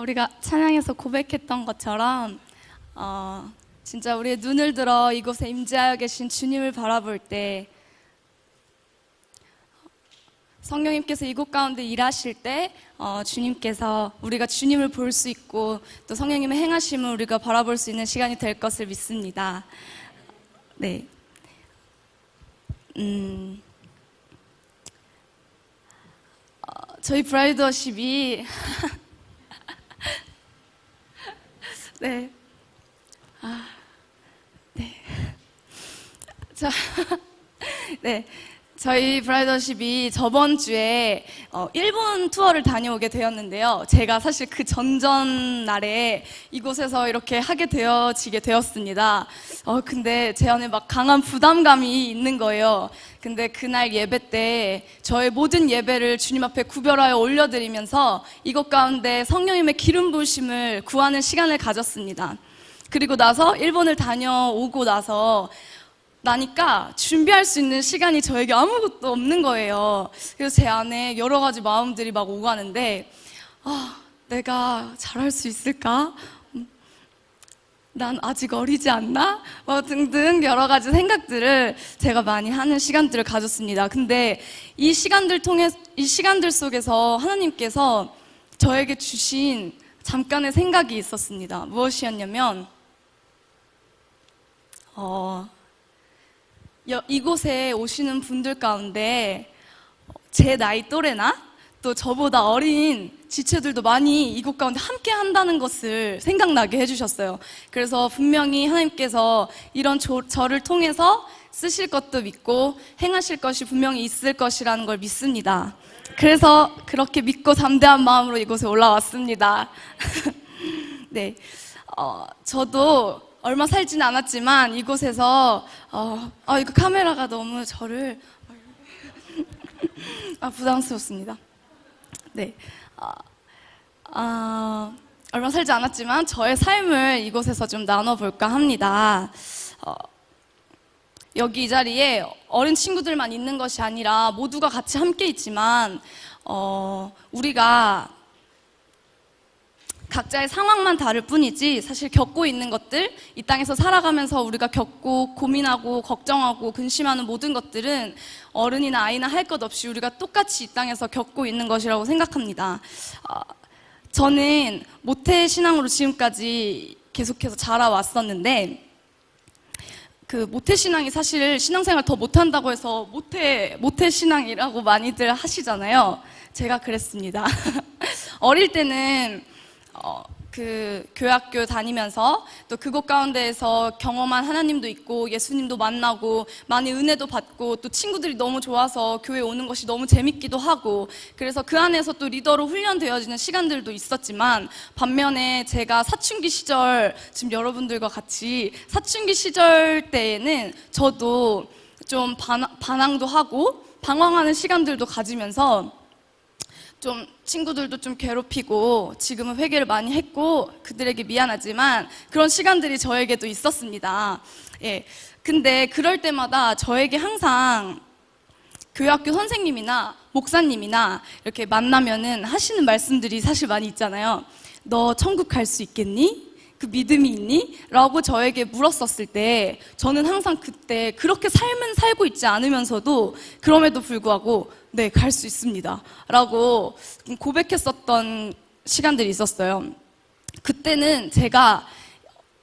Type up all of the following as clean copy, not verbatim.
우리가 찬양에서 고백했던 것처럼 진짜 우리의 눈을 들어 이곳에 임재하여 계신 주님을 바라볼 때, 성령님께서 이곳 가운데 일하실 때 주님께서 우리가 주님을 볼 수 있고 또 성령님의 행하심을 우리가 바라볼 수 있는 시간이 될 것을 믿습니다. 네. 저희 브라이드워십이 네. 네. 네. 저희 브라이더십이 저번 주에 일본 투어를 다녀오게 되었는데요. 제가 사실 그 전전날에 이곳에서 이렇게 하게 되어지게 되었습니다. 근데 제 안에 막 강한 부담감이 있는 거예요. 근데 그날 예배 때 저의 모든 예배를 주님 앞에 구별하여 올려드리면서 이것 가운데 성령님의 기름 부으심을 구하는 시간을 가졌습니다. 그리고 나서 일본을 다녀오고 나니까 준비할 수 있는 시간이 저에게 아무것도 없는 거예요. 그래서 제 안에 여러 가지 마음들이 막 오가는데, 내가 잘할 수 있을까? 난 아직 어리지 않나? 등등 여러 가지 생각들을 제가 많이 하는 시간들을 가졌습니다. 근데 이 시간들 속에서 하나님께서 저에게 주신 잠깐의 생각이 있었습니다. 무엇이었냐면, 이곳에 오시는 분들 가운데 제 나이 또래나 또 저보다 어린 지체들도 많이 이곳 가운데 함께 한다는 것을 생각나게 해주셨어요. 그래서 분명히 하나님께서 이런 저를 통해서 쓰실 것도 믿고 행하실 것이 분명히 있을 것이라는 걸 믿습니다. 그래서 그렇게 믿고 담대한 마음으로 이곳에 올라왔습니다. 네, 저도 얼마 살지는 않았지만 이곳에서 이거 카메라가 너무 저를 부담스럽습니다. 네, 얼마 살지 않았지만 저의 삶을 이곳에서 좀 나눠볼까 합니다. 여기 이 자리에 어린 친구들만 있는 것이 아니라 모두가 같이 함께 있지만 우리가 각자의 상황만 다를 뿐이지 사실 겪고 있는 것들, 이 땅에서 살아가면서 우리가 겪고 고민하고 걱정하고 근심하는 모든 것들은 어른이나 아이나 할 것 없이 우리가 똑같이 이 땅에서 겪고 있는 것이라고 생각합니다. 저는 모태신앙으로 지금까지 계속해서 자라왔었는데, 그 모태신앙이 사실 신앙생활 더 못한다고 해서 모태신앙이라고 많이들 하시잖아요. 제가 그랬습니다. 어릴 때는 그 교회학교 다니면서 또 그곳 가운데에서 경험한 하나님도 있고 예수님도 만나고 많이 은혜도 받고 또 친구들이 너무 좋아서 교회 오는 것이 너무 재밌기도 하고, 그래서 그 안에서 또 리더로 훈련되어지는 시간들도 있었지만, 반면에 제가 사춘기 시절, 지금 여러분들과 같이 사춘기 시절 때에는 저도 좀 반항도 하고 방황하는 시간들도 가지면서 좀 친구들도 좀 괴롭히고, 지금은 회개를 많이 했고 그들에게 미안하지만 그런 시간들이 저에게도 있었습니다. 예. 근데 그럴 때마다 저에게 항상 교회학교 선생님이나 목사님이나 이렇게 만나면은 하시는 말씀들이 사실 많이 있잖아요. 너 천국 갈 수 있겠니? 그 믿음이 있니? 라고 저에게 물었었을 때, 저는 항상 그때 그렇게 삶은 살고 있지 않으면서도 그럼에도 불구하고 네, 갈 수 있습니다 라고 고백했었던 시간들이 있었어요. 그때는 제가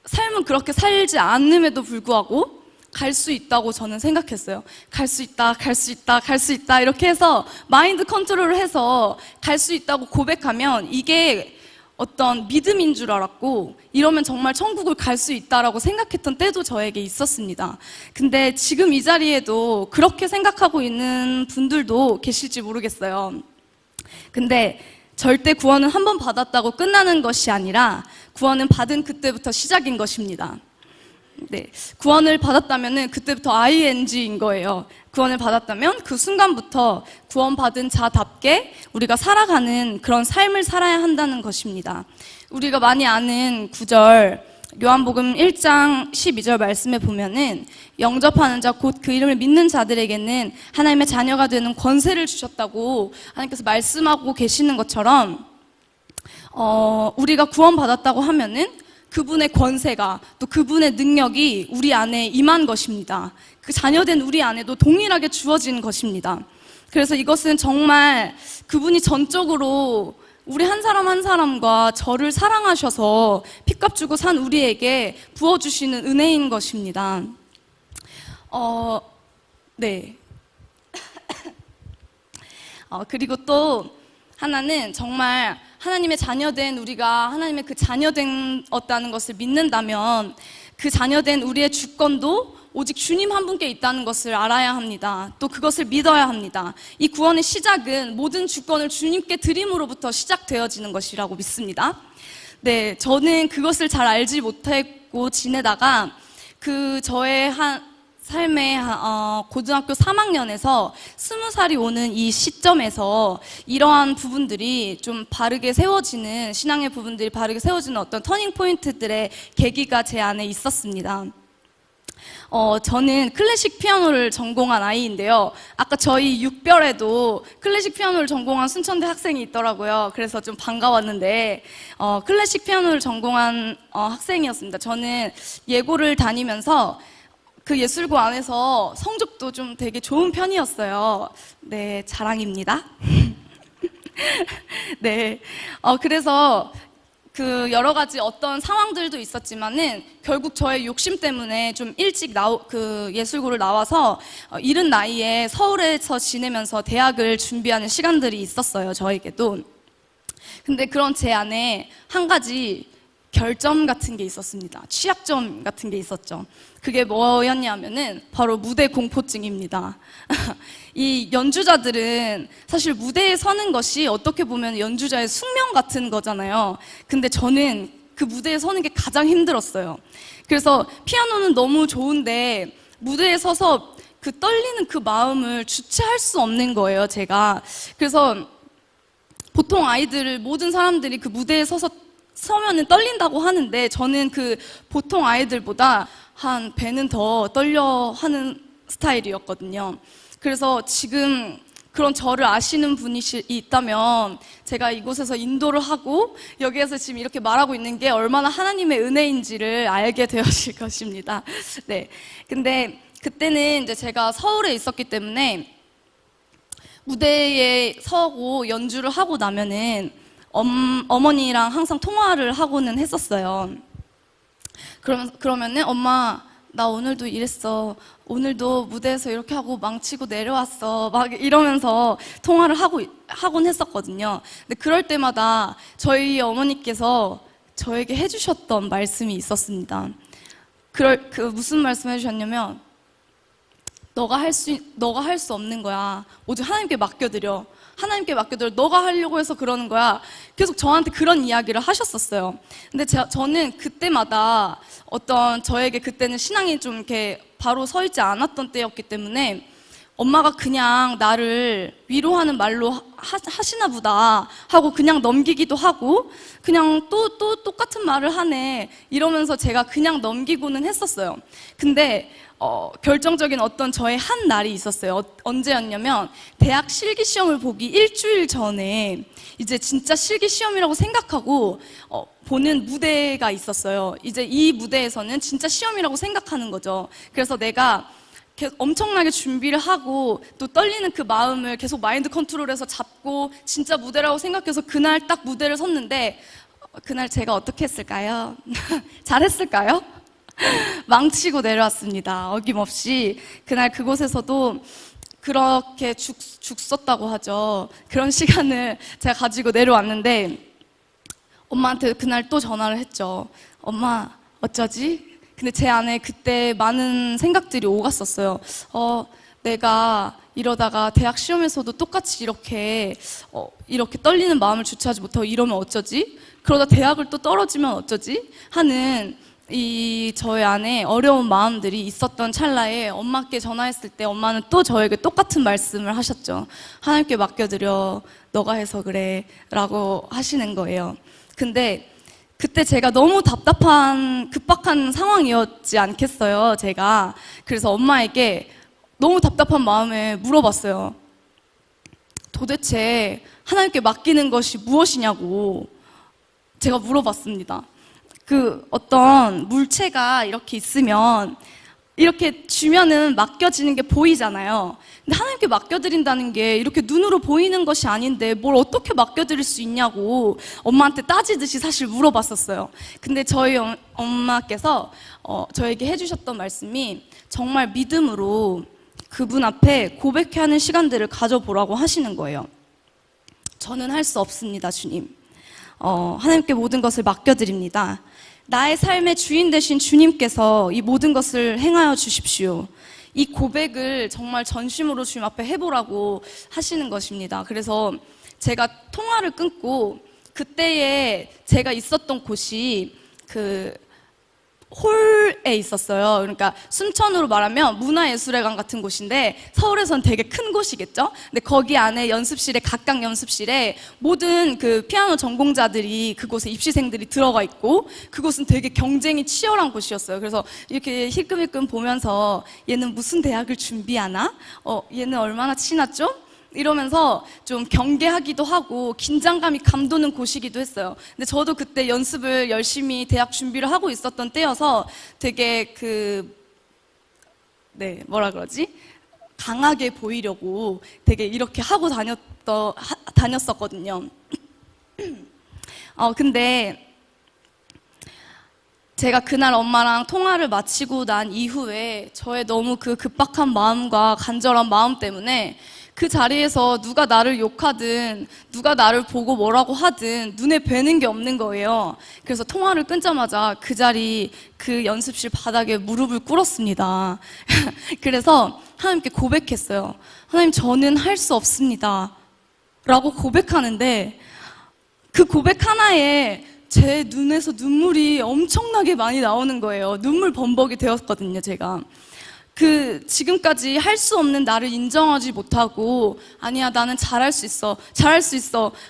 삶은 그렇게 살지 않음에도 불구하고 갈 수 있다고 저는 생각했어요. 갈 수 있다, 갈 수 있다, 갈 수 있다 이렇게 해서 마인드 컨트롤을 해서 갈 수 있다고 고백하면 이게 어떤 믿음인 줄 알았고, 이러면 정말 천국을 갈 수 있다라고 생각했던 때도 저에게 있었습니다. 근데 지금 이 자리에도 그렇게 생각하고 있는 분들도 계실지 모르겠어요. 근데 절대 구원은 한 번 받았다고 끝나는 것이 아니라 구원은 받은 그때부터 시작인 것입니다. 네, 구원을 받았다면 그때부터 ING인 거예요. 구원을 받았다면 그 순간부터 구원받은 자답게 우리가 살아가는 그런 삶을 살아야 한다는 것입니다. 우리가 많이 아는 구절, 요한복음 1장 12절 말씀에 보면은 영접하는 자 곧 그 이름을 믿는 자들에게는 하나님의 자녀가 되는 권세를 주셨다고 하나님께서 말씀하고 계시는 것처럼 우리가 구원받았다고 하면은 그분의 권세가 또 그분의 능력이 우리 안에 임한 것입니다. 그 자녀된 우리 안에도 동일하게 주어진 것입니다. 그래서 이것은 정말 그분이 전적으로 우리 한 사람 한 사람과 저를 사랑하셔서 핏값 주고 산 우리에게 부어주시는 은혜인 것입니다. 네. 그리고 또 하나는 정말 하나님의 자녀된 우리가 하나님의 그 자녀되었다는 것을 믿는다면 그 자녀된 우리의 주권도 오직 주님 한 분께 있다는 것을 알아야 합니다. 또 그것을 믿어야 합니다. 이 구원의 시작은 모든 주권을 주님께 드림으로부터 시작되어지는 것이라고 믿습니다. 네, 저는 그것을 잘 알지 못하고 지내다가 저의 삶의 고등학교 3학년에서 20살이 오는 이 시점에서 이러한 부분들이 좀 바르게 세워지는, 신앙의 부분들이 바르게 세워지는 어떤 터닝 포인트들의 계기가 제 안에 있었습니다. 저는 클래식 피아노를 전공한 아이인데요. 아까 저희 육별에도 클래식 피아노를 전공한 순천대 학생이 있더라고요. 그래서 좀 반가웠는데, 클래식 피아노를 전공한 학생이었습니다. 저는 예고를 다니면서 그 예술고 안에서 성적도 좀 되게 좋은 편이었어요. 네, 자랑입니다. 네, 그래서 그 여러 가지 어떤 상황들도 있었지만은 결국 저의 욕심 때문에 좀 일찍 예술고를 나와서 이른 나이에 서울에서 지내면서 대학을 준비하는 시간들이 있었어요, 저에게도. 근데 그런 제 안에 한 가지 결점 같은 게 있었습니다. 취약점 같은 게 있었죠. 그게 뭐였냐면은 바로 무대 공포증입니다. 이 연주자들은 사실 무대에 서는 것이 어떻게 보면 연주자의 숙명 같은 거잖아요. 근데 저는 그 무대에 서는 게 가장 힘들었어요. 그래서 피아노는 너무 좋은데 무대에 서서 그 떨리는 그 마음을 주체할 수 없는 거예요, 제가. 그래서 보통 모든 사람들이 그 무대에 서면은 떨린다고 하는데 저는 그 보통 아이들보다 한 배는 더 떨려 하는 스타일이었거든요. 그래서 지금 그런 저를 아시는 분이 있다면 제가 이곳에서 인도를 하고 여기에서 지금 이렇게 말하고 있는 게 얼마나 하나님의 은혜인지를 알게 되었을 것입니다. 네. 근데 그때는 이제 제가 서울에 있었기 때문에 무대에 서고 연주를 하고 나면은 어머니랑 항상 통화를 하고는 했었어요. 그러면은 엄마, 나 오늘도 이랬어. 오늘도 무대에서 이렇게 하고 망치고 내려왔어. 막 이러면서 통화를 하곤 했었거든요. 근데 그럴 때마다 저희 어머니께서 저에게 해주셨던 말씀이 있었습니다. 무슨 말씀 해주셨냐면, 너가 할 수 없는 거야. 오직 하나님께 맡겨드려. 하나님께 맡겨드려. 너가 하려고 해서 그러는 거야. 계속 저한테 그런 이야기를 하셨었어요. 근데 저는 그때마다 저에게 그때는 신앙이 좀 이렇게 바로 서 있지 않았던 때였기 때문에 엄마가 그냥 나를 위로하는 말로 하시나 보다 하고 그냥 넘기기도 하고 그냥 또 똑같은 말을 하네 이러면서 제가 그냥 넘기고는 했었어요. 근데 결정적인 어떤 저의 한 날이 있었어요. 언제였냐면 대학 실기시험을 보기 일주일 전에 이제 진짜 실기시험이라고 생각하고 보는 무대가 있었어요. 이제 이 무대에서는 진짜 시험이라고 생각하는 거죠. 그래서 내가 엄청나게 준비를 하고 또 떨리는 그 마음을 계속 마인드 컨트롤해서 잡고 진짜 무대라고 생각해서 그날 딱 무대를 섰는데 그날 제가 어떻게 했을까요? 잘했을까요? 망치고 내려왔습니다. 어김없이 그날 그곳에서도 그렇게 죽 썼다고 하죠. 그런 시간을 제가 가지고 내려왔는데 엄마한테 그날 또 전화를 했죠. 엄마 어쩌지? 근데 제 안에 그때 많은 생각들이 오갔었어요. 내가 이러다가 대학 시험에서도 똑같이 이렇게 떨리는 마음을 주체하지 못하고 이러면 어쩌지? 그러다 대학을 또 떨어지면 어쩌지? 하는 저의 안에 어려운 마음들이 있었던 찰나에 엄마께 전화했을 때 엄마는 또 저에게 똑같은 말씀을 하셨죠. 하나님께 맡겨드려. 너가 해서 그래. 라고 하시는 거예요. 근데 그때 제가 너무 급박한 상황이었지 않겠어요, 제가. 그래서 엄마에게 너무 답답한 마음에 물어봤어요. 도대체 하나님께 맡기는 것이 무엇이냐고. 제가 물어봤습니다. 그 어떤 물체가 이렇게 있으면 이렇게 주면은 맡겨지는 게 보이잖아요. 근데 하나님께 맡겨드린다는 게 이렇게 눈으로 보이는 것이 아닌데 뭘 어떻게 맡겨드릴 수 있냐고 엄마한테 따지듯이 사실 물어봤었어요. 근데 저희 엄마께서 저에게 해주셨던 말씀이 정말 믿음으로 그분 앞에 고백하는 시간들을 가져보라고 하시는 거예요. 저는 할 수 없습니다, 주님. 하나님께 모든 것을 맡겨드립니다. 나의 삶의 주인 되신 주님께서 이 모든 것을 행하여 주십시오. 이 고백을 정말 전심으로 주님 앞에 해보라고 하시는 것입니다. 그래서 제가 통화를 끊고 그때에 제가 있었던 곳이 그 홀에 있었어요. 그러니까 순천으로 말하면 문화예술회관 같은 곳인데 서울에선 되게 큰 곳이겠죠. 근데 거기 안에 연습실에 각각 연습실에 모든 그 피아노 전공자들이 그곳에 입시생들이 들어가 있고 그곳은 되게 경쟁이 치열한 곳이었어요. 그래서 이렇게 힐끔힐끔 보면서 얘는 무슨 대학을 준비하나? 얘는 얼마나 친하죠? 이러면서 좀 경계하기도 하고 긴장감이 감도는 곳이기도 했어요. 근데 저도 그때 연습을 열심히 대학 준비를 하고 있었던 때여서 되게 뭐라 그러지? 강하게 보이려고 되게 이렇게 하고 다녔었거든요. 근데 제가 그날 엄마랑 통화를 마치고 난 이후에 저의 너무 그 급박한 마음과 간절한 마음 때문에 그 자리에서 누가 나를 욕하든 누가 나를 보고 뭐라고 하든 눈에 뵈는 게 없는 거예요. 그래서 통화를 끊자마자 그 자리 그 연습실 바닥에 무릎을 꿇었습니다. 그래서 하나님께 고백했어요. 하나님, 저는 할 수 없습니다 라고 고백하는데 그 고백 하나에 제 눈에서 눈물이 엄청나게 많이 나오는 거예요. 눈물 범벅이 되었거든요, 제가. 지금까지 할 수 없는 나를 인정하지 못하고, 아니야, 나는 잘할 수 있어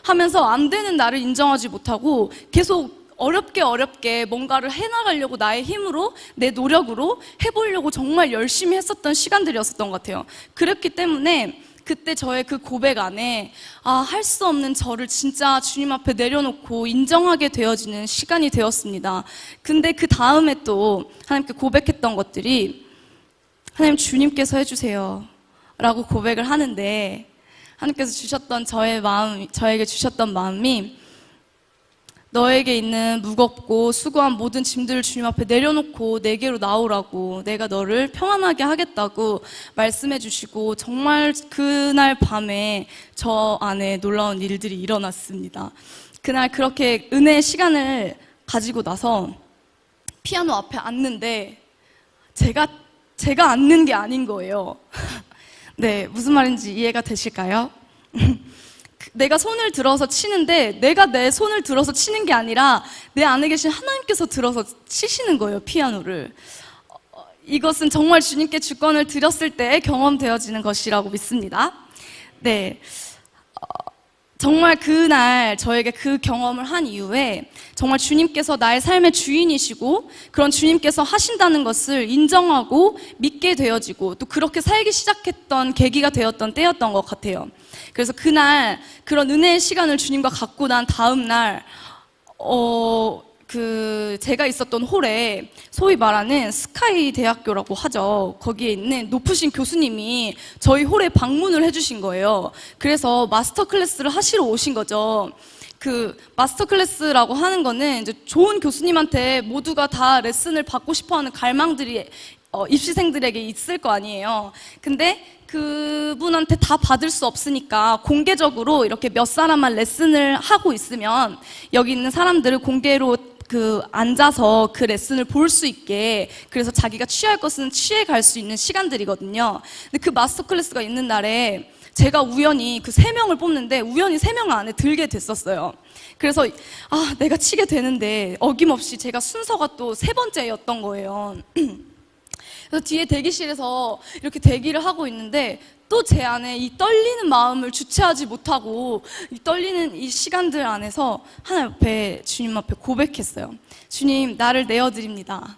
하면서 안 되는 나를 인정하지 못하고 계속 어렵게 뭔가를 해나가려고 나의 힘으로, 내 노력으로 해보려고 정말 열심히 했었던 시간들이었었던 것 같아요. 그랬기 때문에 그때 저의 그 고백 안에 할 수 없는 저를 진짜 주님 앞에 내려놓고 인정하게 되어지는 시간이 되었습니다. 근데 그 다음에 또 하나님께 고백했던 것들이 하나님, 주님께서 해주세요 라고 고백을 하는데 하나님께서 주셨던 저에게 주셨던 마음이 너에게 있는 무겁고 수고한 모든 짐들을 주님 앞에 내려놓고 내게로 나오라고, 내가 너를 평안하게 하겠다고 말씀해 주시고 정말 그날 밤에 저 안에 놀라운 일들이 일어났습니다. 그날 그렇게 은혜의 시간을 가지고 나서 피아노 앞에 앉는데 제가 앉는 게 아닌 거예요. 네, 무슨 말인지 이해가 되실까요? 내가 손을 들어서 치는데 내가 내 손을 들어서 치는 게 아니라 내 안에 계신 하나님께서 들어서 치시는 거예요, 피아노를. 이것은 정말 주님께 주권을 드렸을 때 경험되어지는 것이라고 믿습니다. 네, 정말 그날 저에게 그 경험을 한 이후에 정말 주님께서 나의 삶의 주인이시고 그런 주님께서 하신다는 것을 인정하고 믿게 되어지고 또 그렇게 살기 시작했던 계기가 되었던 때였던 것 같아요. 그래서 그날 그런 은혜의 시간을 주님과 갖고 난 다음 날 제가 있었던 홀에 소위 말하는 스카이 대학교라고 하죠. 거기에 있는 높으신 교수님이 저희 홀에 방문을 해주신 거예요. 그래서 마스터 클래스를 하시러 오신 거죠. 그 마스터 클래스라고 하는 거는 이제 좋은 교수님한테 모두가 다 레슨을 받고 싶어하는 갈망들이 입시생들에게 있을 거 아니에요. 근데 그분한테 다 받을 수 없으니까 공개적으로 이렇게 몇 사람만 레슨을 하고 있으면 여기 있는 사람들을 공개로 앉아서 그 레슨을 볼 수 있게, 그래서 자기가 취할 것은 취해 갈 수 있는 시간들이거든요. 근데 그 마스터 클래스가 있는 날에 제가 우연히 그 3명을 뽑는데 우연히 3명 안에 들게 됐었어요. 그래서 내가 치게 되는데 어김없이 제가 순서가 또 3번째였던 거예요. 그래서 뒤에 대기실에서 이렇게 대기를 하고 있는데 또 제 안에 이 떨리는 마음을 주체하지 못하고 이 떨리는 이 시간들 안에서 주님 앞에 고백했어요. 주님, 나를 내어드립니다.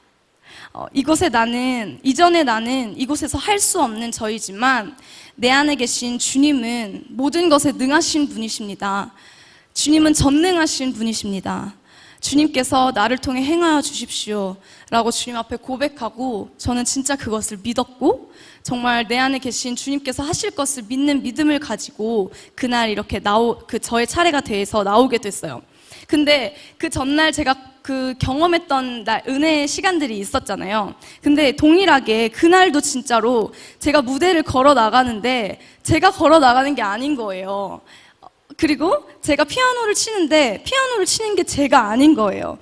이전에 나는 이곳에서 할 수 없는 저이지만 내 안에 계신 주님은 모든 것에 능하신 분이십니다. 주님은 전능하신 분이십니다. 주님께서 나를 통해 행하여 주십시오 라고 주님 앞에 고백하고, 저는 진짜 그것을 믿었고 정말 내 안에 계신 주님께서 하실 것을 믿는 믿음을 가지고 그날 이렇게 저의 차례가 돼서 나오게 됐어요. 근데 그 전날 제가 그 경험했던 은혜의 시간들이 있었잖아요. 근데 동일하게 그날도 진짜로 제가 무대를 걸어 나가는데 제가 걸어 나가는 게 아닌 거예요. 그리고 제가 피아노를 치는데 피아노를 치는 게 제가 아닌 거예요.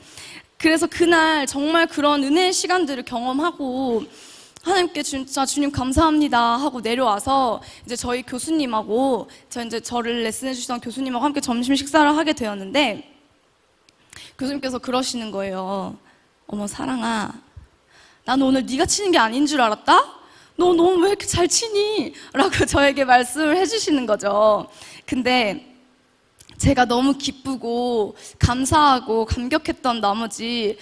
그래서 그날 정말 그런 은혜의 시간들을 경험하고, 하나님께 진짜 주님 감사합니다 하고 내려와서 이제 저희 교수님하고 저를 레슨해 주시던 교수님하고 함께 점심 식사를 하게 되었는데, 교수님께서 그러시는 거예요. 어머 사랑아, 난 오늘 네가 치는 게 아닌 줄 알았다? 너 왜 이렇게 잘 치니? 라고 저에게 말씀을 해주시는 거죠. 근데 제가 너무 기쁘고 감사하고 감격했던 나머지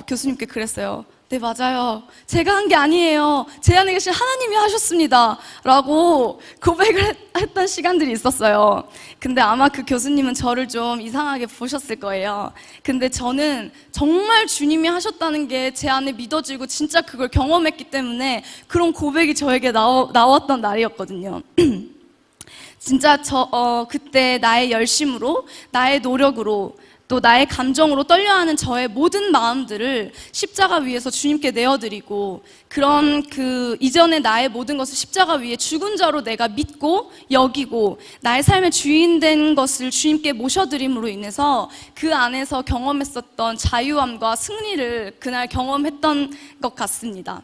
교수님께 그랬어요. 네, 맞아요. 제가 한 게 아니에요. 제 안에 계신 하나님이 하셨습니다 라고 고백을 했던 시간들이 있었어요. 근데 아마 그 교수님은 저를 좀 이상하게 보셨을 거예요. 근데 저는 정말 주님이 하셨다는 게 제 안에 믿어지고 진짜 그걸 경험했기 때문에 그런 고백이 저에게 나왔던 날이었거든요. 진짜 그때 나의 열심으로, 나의 노력으로, 또 나의 감정으로 떨려하는 저의 모든 마음들을 십자가 위에서 주님께 내어드리고, 그런 그 이전의 나의 모든 것을 십자가 위에 죽은 자로 내가 믿고 여기고 나의 삶의 주인 된 것을 주님께 모셔드림으로 인해서 그 안에서 경험했었던 자유함과 승리를 그날 경험했던 것 같습니다.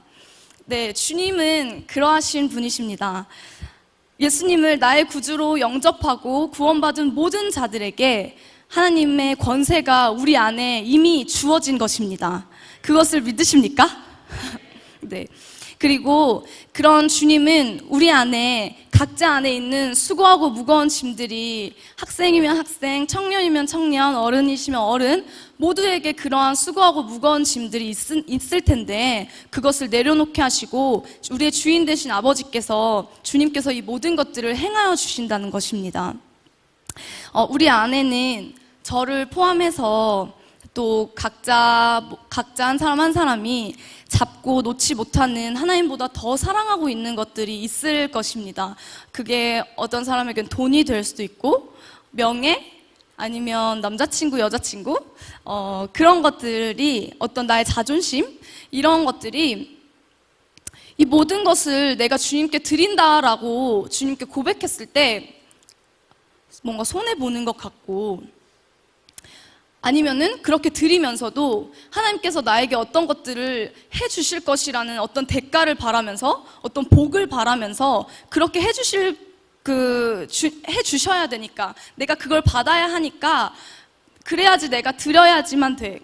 네, 주님은 그러하신 분이십니다. 예수님을 나의 구주로 영접하고 구원받은 모든 자들에게 하나님의 권세가 우리 안에 이미 주어진 것입니다. 그것을 믿으십니까? 네. 그리고 그런 주님은 우리 안에, 각자 안에 있는 수고하고 무거운 짐들이 학생이면 학생, 청년이면 청년, 어른이시면 어른, 모두에게 그러한 수고하고 무거운 짐들이 있을 텐데 그것을 내려놓게 하시고 우리의 주인 되신 아버지께서, 주님께서 이 모든 것들을 행하여 주신다는 것입니다. 우리 안에는 저를 포함해서 또 각자 한 사람 한 사람이 잡고 놓지 못하는 하나님보다 더 사랑하고 있는 것들이 있을 것입니다. 그게 어떤 사람에겐 돈이 될 수도 있고, 명예, 아니면 남자친구, 여자친구, 그런 것들이, 어떤 나의 자존심, 이런 것들이, 이 모든 것을 내가 주님께 드린다라고 주님께 고백했을 때 뭔가 손해보는 것 같고, 아니면은 그렇게 드리면서도 하나님께서 나에게 어떤 것들을 해주실 것이라는 어떤 대가를 바라면서, 어떤 복을 바라면서 그렇게 해주셔야 되니까, 내가 그걸 받아야 하니까, 그래야지 내가 드려야지만 돼.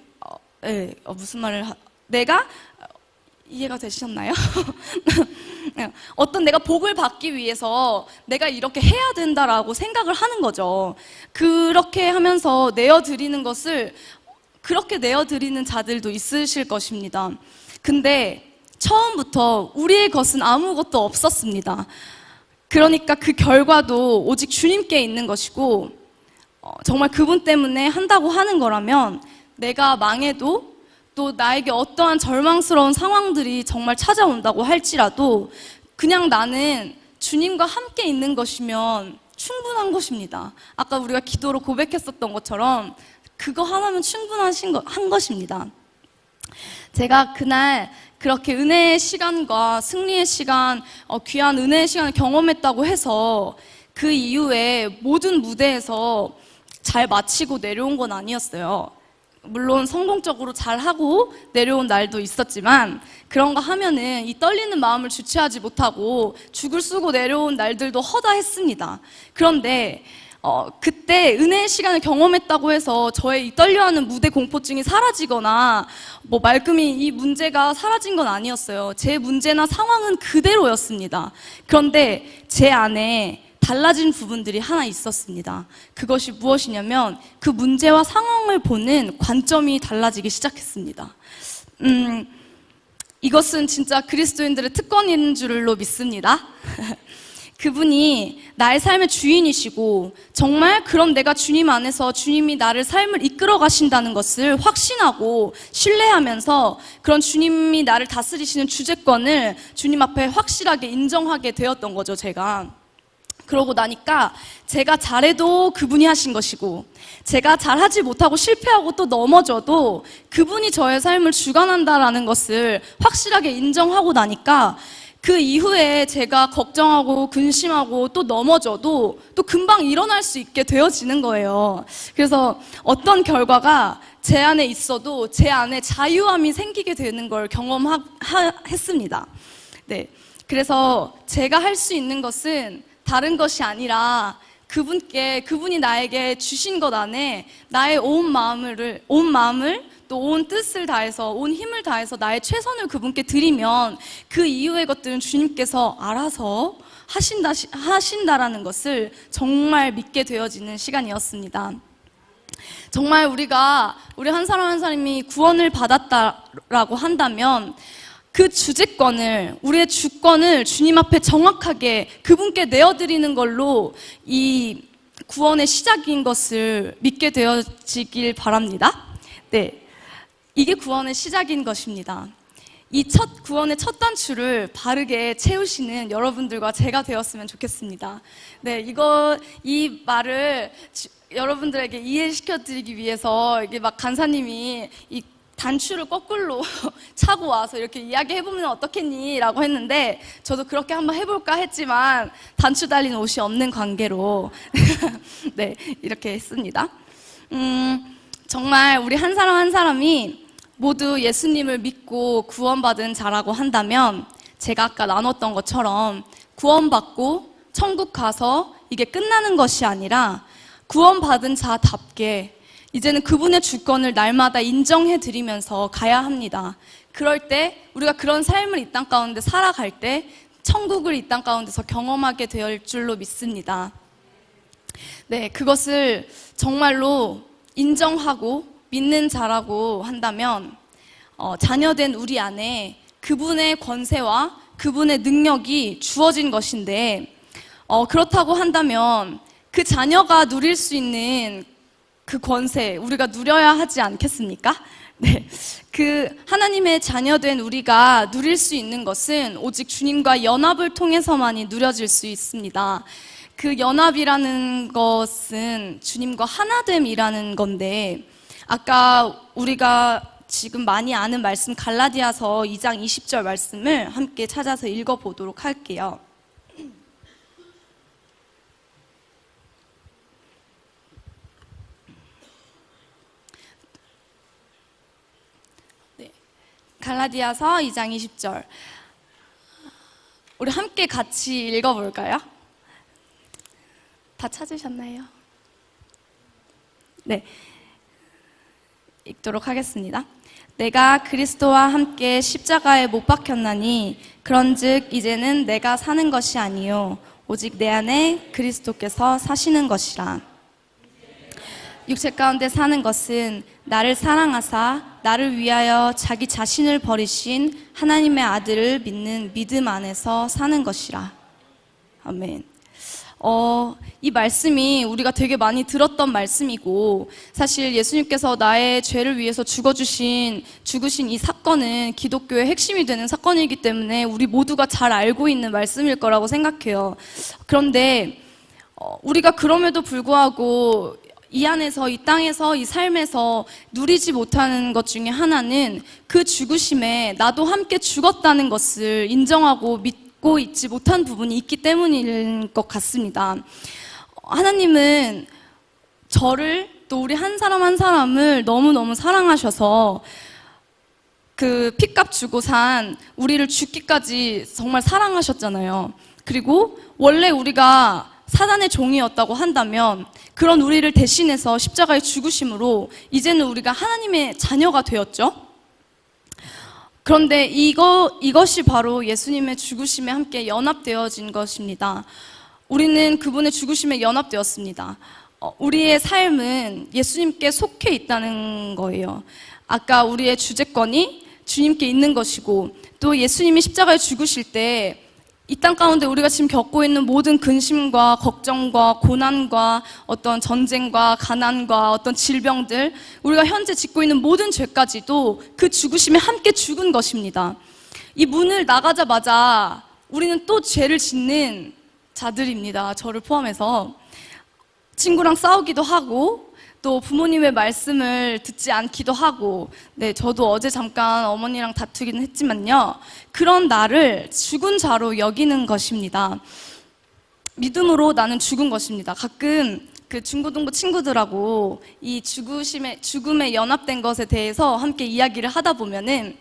무슨 말을 내가 이해가 되셨나요? 어떤 내가 복을 받기 위해서 내가 이렇게 해야 된다라고 생각을 하는 거죠. 그렇게 하면서 내어드리는 것을 그렇게 내어드리는 자들도 있으실 것입니다. 근데 처음부터 우리의 것은 아무것도 없었습니다. 그러니까 그 결과도 오직 주님께 있는 것이고, 정말 그분 때문에 한다고 하는 거라면 내가 망해도, 또 나에게 어떠한 절망스러운 상황들이 정말 찾아온다고 할지라도 그냥 나는 주님과 함께 있는 것이면 충분한 것입니다. 아까 우리가 기도로 고백했었던 것처럼 그거 하나면 한 것입니다. 제가 그날 그렇게 은혜의 시간과 승리의 시간, 귀한 은혜의 시간을 경험했다고 해서 그 이후에 모든 무대에서 잘 마치고 내려온 건 아니었어요. 물론 성공적으로 잘하고 내려온 날도 있었지만, 그런 거 하면은 이 떨리는 마음을 주체하지 못하고 죽을 쓰고 내려온 날들도 허다했습니다. 그런데 그때 은혜의 시간을 경험했다고 해서 저의 이 떨려하는 무대 공포증이 사라지거나 말끔히 이 문제가 사라진 건 아니었어요. 제 문제나 상황은 그대로였습니다. 그런데 제 안에 달라진 부분들이 하나 있었습니다. 그것이 무엇이냐면 그 문제와 상황을 보는 관점이 달라지기 시작했습니다. 이것은 진짜 그리스도인들의 특권인 줄로 믿습니다. 그분이 나의 삶의 주인이시고 정말 그럼 내가 주님 안에서 주님이 나를 삶을 이끌어 가신다는 것을 확신하고 신뢰하면서 그런 주님이 나를 다스리시는 주재권을 주님 앞에 확실하게 인정하게 되었던 거죠, 제가. 그러고 나니까 제가 잘해도 그분이 하신 것이고 제가 잘하지 못하고 실패하고 또 넘어져도 그분이 저의 삶을 주관한다라는 것을 확실하게 인정하고 나니까 그 이후에 제가 걱정하고 근심하고 또 넘어져도 또 금방 일어날 수 있게 되어지는 거예요. 그래서 어떤 결과가 제 안에 있어도 제 안에 자유함이 생기게 되는 걸 경험했습니다. 네, 그래서 제가 할 수 있는 것은 다른 것이 아니라 그분이 나에게 주신 것 안에 나의 온 마음을 또 온 뜻을 다해서 온 힘을 다해서 나의 최선을 그분께 드리면 그 이후의 것들은 주님께서 알아서 하신다라는 것을 정말 믿게 되어지는 시간이었습니다. 정말 우리 한 사람 한 사람이 구원을 받았다라고 한다면 그 주재권을, 우리의 주권을 주님 앞에 정확하게 그분께 내어드리는 걸로 이 구원의 시작인 것을 믿게 되어지길 바랍니다. 네, 이게 구원의 시작인 것입니다. 이 구원의 첫 단추를 바르게 채우시는 여러분들과 제가 되었으면 좋겠습니다. 네, 이 말을 여러분들에게 이해시켜드리기 위해서 이게 막 간사님이 이 단추를 거꾸로 차고 와서 이렇게 이야기해보면 어떻겠니? 라고 했는데 저도 그렇게 한번 해볼까 했지만 단추 달린 옷이 없는 관계로 네, 이렇게 했습니다. 정말 우리 한 사람 한 사람이 모두 예수님을 믿고 구원받은 자라고 한다면 제가 아까 나눴던 것처럼 구원받고 천국 가서 이게 끝나는 것이 아니라 구원받은 자답게 이제는 그분의 주권을 날마다 인정해드리면서 가야 합니다. 그럴 때 우리가 그런 삶을 이 땅 가운데 살아갈 때 천국을 이 땅 가운데서 경험하게 될 줄로 믿습니다. 네, 그것을 정말로 인정하고 믿는 자라고 한다면 자녀된 우리 안에 그분의 권세와 그분의 능력이 주어진 것인데 그렇다고 한다면 그 자녀가 누릴 수 있는 그 권세 우리가 누려야 하지 않겠습니까? 네, 그 하나님의 자녀된 우리가 누릴 수 있는 것은 오직 주님과 연합을 통해서만이 누려질 수 있습니다. 그 연합이라는 것은 주님과 하나됨이라는 건데 아까 우리가 지금 많이 아는 말씀 갈라디아서 2장 20절 말씀을 함께 찾아서 읽어보도록 할게요. 갈라디아서 2장 20절 우리 함께 같이 읽어볼까요? 다 찾으셨나요? 네, 읽도록 하겠습니다. 내가 그리스도와 함께 십자가에 못 박혔나니 그런즉 이제는 내가 사는 것이 아니요 오직 내 안에 그리스도께서 사시는 것이라. 육체 가운데 사는 것은 나를 사랑하사 나를 위하여 자기 자신을 버리신 하나님의 아들을 믿는 믿음 안에서 사는 것이라. 아멘. 이 말씀이 우리가 되게 많이 들었던 말씀이고 사실 예수님께서 나의 죄를 위해서 죽으신 이 사건은 기독교의 핵심이 되는 사건이기 때문에 우리 모두가 잘 알고 있는 말씀일 거라고 생각해요. 그런데 우리가 그럼에도 불구하고 이 안에서 이 땅에서 이 삶에서 누리지 못하는 것 중에 하나는 그 죽으심에 나도 함께 죽었다는 것을 인정하고 믿고 있지 못한 부분이 있기 때문인 것 같습니다. 하나님은 저를 또 우리 한 사람 한 사람을 너무너무 사랑하셔서 그 핏값 주고 산 우리를 죽기까지 정말 사랑하셨잖아요. 그리고 원래 우리가 사단의 종이었다고 한다면 그런 우리를 대신해서 십자가에 죽으심으로 이제는 우리가 하나님의 자녀가 되었죠. 그런데 이것이 바로 예수님의 죽으심에 함께 연합되어진 것입니다. 우리는 그분의 죽으심에 연합되었습니다. 우리의 삶은 예수님께 속해 있다는 거예요. 아까 우리의 주재권이 주님께 있는 것이고 또 예수님이 십자가에 죽으실 때 이 땅 가운데 우리가 지금 겪고 있는 모든 근심과 걱정과 고난과 어떤 전쟁과 가난과 어떤 질병들, 우리가 현재 짓고 있는 모든 죄까지도 그 죽으심에 함께 죽은 것입니다. 이 문을 나가자마자 우리는 또 죄를 짓는 자들입니다. 저를 포함해서. 친구랑 싸우기도 하고 또 부모님의 말씀을 듣지 않기도 하고, 네, 저도 어제 잠깐 어머니랑 다투기는 했지만요, 그런 나를 죽은 자로 여기는 것입니다. 믿음으로 나는 죽은 것입니다. 가끔 그 중고등부 친구들하고 이 죽음에 연합된 것에 대해서 함께 이야기를 하다 보면은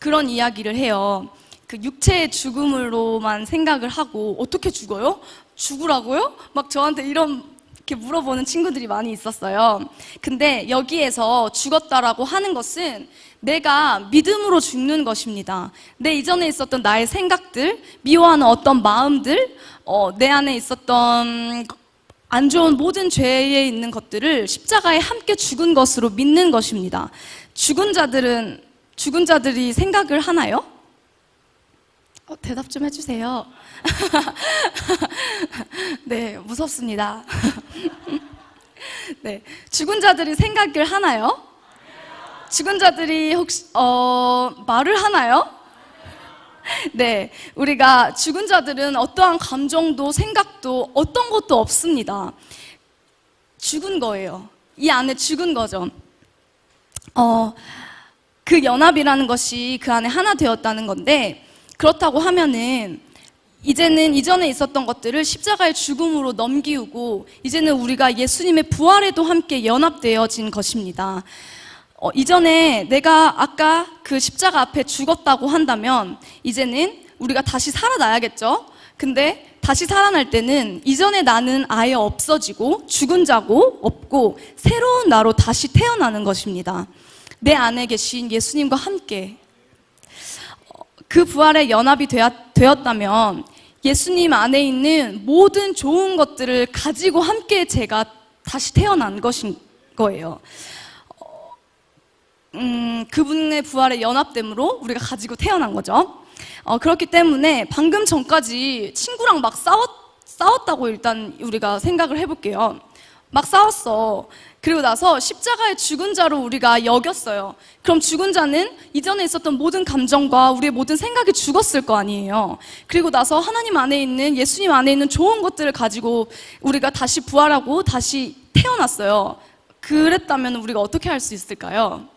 그런 이야기를 해요. 그 육체의 죽음으로만 생각을 하고, 어떻게 죽어요? 죽으라고요? 막 저한테 이렇게 물어보는 친구들이 많이 있었어요. 근데 여기에서 죽었다라고 하는 것은 내가 믿음으로 죽는 것입니다. 내 이전에 있었던 나의 생각들, 미워하는 어떤 마음들, 내 안에 있었던 안 좋은 모든 죄에 있는 것들을 십자가에 함께 죽은 것으로 믿는 것입니다. 죽은 자들이 생각을 하나요? 대답 좀 해주세요. 네, 무섭습니다. 네, 죽은 자들이 생각을 하나요? 죽은 자들이 혹시 말을 하나요? 네, 우리가 죽은 자들은 어떠한 감정도 생각도 어떤 것도 없습니다. 죽은 거예요. 이 안에 죽은 거죠. 그 연합이라는 것이 그 안에 하나 되었다는 건데, 그렇다고 하면은 이제는 이전에 있었던 것들을 십자가의 죽음으로 넘기우고 이제는 우리가 예수님의 부활에도 함께 연합되어진 것입니다. 이전에 내가 아까 그 십자가 앞에 죽었다고 한다면 이제는 우리가 다시 살아나야겠죠? 근데 다시 살아날 때는 이전의 나는 아예 없어지고 죽은 자고 없고 새로운 나로 다시 태어나는 것입니다. 내 안에 계신 예수님과 함께 그 부활에 연합이 되었다면 예수님 안에 있는 모든 좋은 것들을 가지고 함께 제가 다시 태어난 것인 거예요. 그분의 부활에 연합됨으로 우리가 가지고 태어난 거죠. 그렇기 때문에 방금 전까지 친구랑 막 싸웠다고 일단 우리가 생각을 해볼게요. 막 싸웠어. 그리고 나서 십자가의 죽은 자로 우리가 여겼어요. 그럼 죽은 자는 이전에 있었던 모든 감정과 우리의 모든 생각이 죽었을 거 아니에요. 그리고 나서 하나님 안에 있는, 예수님 안에 있는 좋은 것들을 가지고 우리가 다시 부활하고 다시 태어났어요. 그랬다면 우리가 어떻게 할 수 있을까요?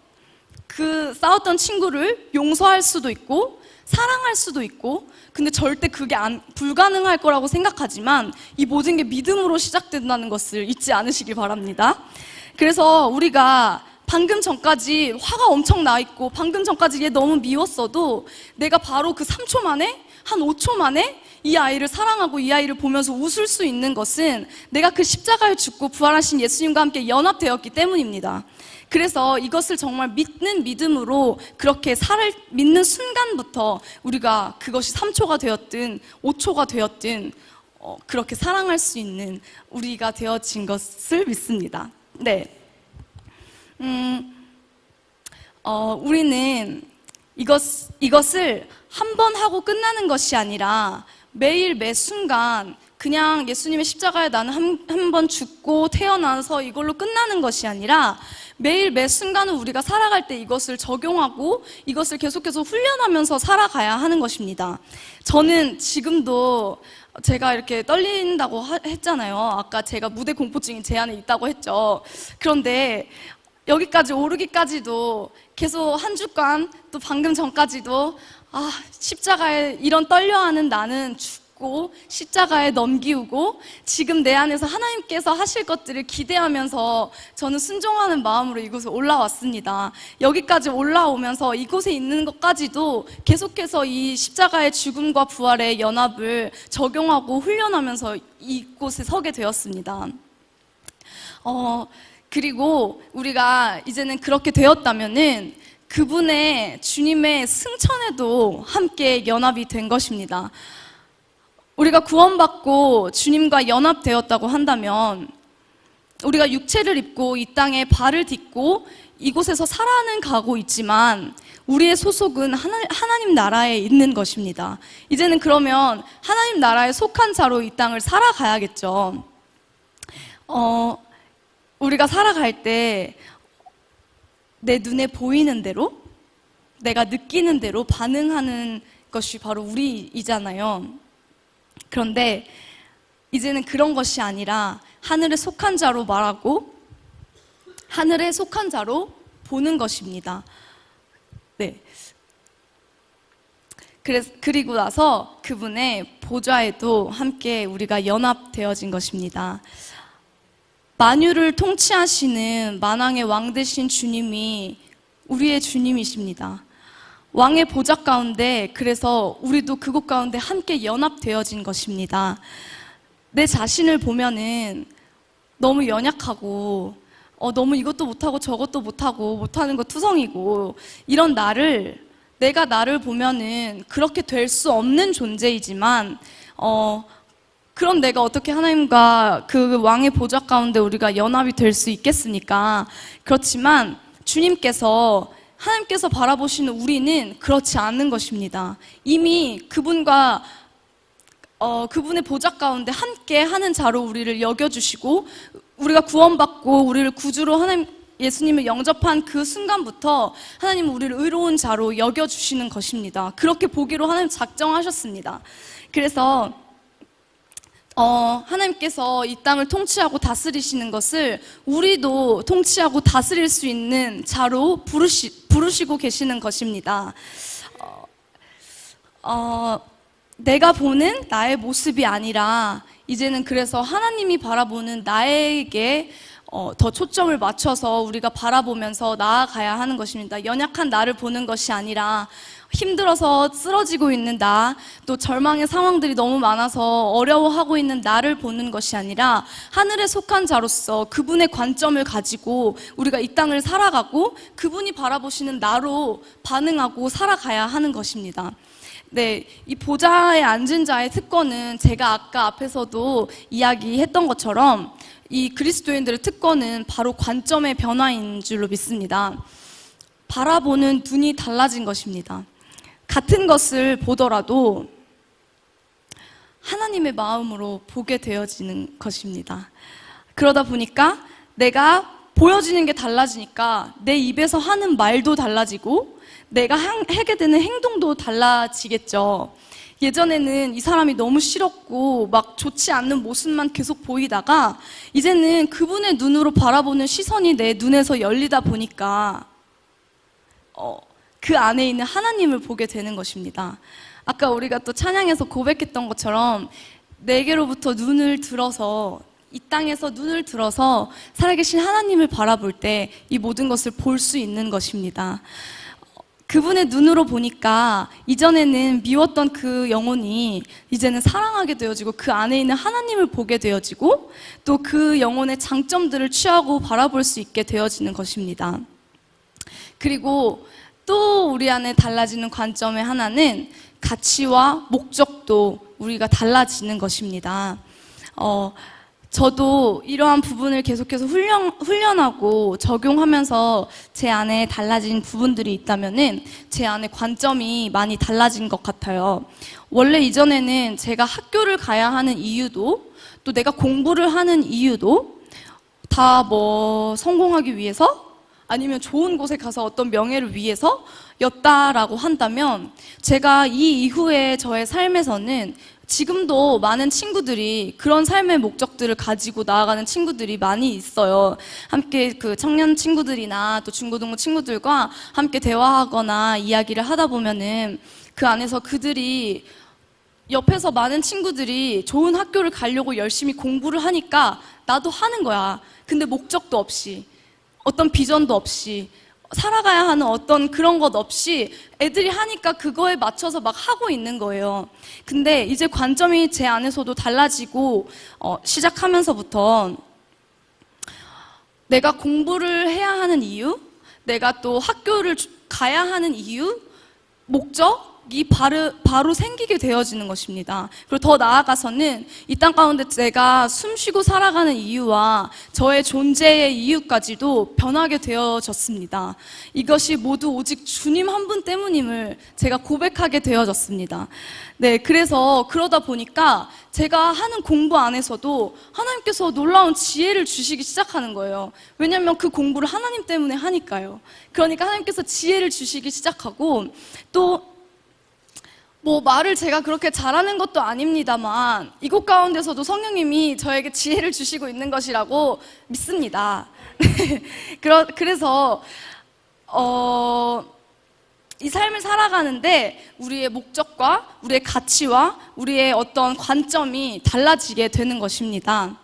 그 싸웠던 친구를 용서할 수도 있고 사랑할 수도 있고, 근데 절대 그게 불가능할 거라고 생각하지만 이 모든 게 믿음으로 시작된다는 것을 잊지 않으시길 바랍니다. 그래서 우리가 방금 전까지 화가 엄청 나 있고 방금 전까지 얘 너무 미웠어도 내가 바로 그 3초 만에, 한 5초 만에 이 아이를 사랑하고 이 아이를 보면서 웃을 수 있는 것은 내가 그 십자가에 죽고 부활하신 예수님과 함께 연합되었기 때문입니다. 그래서 이것을 정말 믿는 믿음으로 그렇게 믿는 순간부터 우리가 그것이 3초가 되었든 5초가 되었든 그렇게 사랑할 수 있는 우리가 되어진 것을 믿습니다. 네. 우리는 이것을 한 번 하고 끝나는 것이 아니라 매일 매 순간 그냥 예수님의 십자가에 나는 한 번 죽고 태어나서 이걸로 끝나는 것이 아니라 매일 매 순간은 우리가 살아갈 때 이것을 적용하고 이것을 계속해서 훈련하면서 살아가야 하는 것입니다. 저는 지금도 제가 이렇게 떨린다고 했잖아요. 아까 제가 무대 공포증이 제 안에 있다고 했죠. 그런데 여기까지 오르기까지도 계속 한 주간, 또 방금 전까지도 십자가에 이런 떨려하는 나는 죽고 십자가에 넘기우고 지금 내 안에서 하나님께서 하실 것들을 기대하면서 저는 순종하는 마음으로 이곳에 올라왔습니다. 여기까지 올라오면서 이곳에 있는 것까지도 계속해서 이 십자가의 죽음과 부활의 연합을 적용하고 훈련하면서 이곳에 서게 되었습니다. 그리고 우리가 이제는 그렇게 되었다면은 그분의 주님의 승천에도 함께 연합이 된 것입니다. 우리가 구원받고 주님과 연합되었다고 한다면 우리가 육체를 입고 이 땅에 발을 딛고 이곳에서 살아는 가고 있지만 우리의 소속은 하나님 나라에 있는 것입니다. 이제는 그러면 하나님 나라에 속한 자로 이 땅을 살아가야겠죠. 우리가 살아갈 때 내 눈에 보이는 대로, 내가 느끼는 대로 반응하는 것이 바로 우리이잖아요. 그런데 이제는 그런 것이 아니라 하늘에 속한 자로 말하고 하늘에 속한 자로 보는 것입니다. 네. 그리고 나서 그분의 보좌에도 함께 우리가 연합되어진 것입니다. 만유를 통치하시는 만왕의 왕 되신 주님이 우리의 주님이십니다. 왕의 보좌 가운데, 그래서 우리도 그곳 가운데 함께 연합되어진 것입니다. 내 자신을 보면은 너무 연약하고 너무 이것도 못하고 저것도 못하는 거 투성이고, 이런 내가 나를 보면은 그렇게 될 수 없는 존재이지만 그럼 내가 어떻게 하나님과 그 왕의 보좌 가운데 우리가 연합이 될 수 있겠습니까? 그렇지만 하나님께서 바라보시는 우리는 그렇지 않은 것입니다. 이미 그분의 보좌 가운데 함께 하는 자로 우리를 여겨주시고, 우리가 구원받고 우리를 구주로 예수님을 영접한 그 순간부터 하나님은 우리를 의로운 자로 여겨주시는 것입니다. 그렇게 보기로 하나님 작정하셨습니다. 그래서 하나님께서 이 땅을 통치하고 다스리시는 것을 우리도 통치하고 다스릴 수 있는 자로 부르시고 계시는 것입니다. 내가 보는 나의 모습이 아니라 이제는 그래서 하나님이 바라보는 나에게 더 초점을 맞춰서 우리가 바라보면서 나아가야 하는 것입니다. 연약한 나를 보는 것이 아니라 힘들어서 쓰러지고 있는 나, 또 절망의 상황들이 너무 많아서 어려워하고 있는 나를 보는 것이 아니라 하늘에 속한 자로서 그분의 관점을 가지고 우리가 이 땅을 살아가고 그분이 바라보시는 나로 반응하고 살아가야 하는 것입니다. 네, 이 보좌에 앉은 자의 특권은 제가 아까 앞에서도 이야기했던 것처럼 이 그리스도인들의 특권은 바로 관점의 변화인 줄로 믿습니다. 바라보는 눈이 달라진 것입니다. 같은 것을 보더라도 하나님의 마음으로 보게 되어지는 것입니다. 그러다 보니까 내가 보여지는 게 달라지니까 내 입에서 하는 말도 달라지고 내가 하게 되는 행동도 달라지겠죠. 예전에는 이 사람이 너무 싫었고 막 좋지 않는 모습만 계속 보이다가 이제는 그분의 눈으로 바라보는 시선이 내 눈에서 열리다 보니까 그 안에 있는 하나님을 보게 되는 것입니다. 아까 우리가 또 찬양에서 고백했던 것처럼 내게로부터 눈을 들어서, 이 땅에서 눈을 들어서 살아계신 하나님을 바라볼 때 이 모든 것을 볼 수 있는 것입니다. 그분의 눈으로 보니까 이전에는 미웠던 그 영혼이 이제는 사랑하게 되어지고 그 안에 있는 하나님을 보게 되어지고 또 그 영혼의 장점들을 취하고 바라볼 수 있게 되어지는 것입니다. 그리고 또 우리 안에 달라지는 관점의 하나는 가치와 목적도 우리가 달라지는 것입니다. 저도 이러한 부분을 계속해서 훈련하고 적용하면서 제 안에 달라진 부분들이 있다면은 제 안에 관점이 많이 달라진 것 같아요. 원래 이전에는 제가 학교를 가야 하는 이유도 또 내가 공부를 하는 이유도 다 성공하기 위해서 아니면 좋은 곳에 가서 어떤 명예를 위해서 였다라고 한다면 제가 이 이후에 저의 삶에서는 지금도 많은 친구들이 그런 삶의 목적들을 가지고 나아가는 친구들이 많이 있어요. 함께 그 청년 친구들이나 또 중고등부 친구들과 함께 대화하거나 이야기를 하다 보면은 그 안에서 그들이 옆에서 많은 친구들이 좋은 학교를 가려고 열심히 공부를 하니까 나도 하는 거야. 근데 목적도 없이, 어떤 비전도 없이, 살아가야 하는 어떤 그런 것 없이 애들이 하니까 그거에 맞춰서 막 하고 있는 거예요. 근데 이제 관점이 제 안에서도 달라지고 시작하면서부터 내가 공부를 해야 하는 이유, 내가 또 학교를 가야 하는 이유, 목적, 능력이 바로 생기게 되어지는 것입니다. 그리고 더 나아가서는 이 땅 가운데 제가 숨쉬고 살아가는 이유와 저의 존재의 이유까지도 변하게 되어졌습니다. 이것이 모두 오직 주님 한 분 때문임을 제가 고백하게 되어졌습니다. 네, 그래서 그러다 보니까 제가 하는 공부 안에서도 하나님께서 놀라운 지혜를 주시기 시작하는 거예요. 왜냐하면 그 공부를 하나님 때문에 하니까요. 그러니까 하나님께서 지혜를 주시기 시작하고, 또 말을 제가 그렇게 잘하는 것도 아닙니다만 이곳 가운데서도 성령님이 저에게 지혜를 주시고 있는 것이라고 믿습니다. 그래서 이 삶을 살아가는데 우리의 목적과 우리의 가치와 우리의 어떤 관점이 달라지게 되는 것입니다.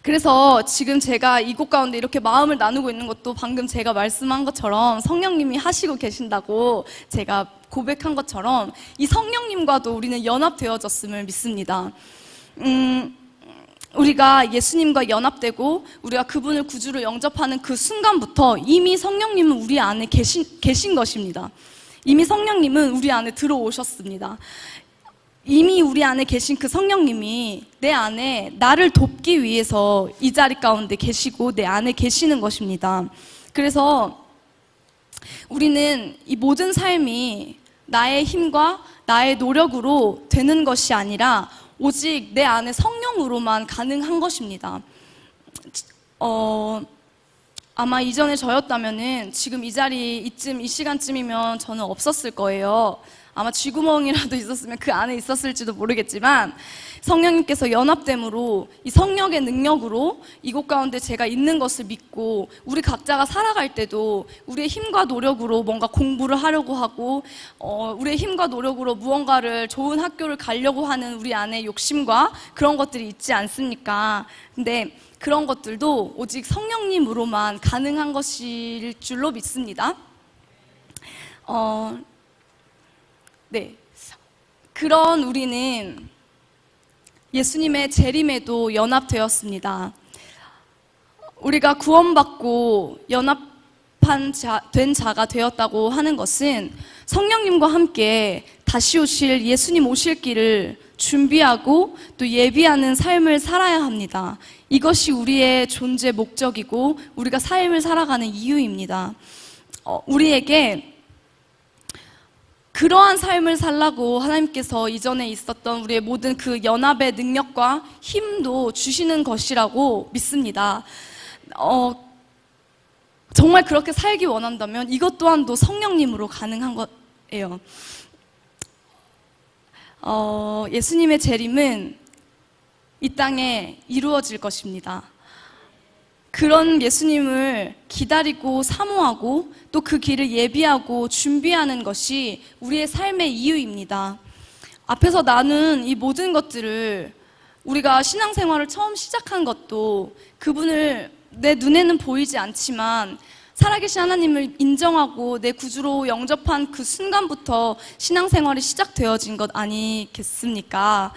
그래서 지금 제가 이곳 가운데 이렇게 마음을 나누고 있는 것도 방금 제가 말씀한 것처럼 성령님이 하시고 계신다고 제가 고백한 것처럼 이 성령님과도 우리는 연합되어졌음을 믿습니다. 우리가 예수님과 연합되고 우리가 그분을 구주로 영접하는 그 순간부터 이미 성령님은 우리 안에 계신 것입니다. 이미 성령님은 우리 안에 들어오셨습니다. 이미 우리 안에 계신 그 성령님이 내 안에 나를 돕기 위해서 이 자리 가운데 계시고 내 안에 계시는 것입니다. 그래서 우리는 이 모든 삶이 나의 힘과 나의 노력으로 되는 것이 아니라 오직 내 안에 성령으로만 가능한 것입니다. 아마 이전에 저였다면은 지금 이 자리 이 시간쯤이면 저는 없었을 거예요. 아마 쥐구멍이라도 있었으면 그 안에 있었을지도 모르겠지만 성령님께서 연합됨으로 이 성령의 능력으로 이곳 가운데 제가 있는 것을 믿고 우리 각자가 살아갈 때도 우리의 힘과 노력으로 뭔가 공부를 하려고 하고 우리의 힘과 노력으로 무언가를 좋은 학교를 가려고 하는 우리 안에 욕심과 그런 것들이 있지 않습니까? 근데 그런 것들도 오직 성령님으로만 가능한 것일 줄로 믿습니다. 네, 그런 우리는 예수님의 재림에도 연합되었습니다. 우리가 구원받고 된 자가 되었다고 하는 것은 성령님과 함께 다시 오실 예수님 오실 길을 준비하고 또 예비하는 삶을 살아야 합니다. 이것이 우리의 존재 목적이고 우리가 삶을 살아가는 이유입니다. 우리에게 그러한 삶을 살라고 하나님께서 이전에 있었던 우리의 모든 그 연합의 능력과 힘도 주시는 것이라고 믿습니다. 정말 그렇게 살기 원한다면 이것 또한도 성령님으로 가능한 거예요. 예수님의 재림은 이 땅에 이루어질 것입니다. 그런 예수님을 기다리고 사모하고 또 그 길을 예비하고 준비하는 것이 우리의 삶의 이유입니다. 앞에서 나눈 이 모든 것들을 우리가 신앙생활을 처음 시작한 것도 그분을 내 눈에는 보이지 않지만 살아계신 하나님을 인정하고 내 구주로 영접한 그 순간부터 신앙생활이 시작되어진 것 아니겠습니까?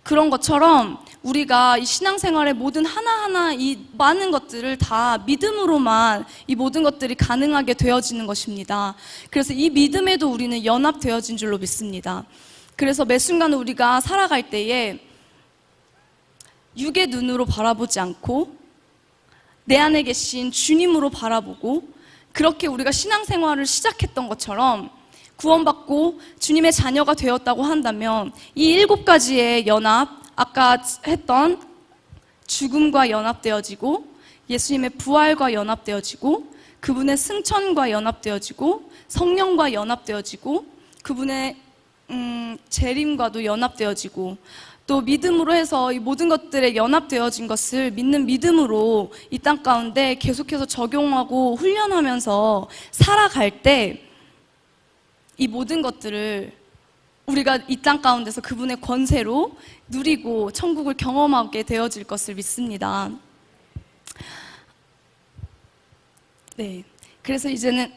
그런 것처럼 우리가 이 신앙생활의 모든 하나하나 이 많은 것들을 다 믿음으로만 이 모든 것들이 가능하게 되어지는 것입니다. 그래서 이 믿음에도 우리는 연합되어진 줄로 믿습니다. 그래서 매 순간 우리가 살아갈 때에 육의 눈으로 바라보지 않고 내 안에 계신 주님으로 바라보고 그렇게 우리가 신앙생활을 시작했던 것처럼 구원받고 주님의 자녀가 되었다고 한다면 이 7가지의 연합, 아까 했던 죽음과 연합되어지고 예수님의 부활과 연합되어지고 그분의 승천과 연합되어지고 성령과 연합되어지고 그분의 재림과도 연합되어지고 또 믿음으로 해서 이 모든 것들에 연합되어진 것을 믿는 믿음으로 이 땅 가운데 계속해서 적용하고 훈련하면서 살아갈 때 이 모든 것들을 우리가 이 땅 가운데서 그분의 권세로 누리고 천국을 경험하게 되어질 것을 믿습니다. 네, 그래서 이제는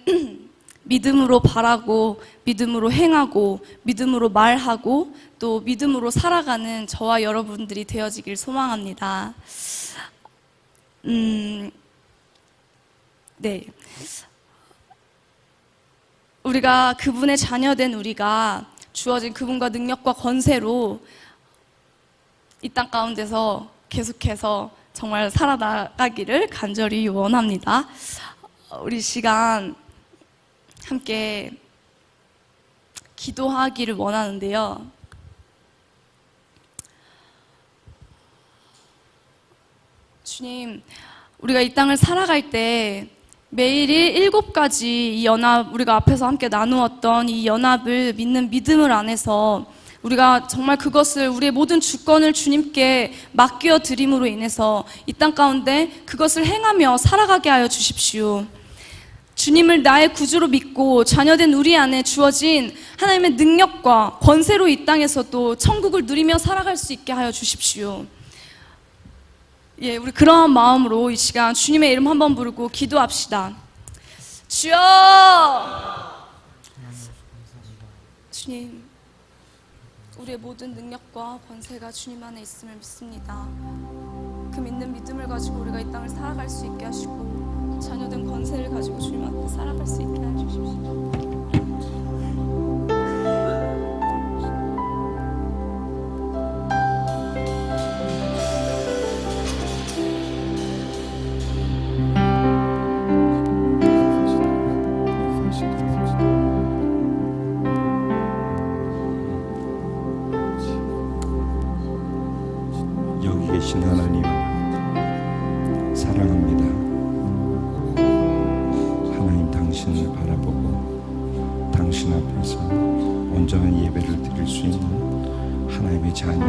믿음으로 바라고 믿음으로 행하고 믿음으로 말하고 또 믿음으로 살아가는 저와 여러분들이 되어지길 소망합니다. 네. 우리가 그분의 자녀된 우리가 주어진 그분과 능력과 권세로 이 땅 가운데서 계속해서 정말 살아나가기를 간절히 원합니다. 우리 시간 함께 기도하기를 원하는데요. 주님, 우리가 이 땅을 살아갈 때 매일이 7가지 이 연합, 우리가 앞에서 함께 나누었던 이 연합을 믿는 믿음을 안에서 우리가 정말 그것을 우리의 모든 주권을 주님께 맡겨 드림으로 인해서 이 땅 가운데 그것을 행하며 살아가게 하여 주십시오. 주님을 나의 구주로 믿고 자녀된 우리 안에 주어진 하나님의 능력과 권세로 이 땅에서도 천국을 누리며 살아갈 수 있게 하여 주십시오. 예, 우리 그러한 마음으로 이 시간 주님의 이름 한번 부르고 기도합시다. 주여! 주님, 우리의 모든 능력과 권세가 주님 안에 있음을 믿습니다. 그 믿는 믿음을 가지고 우리가 이 땅을 살아갈 수 있게 하시고 자녀된 권세를 가지고 주님 앞에 살아갈 수 있게 해주십시오. 여기 계신 하나님 사랑합니다. 하나님 당신을 바라보고 당신 앞에서 온전한 예배를 드릴 수 있는 하나님의 자녀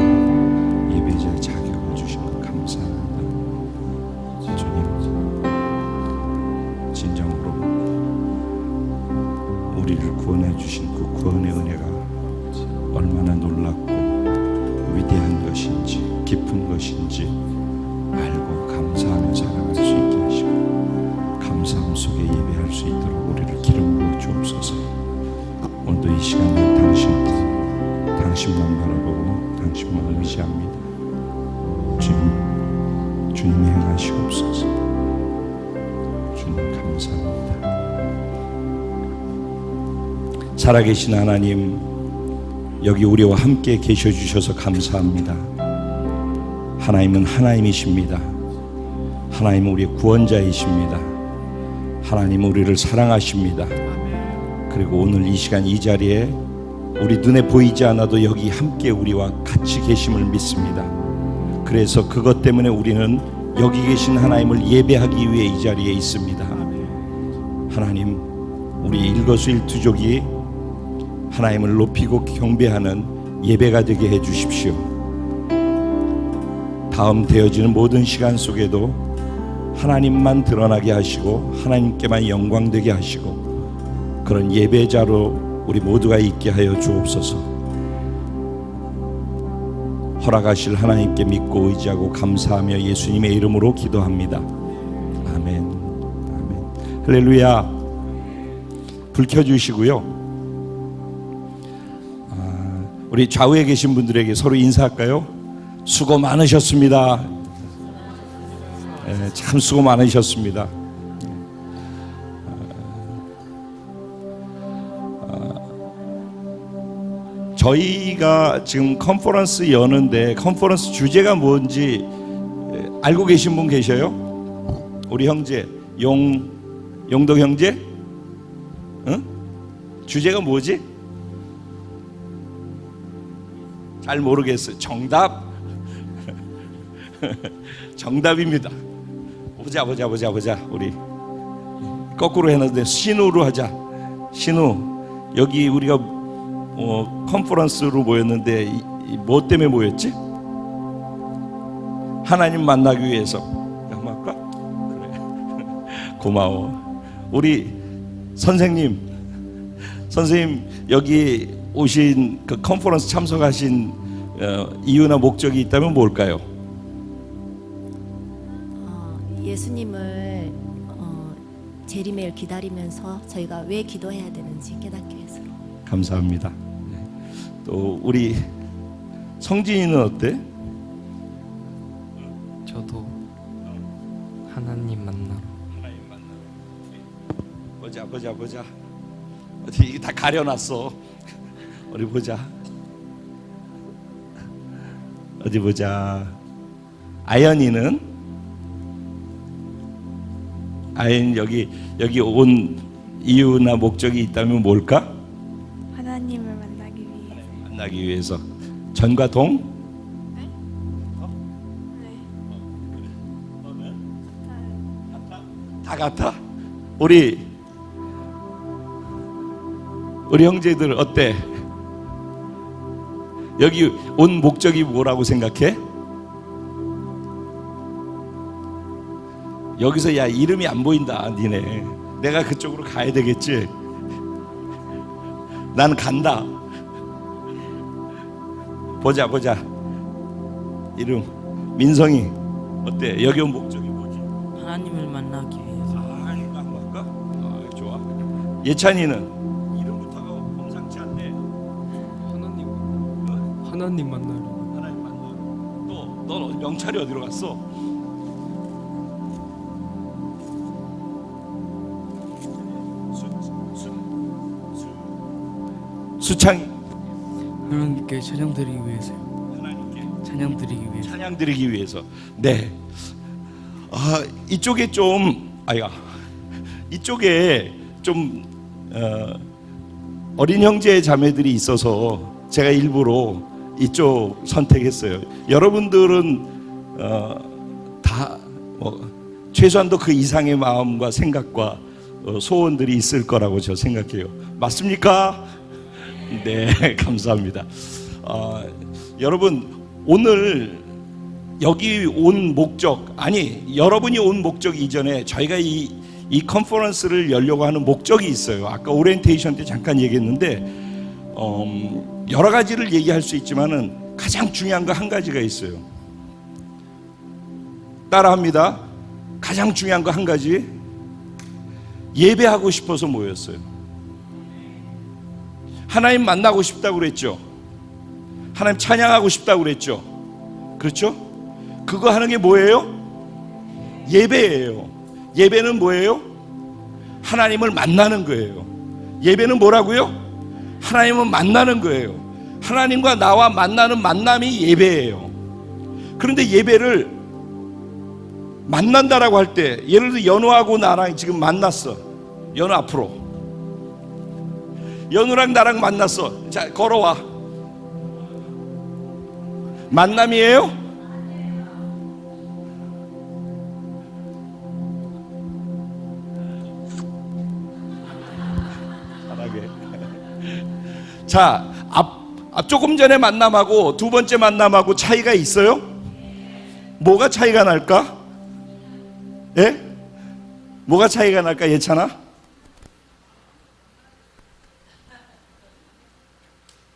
예배자의 자격을 주신 것 감사합니다. 주님, 진정으로 우리를 구원해 주신 그 구원의 은혜가 얼마나 놀랍고 위대한 것인지 깊은 것인지 알고 감사하며 살아갈 수 있게 하시고 감사함 속에 예배할 수 있도록 우리를 기름 부어 주옵소서. 오늘도 이 시간 난 당신만 바라보고 당신만 의지합니다. 주님이 행하시옵소서. 주님 감사합니다. 살아계신 하나님, 여기 우리와 함께 계셔 주셔서 감사합니다. 하나님은 하나님이십니다. 하나님은 우리의 구원자이십니다. 하나님은 우리를 사랑하십니다. 그리고 오늘 이 시간 이 자리에 우리 눈에 보이지 않아도 여기 함께 우리와 같이 계심을 믿습니다. 그래서 그것 때문에 우리는 여기 계신 하나님을 예배하기 위해 이 자리에 있습니다. 하나님, 우리 일거수일투족이 하나님을 높이고 경배하는 예배가 되게 해 주십시오. 다음 되어지는 모든 시간 속에도 하나님만 드러나게 하시고 하나님께만 영광되게 하시고 그런 예배자로 우리 모두가 있게 하여 주옵소서. 허락하실 하나님께 믿고 의지하고 감사하며 예수님의 이름으로 기도합니다. 아멘. 아멘. 할렐루야. 불 켜주시고요. 우리 좌우에 계신 분들에게 서로 인사할까요? 수고 많으셨습니다. 참 수고 많으셨습니다. 저희가 지금 컨퍼런스 여는데 컨퍼런스 주제가 뭔지 알고 계신 분 계셔요? 우리 형제 용덕 형제? 응? 주제가 뭐지? 잘 모르겠어요. 정답? 정답입니다. 보자. 우리 거꾸로 해놨는데 신우로 하자. 신우, 여기 우리가 컨퍼런스로 모였는데 뭐 때문에 모였지? 하나님 만나기 위해서. 한번 할까? 그래. 고마워. 우리 선생님 여기 오신 그 컨퍼런스 참석하신 이유나 목적이 있다면 뭘까요? 예수님을 재림을 기다리면서 저희가 왜 기도해야 되는지 깨닫기 위해서. 감사합니다. 또 우리 성진이는 어때? 저도 하나님 만나러. 보자. 이게 다 가려놨어. 우리 보자. 어디 보자. 아연이는 여기 온 이유나 목적이 있다면 뭘까? 하나님을 만나기 위해. 만나기 위해서. 전과 동? 네. 다 같아? 우리 형제들 어때? 여기 온 목적이 뭐라고 생각해? 여기서 야 이름이 안 보인다 니네. 내가 그쪽으로 가야 되겠지? 난 간다. 보자 이름 민성이 어때? 여기 온 목적이 뭐지? 하나님을 만나기 위해서. 하나님 만날까? 좋아. 예찬이는 이름부터가 범상치 않네. 하나님 만나러. 하나님 만나러. 넌 명찰이 어디로 갔어? 수창이 하나님께 찬양드리기 위해서요. 하나님께 찬양드리기 위해서. 찬양 드리기 위해서. 네. 이쪽에 좀 이쪽에 좀 어린 형제 자매들이 있어서 제가 일부러 이쪽 선택했어요. 여러분들은 다 최소한도 그 이상의 마음과 생각과 소원들이 있을 거라고 저 생각해요. 맞습니까? 네, 감사합니다. 여러분 오늘 여기 온 목적, 아니 여러분이 온 목적 이전에 저희가 이 컨퍼런스를 열려고 하는 목적이 있어요. 아까 오리엔테이션 때 잠깐 얘기했는데 여러 가지를 얘기할 수 있지만은 가장 중요한 거 한 가지가 있어요. 따라합니다. 가장 중요한 거 한 가지. 예배하고 싶어서 모였어요. 하나님 만나고 싶다고 그랬죠. 하나님 찬양하고 싶다고 그랬죠. 그렇죠? 그거 하는 게 뭐예요? 예배예요. 예배는 뭐예요? 하나님을 만나는 거예요. 예배는 뭐라고요? 하나님을 만나는 거예요. 하나님과 나와 만나는 만남이 예배예요. 그런데 예배를 만난다라고 할 때, 예를 들어 연우하고 나랑 지금 만났어. 연우 앞으로. 연우랑 나랑 만났어. 자, 걸어와. 만남이에요? 자, 조금 전에 만남하고 두 번째 만남하고 차이가 있어요? 뭐가 차이가 날까? 예? 뭐가 차이가 날까, 예찬아?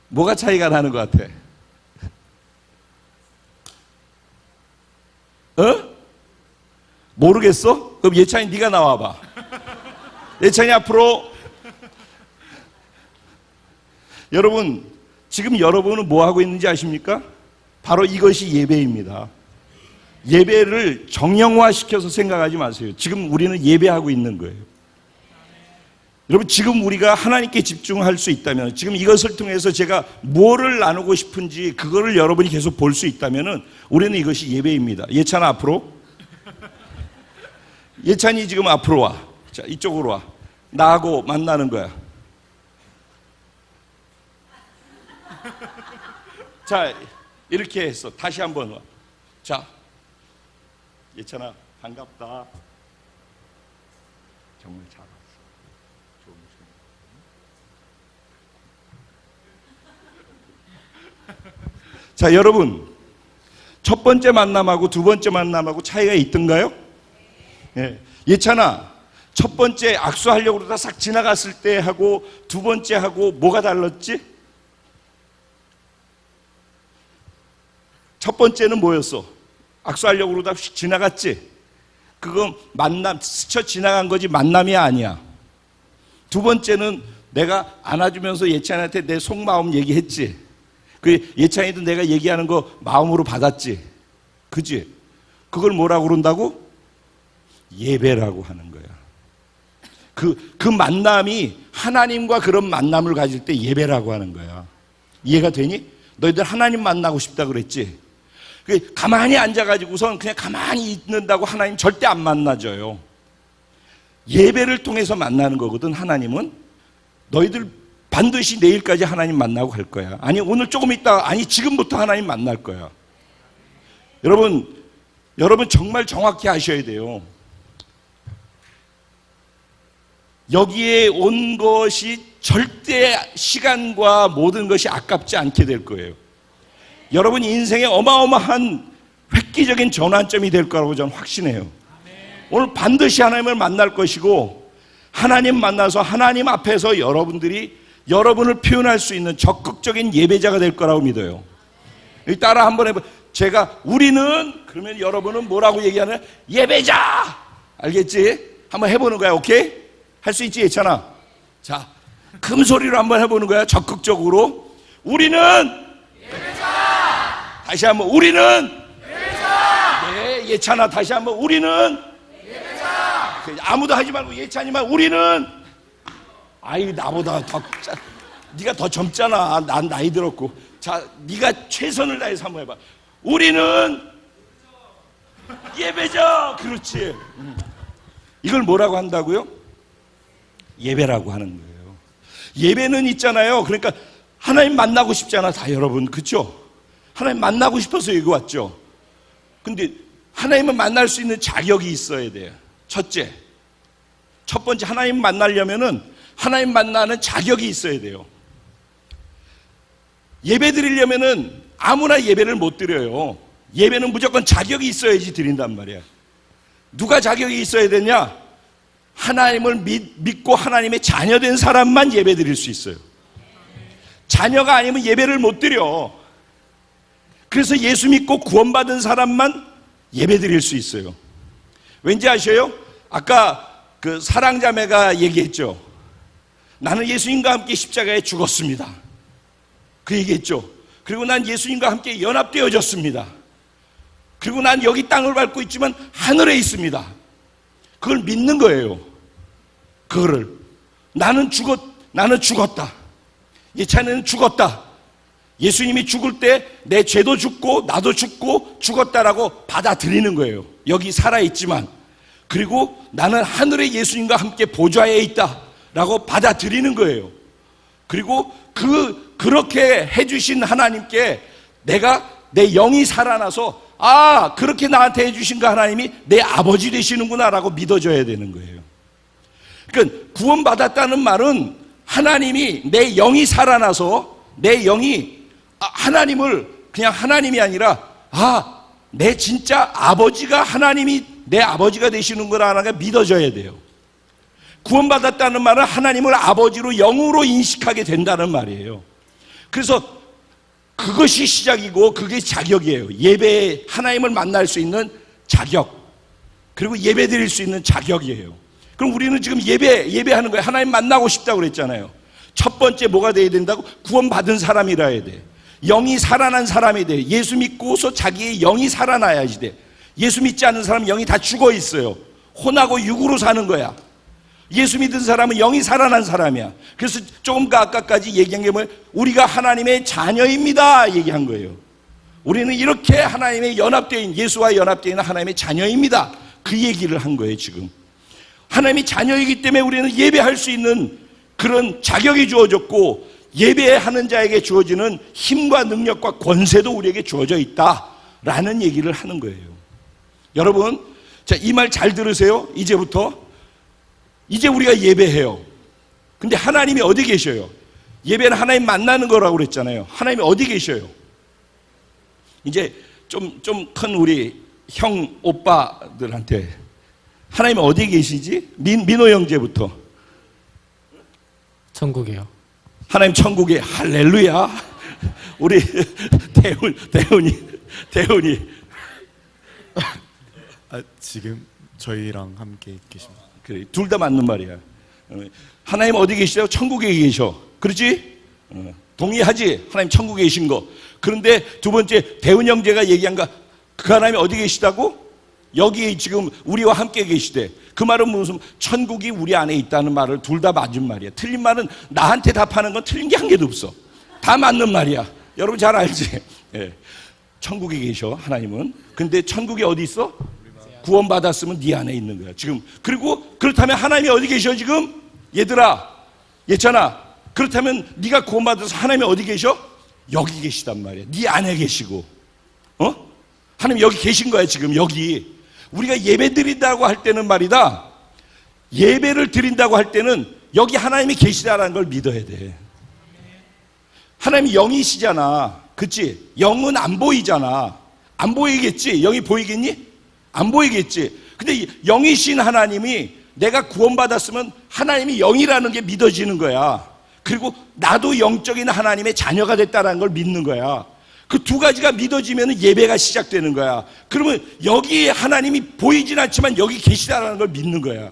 뭐가 차이가 나는 것 같아? 모르겠어? 그럼 예찬이 네가 나와봐. 예찬이 앞으로. 여러분, 지금 여러분은 뭐 하고 있는지 아십니까? 바로 이것이 예배입니다. 예배를 정형화시켜서 생각하지 마세요. 지금 우리는 예배하고 있는 거예요. 여러분, 지금 우리가 하나님께 집중할 수 있다면, 지금 이것을 통해서 제가 뭐를 나누고 싶은지 그거를 여러분이 계속 볼 수 있다면 우리는 이것이 예배입니다. 예찬아 앞으로. 예찬이 지금 앞으로 와. 자, 이쪽으로 와. 나하고 만나는 거야. 자, 이렇게 했어. 다시 한번 와. 자, 예찬아 반갑다. 정말 잘 왔어. 좋은 시간. 자, 여러분, 첫 번째 만남하고 두 번째 만남하고 차이가 있던가요? 예. 예찬아, 첫 번째 악수하려고 그러다 싹 지나갔을 때 하고 두 번째 하고 뭐가 달랐지? 첫 번째는 뭐였어? 악수하려고 그러다 휙 지나갔지? 그건 만남, 스쳐 지나간 거지 만남이 아니야. 두 번째는 내가 안아주면서 예찬이한테 내 속마음 얘기했지? 그 예찬이도 내가 얘기하는 거 마음으로 받았지? 그지? 그걸 뭐라고 그런다고? 예배라고 하는 거야. 그 만남이 하나님과 그런 만남을 가질 때 예배라고 하는 거야. 이해가 되니? 너희들 하나님 만나고 싶다 그랬지? 가만히 앉아가지고선 그냥 가만히 있는다고 하나님 절대 안 만나줘요. 예배를 통해서 만나는 거거든. 하나님은 너희들 반드시 내일까지 하나님 만나고 갈 거야. 아니 오늘 조금 있다가, 아니 지금부터 하나님 만날 거야. 여러분 정말 정확히 아셔야 돼요. 여기에 온 것이 절대 시간과 모든 것이 아깝지 않게 될 거예요. 여러분 인생에 어마어마한 획기적인 전환점이 될 거라고 저는 확신해요. 오늘 반드시 하나님을 만날 것이고, 하나님 만나서 하나님 앞에서 여러분들이 여러분을 표현할 수 있는 적극적인 예배자가 될 거라고 믿어요. 따라 한번 해봐. 제가 우리는 그러면 여러분은 뭐라고 얘기하냐? 예배자! 알겠지? 한번 해보는 거야. 오케이? 할 수 있지? 괜찮아? 자, 큰 소리로 한번 해보는 거야. 적극적으로. 우리는 예배자! 다시 한번 우리는 예배자! 네, 예찬아 다시 한번 우리는 예배자! 아무도 하지 말고 예찬이만 우리는. 아이 나보다 네가 더 젊잖아. 난 나이 들었고. 자, 네가 최선을 다해서 한번 해봐. 우리는 예배자. 그렇지. 이걸 뭐라고 한다고요? 예배라고 하는 거예요. 예배는 있잖아요. 그러니까 하나님 만나고 싶잖아, 다 여러분. 그렇죠? 하나님 만나고 싶어서 여기 왔죠. 근데 하나님을 만날 수 있는 자격이 있어야 돼요. 첫 번째 하나님 만나려면은 하나님 만나는 자격이 있어야 돼요. 예배 드리려면은 아무나 예배를 못 드려요. 예배는 무조건 자격이 있어야지 드린단 말이야. 누가 자격이 있어야 되냐? 하나님을 믿고 하나님의 자녀된 사람만 예배 드릴 수 있어요. 자녀가 아니면 예배를 못 드려. 그래서 예수 믿고 구원받은 사람만 예배 드릴 수 있어요. 왠지 아셔요? 아까 그 사랑자매가 얘기했죠. 나는 예수님과 함께 십자가에 죽었습니다. 그 얘기했죠. 그리고 난 예수님과 함께 연합되어졌습니다. 그리고 난 여기 땅을 밟고 있지만 하늘에 있습니다. 그걸 믿는 거예요. 그거를. 나는 죽었다. 예찬이는 죽었다. 예수님이 죽을 때 내 죄도 죽고 나도 죽고 죽었다라고 받아들이는 거예요. 여기 살아있지만. 그리고 나는 하늘에 예수님과 함께 보좌에 있다라고 받아들이는 거예요. 그리고 그렇게 해주신 하나님께 내가 내 영이 살아나서 그렇게 나한테 해주신 그 하나님이 내 아버지 되시는구나 라고 믿어줘야 되는 거예요. 그러니까 구원받았다는 말은 하나님이 내 영이 살아나서 내 영이 하나님을 그냥 하나님이 아니라 내 진짜 아버지가 하나님이 내 아버지가 되시는구나 믿어줘야 돼요. 구원받았다는 말은 하나님을 아버지로 영으로 인식하게 된다는 말이에요. 그래서 그것이 시작이고 그게 자격이에요. 예배에 하나님을 만날 수 있는 자격, 그리고 예배 드릴 수 있는 자격이에요. 그럼 우리는 지금 예배하는 거예요. 하나님 만나고 싶다고 그랬잖아요. 첫 번째 뭐가 돼야 된다고? 구원받은 사람이라 해야 돼. 영이 살아난 사람이 돼. 예수 믿고서 자기의 영이 살아나야지 돼. 예수 믿지 않는 사람은 영이 다 죽어 있어요. 혼하고 육으로 사는 거야. 예수 믿은 사람은 영이 살아난 사람이야. 그래서 조금 아까까지 얘기한 게 뭐예요? 우리가 하나님의 자녀입니다 얘기한 거예요. 우리는 이렇게 하나님의 연합되어 있는, 예수와 연합되어 있는 하나님의 자녀입니다. 그 얘기를 한 거예요. 지금 하나님의 자녀이기 때문에 우리는 예배할 수 있는 그런 자격이 주어졌고, 예배하는 자에게 주어지는 힘과 능력과 권세도 우리에게 주어져 있다라는 얘기를 하는 거예요. 여러분, 자, 이 말 잘 들으세요. 이제 우리가 예배해요. 근데 하나님이 어디 계셔요? 예배는 하나님 만나는 거라고 그랬잖아요. 하나님이 어디 계셔요? 이제 좀 큰 우리 형 오빠들한테 하나님이 어디 계시지? 민호 형제부터. 천국이요. 하나님 천국에. 할렐루야. 우리 대훈이 지금 저희랑 함께 계십니다. 그래, 둘 다 맞는 말이야. 하나님 어디 계시다고? 천국에 계셔. 그렇지? 동의하지? 하나님 천국에 계신 거. 그런데 두 번째 대훈 형제가 얘기한 거, 그 하나님이 어디 계시다고? 여기 지금 우리와 함께 계시되, 그 말은 무슨 천국이 우리 안에 있다는 말을 둘 다 맞은 말이야. 틀린 말은 나한테 답하는 건 틀린 게 한 개도 없어. 다 맞는 말이야. 여러분 잘 알지? 예. 천국에 계셔 하나님은. 근데 천국이 어디 있어? 구원받았으면 네 안에 있는 거야 지금. 그리고 그렇다면 하나님이 어디 계셔 지금? 얘들아, 얘잖아. 그렇다면 네가 구원받아서 하나님이 어디 계셔? 여기 계시단 말이야. 네 안에 계시고. 하나님 여기 계신 거야 지금. 여기 우리가 예배 드린다고 할 때는 말이다, 예배를 드린다고 할 때는 여기 하나님이 계시다라는 걸 믿어야 돼. 하나님이 영이시잖아, 그치? 영은 안 보이잖아. 안 보이겠지? 영이 보이겠니? 안 보이겠지? 근데 영이신 하나님이, 내가 구원받았으면 하나님이 영이라는 게 믿어지는 거야. 그리고 나도 영적인 하나님의 자녀가 됐다는 걸 믿는 거야. 그 두 가지가 믿어지면 예배가 시작되는 거야. 그러면 여기에 하나님이 보이진 않지만 여기 계시다라는 걸 믿는 거야.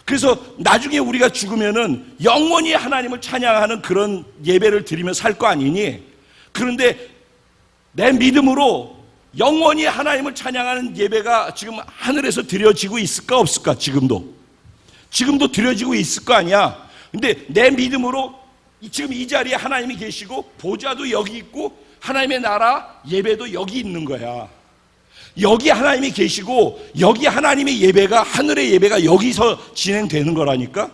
그래서 나중에 우리가 죽으면은 영원히 하나님을 찬양하는 그런 예배를 드리며 살 거 아니니? 그런데 내 믿음으로 영원히 하나님을 찬양하는 예배가 지금 하늘에서 드려지고 있을까 없을까? 지금도 드려지고 있을 거 아니야. 근데 내 믿음으로 지금 이 자리에 하나님이 계시고, 보좌도 여기 있고, 하나님의 나라 예배도 여기 있는 거야. 여기 하나님이 계시고, 여기 하나님의 예배가, 하늘의 예배가 여기서 진행되는 거라니까.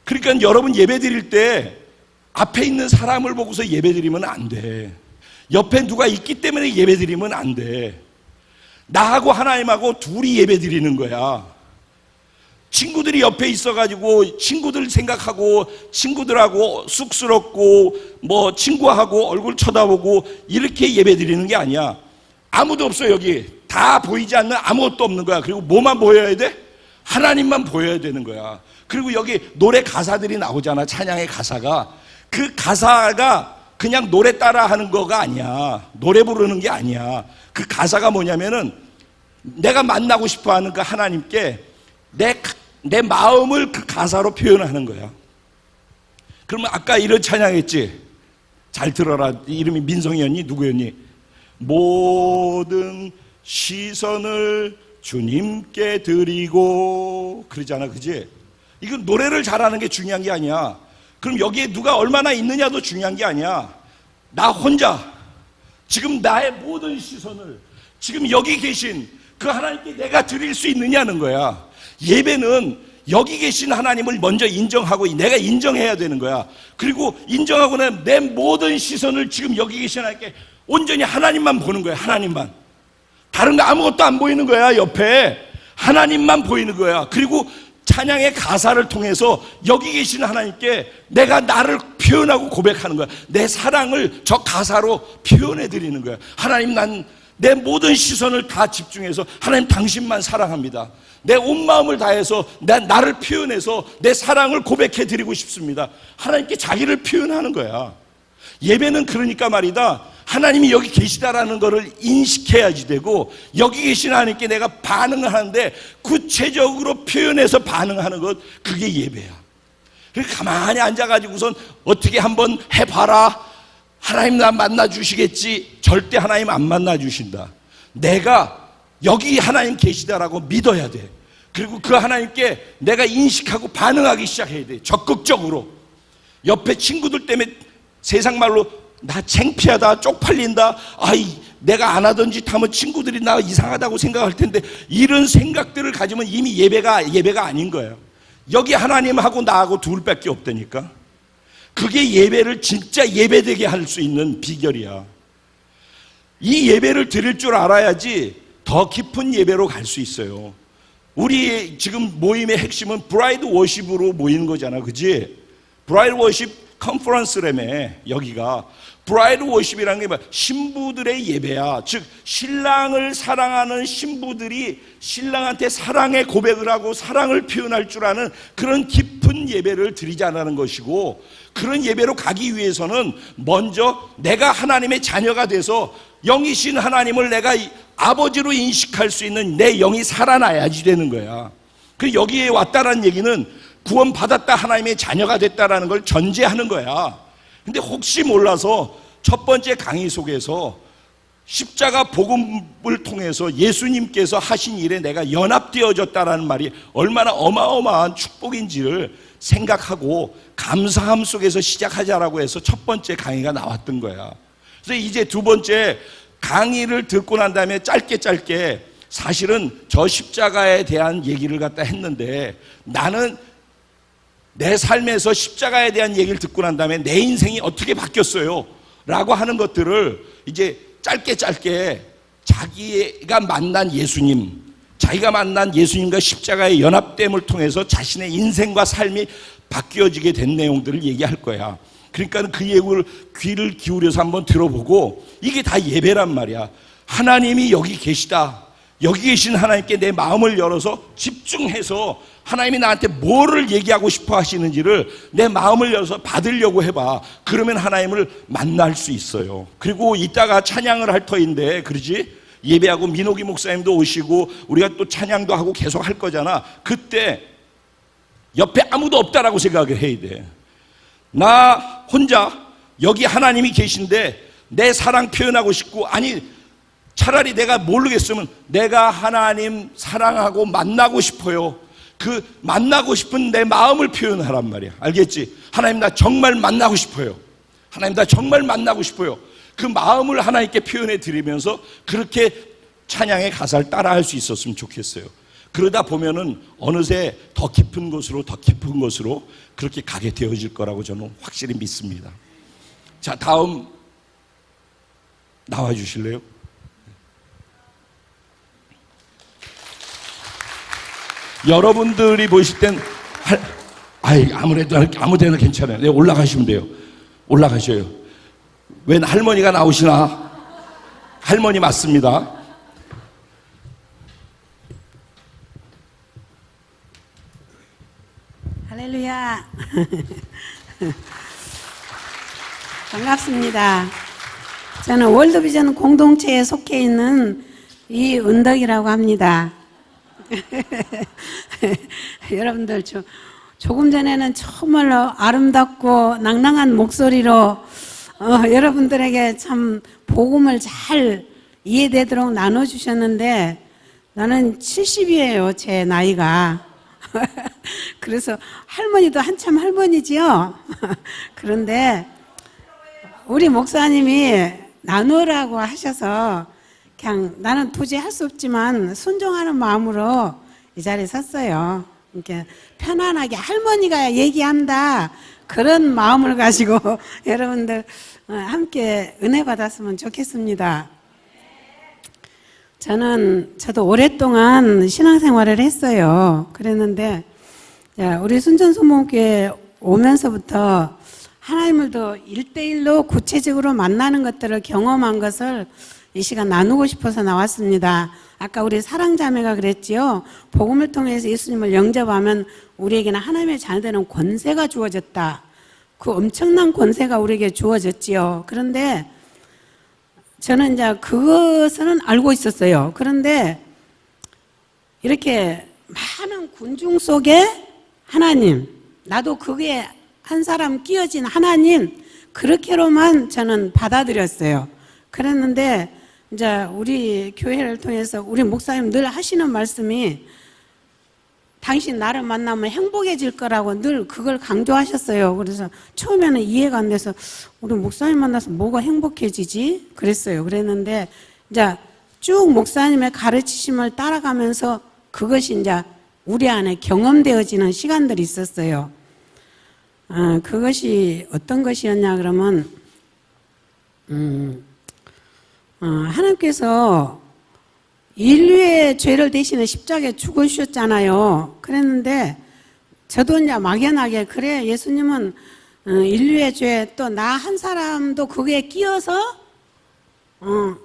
그러니까 여러분 예배 드릴 때 앞에 있는 사람을 보고서 예배 드리면 안 돼. 옆에 누가 있기 때문에 예배 드리면 안 돼. 나하고 하나님하고 둘이 예배 드리는 거야. 친구들이 옆에 있어가지고 친구들 생각하고, 친구들하고 쑥스럽고, 뭐 친구하고 얼굴 쳐다보고 이렇게 예배 드리는 게 아니야. 아무도 없어. 여기 다 보이지 않는 아무것도 없는 거야. 그리고 뭐만 보여야 돼? 하나님만 보여야 되는 거야. 그리고 여기 노래 가사들이 나오잖아. 찬양의 가사가. 그 가사가 그냥 노래 따라 하는 거가 아니야. 노래 부르는 게 아니야. 그 가사가 뭐냐면은, 내가 만나고 싶어 하는 그 하나님께 내 마음을 그 가사로 표현하는 거야. 그러면 아까 이런 찬양했지? 잘 들어라. 이름이 민성이었니? 누구였니? 모든 시선을 주님께 드리고, 그러잖아, 그지? 이건 노래를 잘하는 게 중요한 게 아니야. 그럼 여기에 누가 얼마나 있느냐도 중요한 게 아니야. 나 혼자 지금 나의 모든 시선을 지금 여기 계신 그 하나님께 내가 드릴 수 있느냐는 거야. 예배는 여기 계신 하나님을 먼저 인정하고 내가 인정해야 되는 거야. 그리고 인정하고 나면 내 모든 시선을 지금 여기 계신 하나님께 온전히 하나님만 보는 거야. 하나님만. 다른 거 아무것도 안 보이는 거야. 옆에 하나님만 보이는 거야. 그리고 찬양의 가사를 통해서 여기 계신 하나님께 내가 나를 표현하고 고백하는 거야. 내 사랑을 저 가사로 표현해 드리는 거야. 하나님, 난 내 모든 시선을 다 집중해서 하나님 당신만 사랑합니다. 내 온 마음을 다해서 나를 표현해서 내 사랑을 고백해 드리고 싶습니다. 하나님께 자기를 표현하는 거야. 예배는 그러니까 말이다, 하나님이 여기 계시다라는 것을 인식해야지 되고, 여기 계신 하나님께 내가 반응을 하는데 구체적으로 표현해서 반응하는 것, 그게 예배야. 그러니까 가만히 앉아가지고선 어떻게 한번 해봐라, 하나님 나 만나주시겠지. 절대 하나님 안 만나주신다. 내가 여기 하나님 계시다라고 믿어야 돼. 그리고 그 하나님께 내가 인식하고 반응하기 시작해야 돼. 적극적으로. 옆에 친구들 때문에 세상 말로 나 창피하다, 쪽팔린다, 아이 내가 안 하던 짓 하면 친구들이 나 이상하다고 생각할 텐데, 이런 생각들을 가지면 이미 예배가 아닌 거예요. 여기 하나님하고 나하고 둘밖에 없다니까. 그게 예배를 진짜 예배되게 할 수 있는 비결이야. 이 예배를 드릴 줄 알아야지 더 깊은 예배로 갈 수 있어요. 우리 지금 모임의 핵심은 브라이드 워십으로 모이는 거잖아, 그지? 브라이드 워십 컨퍼런스라며. 여기가 브라이드 워십이라는 게 뭐야? 신부들의 예배야. 즉 신랑을 사랑하는 신부들이 신랑한테 사랑의 고백을 하고 사랑을 표현할 줄 아는 그런 깊은 예배를 드리자는 것이고, 그런 예배로 가기 위해서는 먼저 내가 하나님의 자녀가 돼서 영이신 하나님을 내가 아버지로 인식할 수 있는 내 영이 살아나야지 되는 거야. 그 여기에 왔다라는 얘기는 구원받았다, 하나님의 자녀가 됐다라는 걸 전제하는 거야. 근데 혹시 몰라서 첫 번째 강의 속에서 십자가 복음을 통해서 예수님께서 하신 일에 내가 연합되어졌다라는 말이 얼마나 어마어마한 축복인지를 생각하고 감사함 속에서 시작하자라고 해서 첫 번째 강의가 나왔던 거야. 그래서 이제 두 번째 강의를 듣고 난 다음에 짧게 사실은 저 십자가에 대한 얘기를 갖다 했는데, 나는 내 삶에서 십자가에 대한 얘기를 듣고 난 다음에 내 인생이 어떻게 바뀌었어요 라고 하는 것들을 이제 짧게 자기가 만난 예수님, 자기가 만난 예수님과 십자가의 연합됨을 통해서 자신의 인생과 삶이 바뀌어지게 된 내용들을 얘기할 거야. 그러니까 그 얘기를 귀를 기울여서 한번 들어보고, 이게 다 예배란 말이야. 하나님이 여기 계시다. 여기 계신 하나님께 내 마음을 열어서 집중해서 하나님이 나한테 뭐를 얘기하고 싶어 하시는지를 내 마음을 열어서 받으려고 해봐. 그러면 하나님을 만날 수 있어요. 그리고 이따가 찬양을 할 터인데, 그러지? 예배하고 민호기 목사님도 오시고 우리가 또 찬양도 하고 계속 할 거잖아. 그때 옆에 아무도 없다라고 생각을 해야 돼. 나 혼자 여기 하나님이 계신데 내 사랑 표현하고 싶고, 아니 차라리 내가 모르겠으면 내가 하나님 사랑하고 만나고 싶어요. 그 만나고 싶은 내 마음을 표현하란 말이야. 알겠지? 하나님 나 정말 만나고 싶어요. 하나님 나 정말 만나고 싶어요. 그 마음을 하나님께 표현해 드리면서 그렇게 찬양의 가사를 따라할 수 있었으면 좋겠어요. 그러다 보면은 어느새 더 깊은 곳으로 그렇게 가게 되어질 거라고 저는 확실히 믿습니다. 자, 다음 나와 주실래요? 여러분들이 보실 땐 아무래도 아무 데나 괜찮아요. 네, 올라가시면 돼요. 올라가셔요. 웬 할머니가 나오시나? 할머니 맞습니다. 할렐루야. 반갑습니다. 저는 월드비전 공동체에 속해 있는 이은덕이라고 합니다. 여러분들 조금 전에는 정말로 아름답고 낭낭한 목소리로 여러분들에게 참 복음을 잘 이해되도록 나눠주셨는데, 나는 70이에요 제 나이가. 그래서 할머니도 한참 할머니지요. 그런데 우리 목사님이 나누라고 하셔서 그냥 나는 도저히 할 수 없지만 순종하는 마음으로 이 자리에 섰어요. 이렇게 편안하게 할머니가 얘기한다 그런 마음을 가지고 여러분들 함께 은혜 받았으면 좋겠습니다. 저도 오랫동안 신앙생활을 했어요. 그랬는데 우리 순천소목교회 오면서부터 하나님을 더 1대1로 구체적으로 만나는 것들을 경험한 것을 이 시간 나누고 싶어서 나왔습니다. 아까 우리 사랑자매가 그랬지요. 복음을 통해서 예수님을 영접하면 우리에게는 하나님의 자녀되는 권세가 주어졌다. 그 엄청난 권세가 우리에게 주어졌지요. 그런데 저는 이제 그것은 알고 있었어요. 그런데 이렇게 많은 군중 속에 하나님, 나도 그게 한 사람 끼어진 하나님, 그렇게로만 저는 받아들였어요. 그랬는데 이제 우리 교회를 통해서 우리 목사님 늘 하시는 말씀이 당신 나를 만나면 행복해질 거라고 늘 그걸 강조하셨어요. 그래서 처음에는 이해가 안 돼서 우리 목사님 만나서 뭐가 행복해지지? 그랬어요. 그랬는데 이제 쭉 목사님의 가르치심을 따라가면서 그것이 이제 우리 안에 경험되어지는 시간들이 있었어요. 그것이 어떤 것이었냐 그러면 하나님께서 인류의 죄를 대신해 십자가에 죽으셨잖아요. 그랬는데 저도 이제 막연하게 그래 예수님은 인류의 죄 또 나 한 사람도 그게 끼어서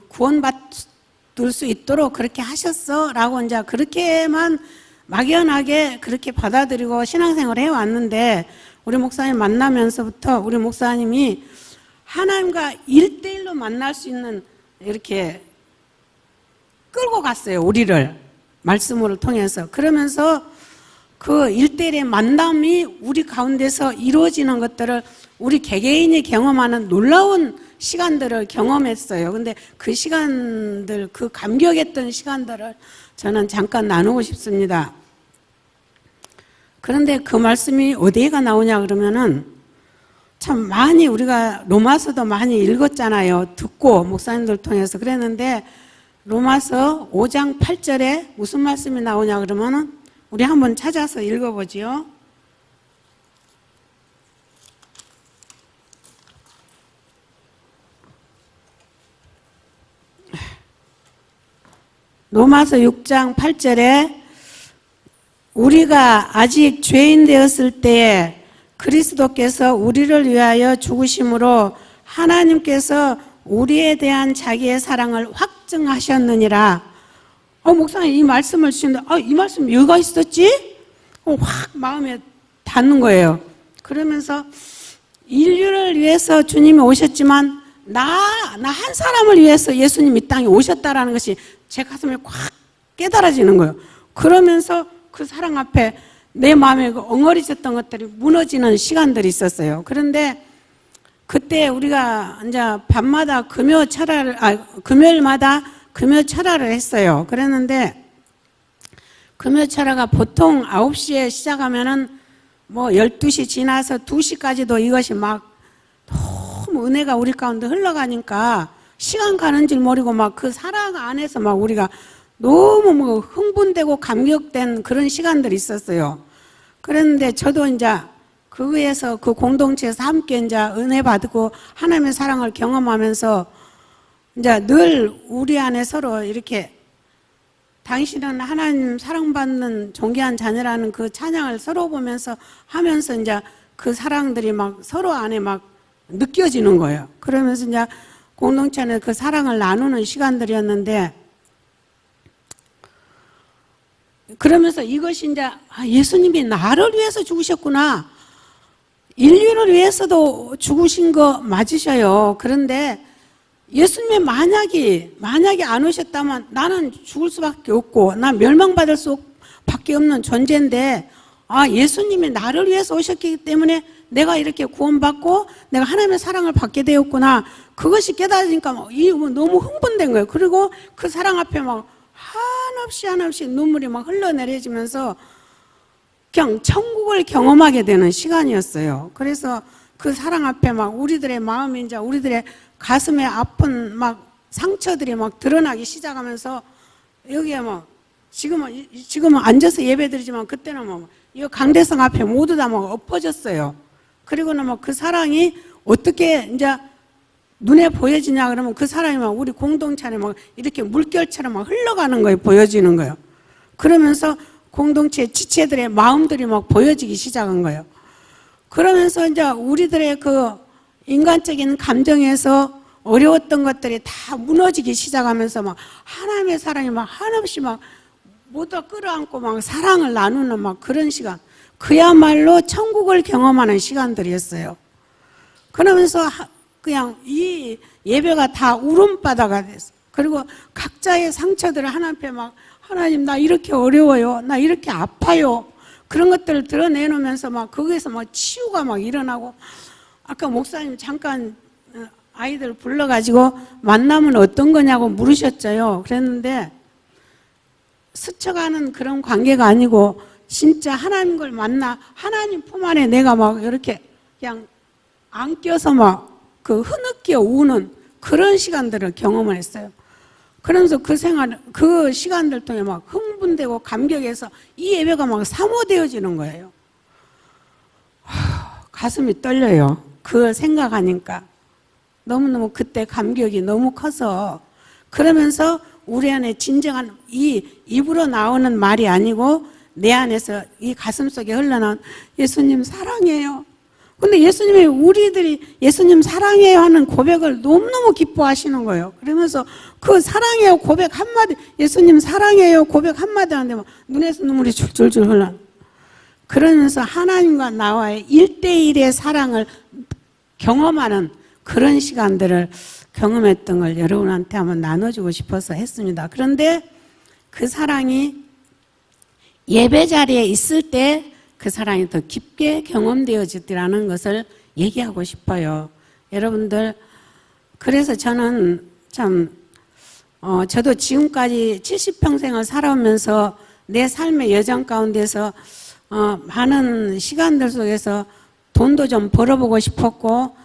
구원받을 수 있도록 그렇게 하셨어 라고 이제 그렇게만 막연하게 그렇게 받아들이고 신앙생활을 해왔는데 우리 목사님 만나면서부터 우리 목사님이 하나님과 1대1로 만날 수 있는 이렇게 끌고 갔어요. 우리를 말씀을 통해서. 그러면서 그 1대1의 만남이 우리 가운데서 이루어지는 것들을 우리 개개인이 경험하는 놀라운 시간들을 경험했어요. 근데 그 시간들, 그 감격했던 시간들을 저는 잠깐 나누고 싶습니다. 그런데 그 말씀이 어디가 나오냐 그러면은 참 많이 우리가 로마서도 많이 읽었잖아요. 듣고 목사님들 통해서 그랬는데 로마서 5장 8절에 무슨 말씀이 나오냐 그러면은 우리 한번 찾아서 읽어보지요. 로마서 6장 8절에 우리가 아직 죄인 되었을 때에 그리스도께서 우리를 위하여 죽으심으로 하나님께서 우리에 대한 자기의 사랑을 확증하셨느니라. 목사님 이 말씀을 주시는데 이 말씀 여기가 있었지? 확 마음에 닿는 거예요. 그러면서 인류를 위해서 주님이 오셨지만 나 한 사람을 위해서 예수님 이 땅에 오셨다라는 것이 제 가슴에 확 깨달아지는 거예요. 그러면서 그 사랑 앞에 내 마음에 그 엉어리졌던 것들이 무너지는 시간들이 있었어요. 그런데 그때 우리가 이제 밤마다 금요일마다 금요 철야를 했어요. 그랬는데 금요 철야가 보통 9시에 시작하면은 뭐 12시 지나서 2시까지도 이것이 막 너무 은혜가 우리 가운데 흘러가니까 시간 가는 줄 모르고 막 그 사랑 안에서 막 우리가 너무 뭐 흥분되고 감격된 그런 시간들이 있었어요. 그랬는데 저도 이제 그 위에서 그 공동체에서 함께 이제 은혜 받고 하나님의 사랑을 경험하면서 이제 늘 우리 안에 서로 이렇게 당신은 하나님 사랑받는 존귀한 자녀라는 그 찬양을 서로 보면서 하면서 이제 그 사랑들이 막 서로 안에 막 느껴지는 거예요. 그러면서 이제 공동체 안에 그 사랑을 나누는 시간들이었는데 그러면서 이것이 이제 예수님이 나를 위해서 죽으셨구나. 인류를 위해서도 죽으신 거 맞으셔요. 그런데 예수님이 만약에 안 오셨다면 나는 죽을 수밖에 없고 난 멸망받을 수밖에 없는 존재인데 예수님이 나를 위해서 오셨기 때문에 내가 이렇게 구원받고 내가 하나님의 사랑을 받게 되었구나. 그것이 깨달으니까 너무 흥분된 거예요. 그리고 그 사랑 앞에 막 한없이 눈물이 막 흘러내려지면서 그냥 천국을 경험하게 되는 시간이었어요. 그래서 그 사랑 앞에 막 우리들의 마음이 이제 우리들의 가슴에 아픈 막 상처들이 막 드러나기 시작하면서 여기에 막 지금은 앉아서 예배드리지만 그때는 뭐 이 강대성 앞에 모두 다 막 엎어졌어요. 그리고는 막 그 사랑이 어떻게 이제 눈에 보여지냐 그러면 그 사랑이 막 우리 공동체 안에 막 이렇게 물결처럼 막 흘러가는 거예요. 보여지는 거예요. 그러면서 공동체 지체들의 마음들이 막 보여지기 시작한 거예요. 그러면서 이제 우리들의 그 인간적인 감정에서 어려웠던 것들이 다 무너지기 시작하면서 막 하나님의 사랑이 막 한없이 막 모두 끌어안고 막 사랑을 나누는 막 그런 시간. 그야말로 천국을 경험하는 시간들이었어요. 그러면서 그냥 이 예배가 다 울음바다가 됐어요. 그리고 각자의 상처들을 하나님 앞에 막 하나님 나 이렇게 어려워요. 나 이렇게 아파요. 그런 것들을 드러내놓으면서 막 거기에서 막 치유가 막 일어나고 아까 목사님 잠깐 아이들 불러가지고 만남은 어떤 거냐고 물으셨죠. 그랬는데 스쳐가는 그런 관계가 아니고 진짜 하나님을 만나 하나님 품 안에 내가 막 이렇게 그냥 안겨서 막 그 흐느껴 우는 그런 시간들을 경험을 했어요. 그러면서 그 시간들 통해 막 흥분되고 감격해서 이 예배가 막 사모되어지는 거예요. 가슴이 떨려요. 그걸 생각하니까. 너무너무 그때 감격이 너무 커서 그러면서 우리 안에 진정한 이 입으로 나오는 말이 아니고 내 안에서 이 가슴 속에 흘러나온 예수님 사랑해요. 근데 예수님이 우리들이 예수님 사랑해요 하는 고백을 너무너무 기뻐하시는 거예요. 그러면서 그 사랑해요 고백 한마디 예수님 사랑해요 고백 한마디 하는데 막 눈에서 눈물이 줄줄줄 흘러. 그러면서 하나님과 나와의 1대1의 사랑을 경험하는 그런 시간들을 경험했던 걸 여러분한테 한번 나눠주고 싶어서 했습니다. 그런데 그 사랑이 예배 자리에 있을 때 그 사랑이 더 깊게 경험되어지더라는 것을 얘기하고 싶어요. 여러분들 그래서 저는 참 저도 지금까지 70평생을 살아오면서 내 삶의 여정 가운데서 많은 시간들 속에서 돈도 좀 벌어보고 싶었고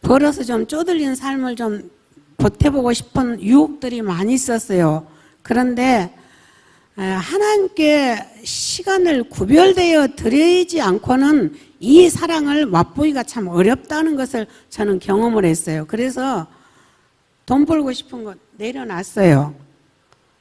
벌어서 좀 쪼들린 삶을 좀 보태보고 싶은 유혹들이 많이 있었어요. 그런데 하나님께 시간을 구별되어 드리지 않고는 이 사랑을 맛보기가 참 어렵다는 것을 저는 경험을 했어요. 그래서 돈 벌고 싶은 거 내려놨어요.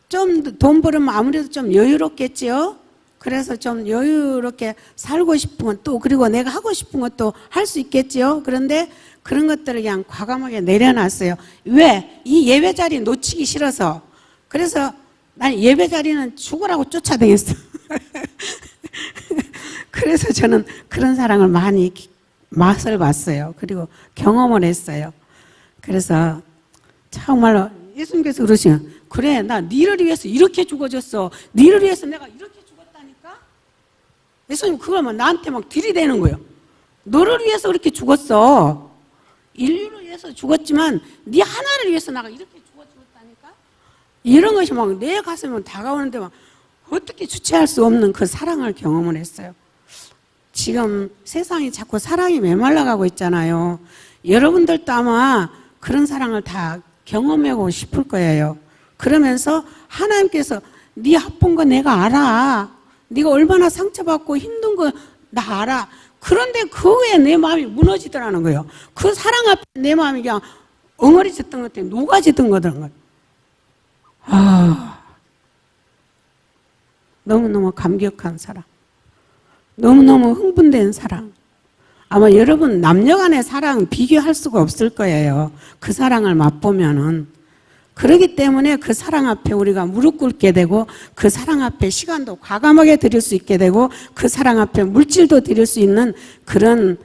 좀 돈 벌으면 아무래도 좀 여유롭겠지요. 그래서 좀 여유롭게 살고 싶은 건 또 그리고 내가 하고 싶은 것도 할 수 있겠지요. 그런데 그런 것들을 그냥 과감하게 내려놨어요. 왜? 이 예배 자리 놓치기 싫어서. 그래서 난 예배 자리는 죽으라고 쫓아다녔어. 그래서 저는 그런 사랑을 많이 맛을 봤어요. 그리고 경험을 했어요. 그래서 정말로 예수님께서 그러시면 그래 나 니를 위해서 이렇게 죽어줬어. 니를 위해서 내가 이렇게 죽었다니까. 예수님 그걸 막 나한테 막 들이대는 거예요. 너를 위해서 그렇게 죽었어. 인류를 위해서 죽었지만 네 하나를 위해서 내가 이렇게 죽었다니까. 이런 것이 막 내 가슴에 다가오는데 막 어떻게 주체할 수 없는 그 사랑을 경험을 했어요. 지금 세상이 자꾸 사랑이 메말라가고 있잖아요. 여러분들도 아마 그런 사랑을 다 경험하고 싶을 거예요. 그러면서 하나님께서 네 아픈 거 내가 알아. 네가 얼마나 상처받고 힘든 거 나 알아. 그런데 그 후에 내 마음이 무너지더라는 거예요. 그 사랑 앞에 내 마음이 그냥 엉어리졌던 것 때문에 녹아지던 거더라고요. 너무너무 감격한 사랑. 너무너무 흥분된 사랑. 아마 여러분 남녀 간의 사랑 비교할 수가 없을 거예요. 그 사랑을 맛보면은. 그렇기 때문에 그 사랑 앞에 우리가 무릎 꿇게 되고 그 사랑 앞에 시간도 과감하게 드릴 수 있게 되고 그 사랑 앞에 물질도 드릴 수 있는 그런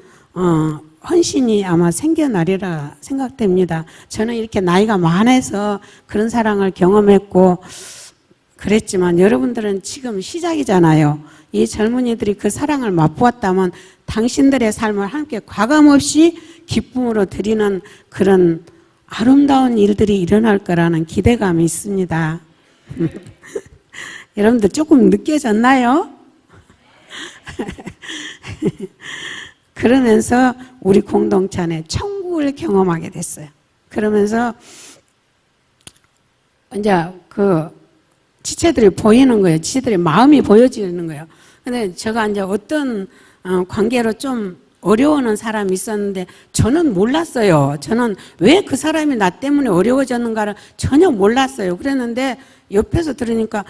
헌신이 아마 생겨나리라 생각됩니다. 저는 이렇게 나이가 많아서 그런 사랑을 경험했고 그랬지만 여러분들은 지금 시작이잖아요. 이 젊은이들이 그 사랑을 맛보았다면 당신들의 삶을 함께 과감없이 기쁨으로 드리는 그런 아름다운 일들이 일어날 거라는 기대감이 있습니다. 여러분들 조금 느껴졌나요? 그러면서 우리 공동체 안에 천국을 경험하게 됐어요. 그러면서 이제 그 지체들이 보이는 거예요. 지체들의 마음이 보여지는 거예요. 근데 제가 이제 어떤 관계로 좀 어려워하는 사람이 있었는데 저는 몰랐어요. 저는 왜 그 사람이 나 때문에 어려워졌는가를 전혀 몰랐어요. 그랬는데 옆에서 들으니까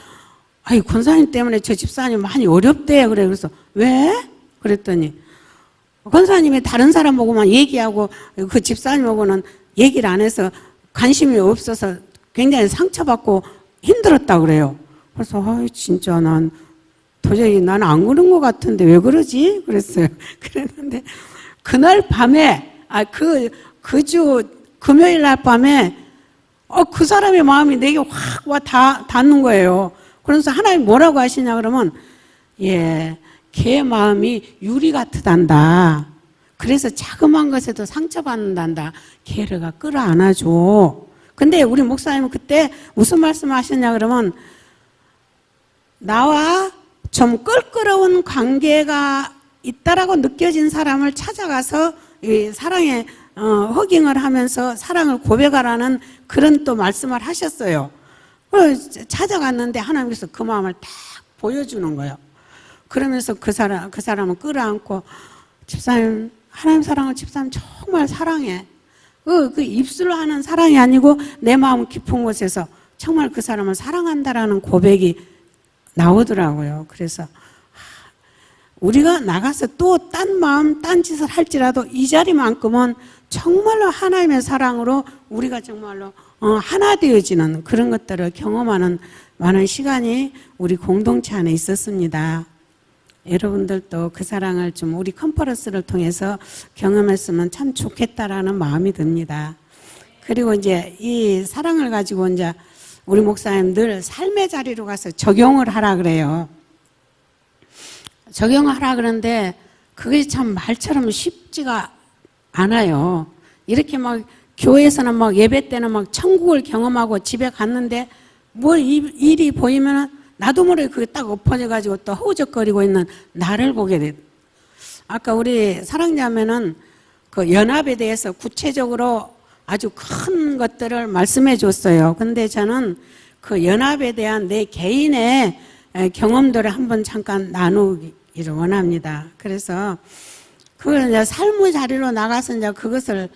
아이 권사님 때문에 저 집사님 많이 어렵대요. 그래서 왜? 그랬더니 권사님이 다른 사람하고만 얘기하고 그 집사님하고는 얘기를 안 해서 관심이 없어서 굉장히 상처받고 힘들었다고 그래요. 그래서 아이 진짜 난 도저히 나는 안 그런 것 같은데 왜 그러지? 그랬어요. 그랬는데 그날 밤에 그 주 금요일 날 밤에 그 사람의 마음이 내게 확 와 닿는 거예요. 그래서 하나님 뭐라고 하시냐 그러면 걔 마음이 유리 같으단다. 그래서 자그마한 것에도 상처받는단다. 걔를 끌어안아줘. 근데 우리 목사님은 그때 무슨 말씀을 하셨냐 그러면 나와 좀 껄끄러운 관계가 있다라고 느껴진 사람을 찾아가서 이 사랑의 허깅을 하면서 사랑을 고백하라는 그런 또 말씀을 하셨어요. 찾아갔는데 하나님께서 그 마음을 딱 보여주는 거예요. 그러면서 그 사람을 끌어안고 집사님 하나님 사랑을 집사님 정말 사랑해. 그 입술로 하는 사랑이 아니고 내 마음 깊은 곳에서 정말 그 사람을 사랑한다라는 고백이 나오더라고요. 그래서 우리가 나가서 또 딴 마음, 딴 짓을 할지라도 이 자리만큼은 정말로 하나님의 사랑으로 우리가 정말로 하나 되어지는 그런 것들을 경험하는 많은 시간이 우리 공동체 안에 있었습니다. 여러분들도 그 사랑을 좀 우리 컨퍼런스를 통해서 경험했으면 참 좋겠다라는 마음이 듭니다. 그리고 이제 이 사랑을 가지고 이제 우리 목사님 늘 삶의 자리로 가서 적용을 하라 그래요. 적용을 하라 그러는데 그게 참 말처럼 쉽지가 않아요. 이렇게 막 교회에서는 막 예배 때는 막 천국을 경험하고 집에 갔는데 뭐 일이 보이면은 나도 모르게 그게 딱 엎어져가지고 또 허우적거리고 있는 나를 보게 돼. 아까 우리 사랑자매는 그 연합에 대해서 구체적으로 아주 큰 것들을 말씀해 줬어요. 근데 저는 그 연합에 대한 내 개인의 경험들을 한번 잠깐 나누기를 원합니다. 그래서 그걸 이제 삶의 자리로 나가서 이제 그것을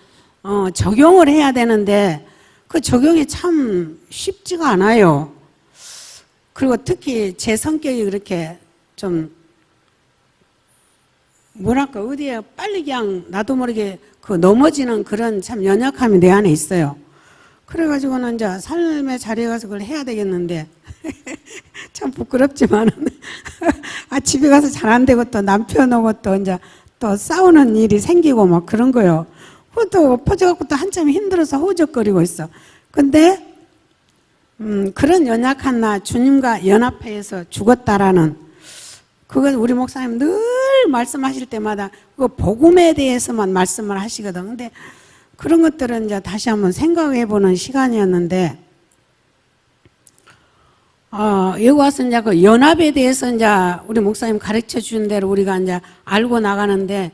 적용을 해야 되는데 그 적용이 참 쉽지가 않아요. 그리고 특히 제 성격이 그렇게 좀 뭐랄까 어디에 빨리 그냥 나도 모르게 그 넘어지는 그런 참 연약함이 내 안에 있어요. 그래가지고는 이제 삶의 자리에 가서 그걸 해야 되겠는데 참 부끄럽지만은 집에 가서 잘 안 되고 또 남편하고 또 이제 또 싸우는 일이 생기고 막 그런 거요. 또 엎어져갖고 또 한참 힘들어서 허우적거리고 있어. 근데 그런 연약한 나 주님과 연합해서 죽었다라는 그건 우리 목사님 늘 말씀하실 때마다 그 복음에 대해서만 말씀을 하시거든. 근데 그런 것들은 이제 다시 한번 생각해 보는 시간이었는데, 여기 와서 이제 그 연합에 대해서 이제 우리 목사님 가르쳐 주신 대로 우리가 이제 알고 나가는데,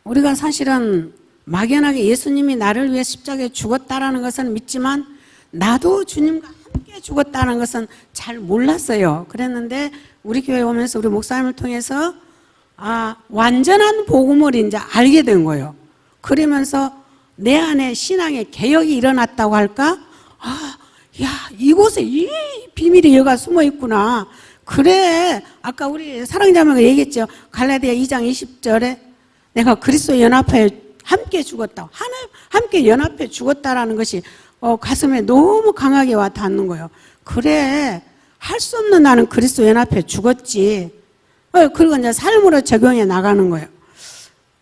우리가 사실은 막연하게 예수님이 나를 위해 십자가에 죽었다라는 것은 믿지만, 나도 주님과 함께 죽었다는 것은 잘 몰랐어요. 그랬는데, 우리 교회 오면서 우리 목사님을 통해서 완전한 복음을 이제 알게 된 거예요. 그러면서 내 안에 신앙의 개혁이 일어났다고 할까? 야, 이곳에 이 비밀이 여가 숨어 있구나. 그래, 아까 우리 사랑자매가 얘기했죠. 갈라디아 2장 20절에 내가 그리스도 연합하여 함께 죽었다. 함께 연합해 죽었다라는 것이 가슴에 너무 강하게 와 닿는 거예요. 그래, 할 수 없는 나는 그리스도 연합해 죽었지. 그리고 이제 삶으로 적용해 나가는 거예요.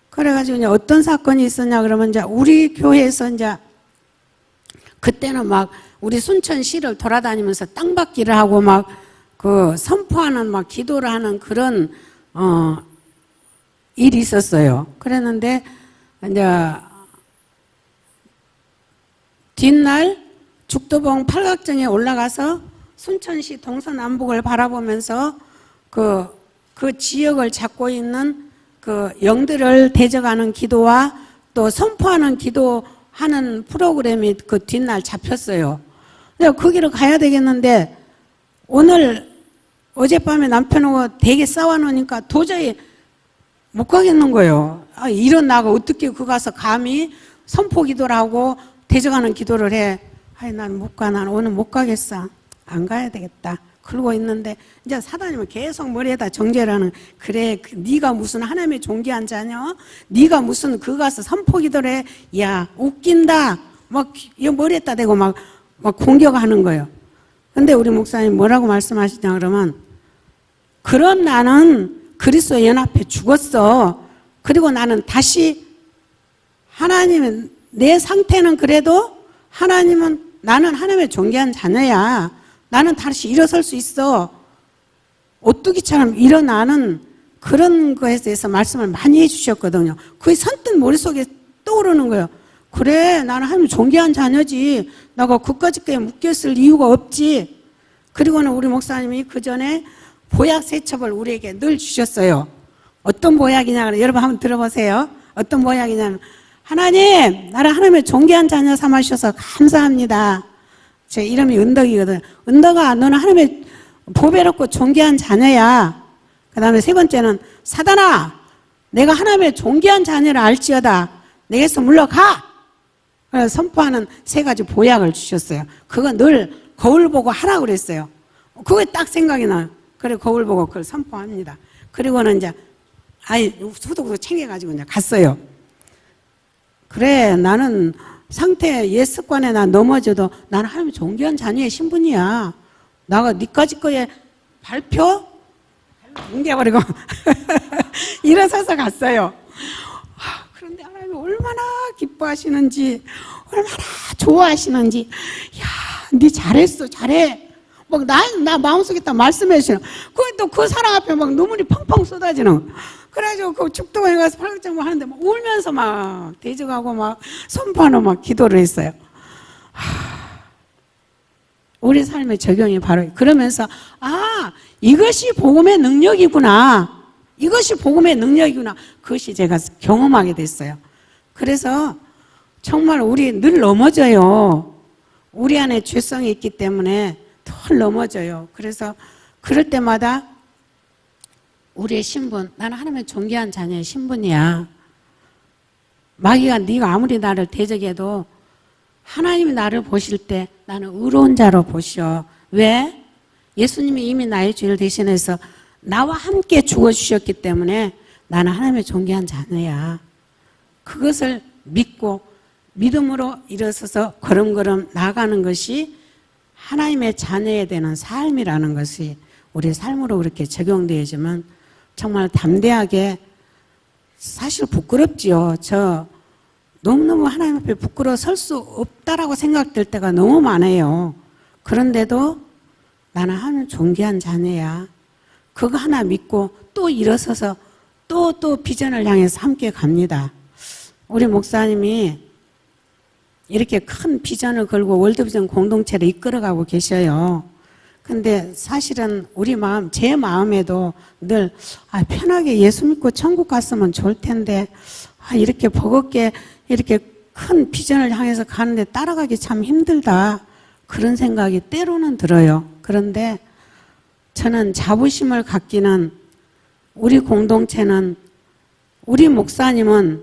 그래가지고 이제 어떤 사건이 있었냐 그러면 이제 우리 교회에서 이제 그때는 막 우리 순천시를 돌아다니면서 땅받기를 하고 막 그 선포하는 막 기도를 하는 그런 일이 있었어요. 그랬는데 이제 뒷날 죽도봉 팔각정에 올라가서 순천시 동서남북을 바라보면서 그 지역을 잡고 있는 그 영들을 대적하는 기도와 또 선포하는 기도하는 프로그램이 그 뒷날 잡혔어요. 내가 그 길을 가야 되겠는데 어젯밤에 남편하고 되게 싸워놓으니까 도저히 못 가겠는 거예요. 이런 나가 어떻게 그 가서 감히 선포 기도를 하고 대적하는 기도를 해. 난 못 가. 난 오늘 못 가겠어. 안 가야 되겠다. 그러고 있는데 이제 사단님은 계속 머리에다 정죄라는 그래 네가 무슨 하나님의 존귀한 자냐? 네가 무슨 그 가서 선포 기도를 해? 야 웃긴다. 막 이 머리에다 대고 막 공격하는 거예요. 근데 우리 목사님 뭐라고 말씀하시냐 그러면 그런 나는 그리스도 연합해 죽었어. 그리고 나는 다시 하나님은 내 상태는 그래도 나는 하나님의 존귀한 자녀야. 나는 다시 일어설 수 있어. 오뚜기처럼 일어나는 그런 거에 대해서 말씀을 많이 해주셨거든요. 그게 선뜻 머릿속에 떠오르는 거예요. 그래, 나는 하나님 존귀한 자녀지. 내가 그까짓게 묶였을 이유가 없지. 그리고는 우리 목사님이 그 전에 보약 세첩을 우리에게 늘 주셨어요. 어떤 보약이냐, 여러분 한번 들어보세요. 어떤 보약이냐면, 하나님, 나를 하나님의 존귀한 자녀 삼아주셔서 감사합니다. 제 이름이 은덕이거든. 은덕아, 너는 하나님의 보배롭고 존귀한 자녀야. 그 다음에 세 번째는, 사단아, 내가 하나님의 존귀한 자녀를 알지어다. 내게서 물러가! 그래서 선포하는 세 가지 보약을 주셨어요. 그거 늘 거울 보고 하라고 그랬어요. 그게 딱 생각이 나요. 그래, 거울 보고 그걸 선포합니다. 그리고는 이제, 후두구두 챙겨가지고 이제 갔어요. 그래, 나는 상태, 옛 습관에 나 넘어져도 나는 하나님 존귀한 자녀의 신분이야. 나가 니까지 거에 발표? 뭉개버리고 일어서서 갔어요. 그런데 하나님이 얼마나 기뻐하시는지, 얼마나 좋아하시는지, 야, 니 잘했어, 잘해. 막 나 마음속에 딱 말씀해 주시는. 또 그 사람 앞에 막 눈물이 펑펑 쏟아지는. 그래가지고 그 죽도원에 가서 팔각정을 하는데 막 울면서 막 대적하고 막 선포하는 막 기도를 했어요. 우리 삶의 적용이 바로 그러면서 이것이 복음의 능력이구나. 이것이 복음의 능력이구나. 그것이 제가 경험하게 됐어요. 그래서 정말 우리 늘 넘어져요. 우리 안에 죄성이 있기 때문에 덜 넘어져요. 그래서 그럴 때마다 우리의 신분, 나는 하나님의 존귀한 자녀의 신분이야. 마귀가 네가 아무리 나를 대적해도 하나님이 나를 보실 때 나는 의로운 자로 보시오. 왜? 예수님이 이미 나의 죄를 대신해서 나와 함께 죽어주셨기 때문에 나는 하나님의 존귀한 자녀야. 그것을 믿고 믿음으로 일어서서 걸음걸음 나아가는 것이 하나님의 자녀에 되는 삶이라는 것이 우리 삶으로 그렇게 적용되어지면 정말 담대하게, 사실 부끄럽지요. 저 너무너무 하나님 앞에 부끄러워 설 수 없다라고 생각될 때가 너무 많아요. 그런데도 나는 하나님 존귀한 자녀야. 그거 하나 믿고 또 일어서서 또 비전을 향해서 함께 갑니다. 우리 목사님이 이렇게 큰 비전을 걸고 월드비전 공동체를 이끌어가고 계셔요. 근데 사실은 우리 마음, 제 마음에도 늘 편하게 예수 믿고 천국 갔으면 좋을 텐데 이렇게 버겁게 이렇게 큰 비전을 향해서 가는데 따라가기 참 힘들다. 그런 생각이 때로는 들어요. 그런데 저는 자부심을 갖기는, 우리 공동체는, 우리 목사님은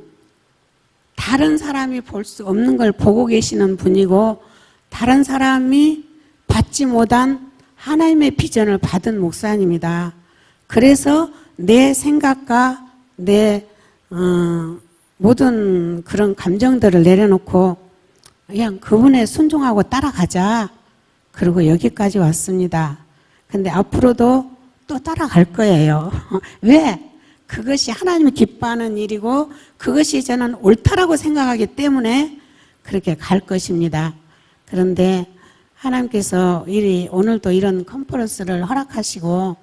다른 사람이 볼 수 없는 걸 보고 계시는 분이고 다른 사람이 받지 못한 하나님의 비전을 받은 목사님이다. 그래서 내 생각과 내 모든 그런 감정들을 내려놓고 그냥 그분에 순종하고 따라가자. 그리고 여기까지 왔습니다. 근데 앞으로도 또 따라갈 거예요. 왜? 그것이 하나님이 기뻐하는 일이고 그것이 저는 옳다라고 생각하기 때문에 그렇게 갈 것입니다. 그런데 하나님께서 오늘도 이런 컨퍼런스를 허락하시고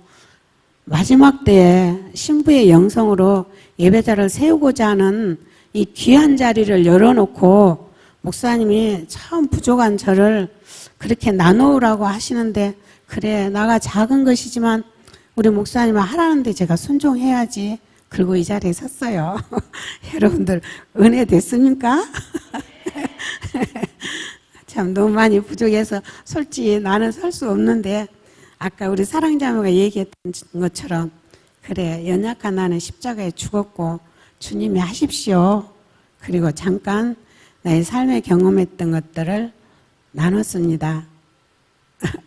마지막 때에 신부의 영성으로 예배자를 세우고자 하는 이 귀한 자리를 열어놓고 목사님이 참 부족한 저를 그렇게 나누라고 하시는데, 그래 나가 작은 것이지만 우리 목사님은 하라는데 제가 순종해야지. 그리고 이 자리에 섰어요. 여러분들 은혜 됐습니까? 참 너무 많이 부족해서 솔직히 나는 설 수 없는데, 아까 우리 사랑자매가 얘기했던 것처럼 그래 연약한 나는 십자가에 죽었고 주님이 하십시오. 그리고 잠깐 나의 삶에 경험했던 것들을 나눴습니다.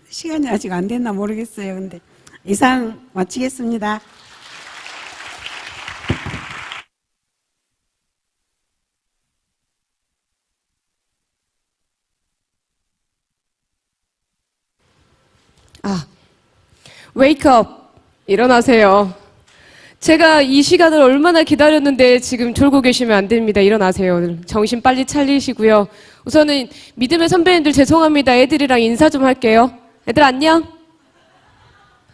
시간이 아직 안 됐나 모르겠어요. 근데 이상 마치겠습니다. 웨이크업! 일어나세요. 제가 이 시간을 얼마나 기다렸는데 지금 졸고 계시면 안 됩니다. 일어나세요. 정신 빨리 차리시고요. 우선은 믿음의 선배님들 죄송합니다. 애들이랑 인사 좀 할게요. 애들 안녕?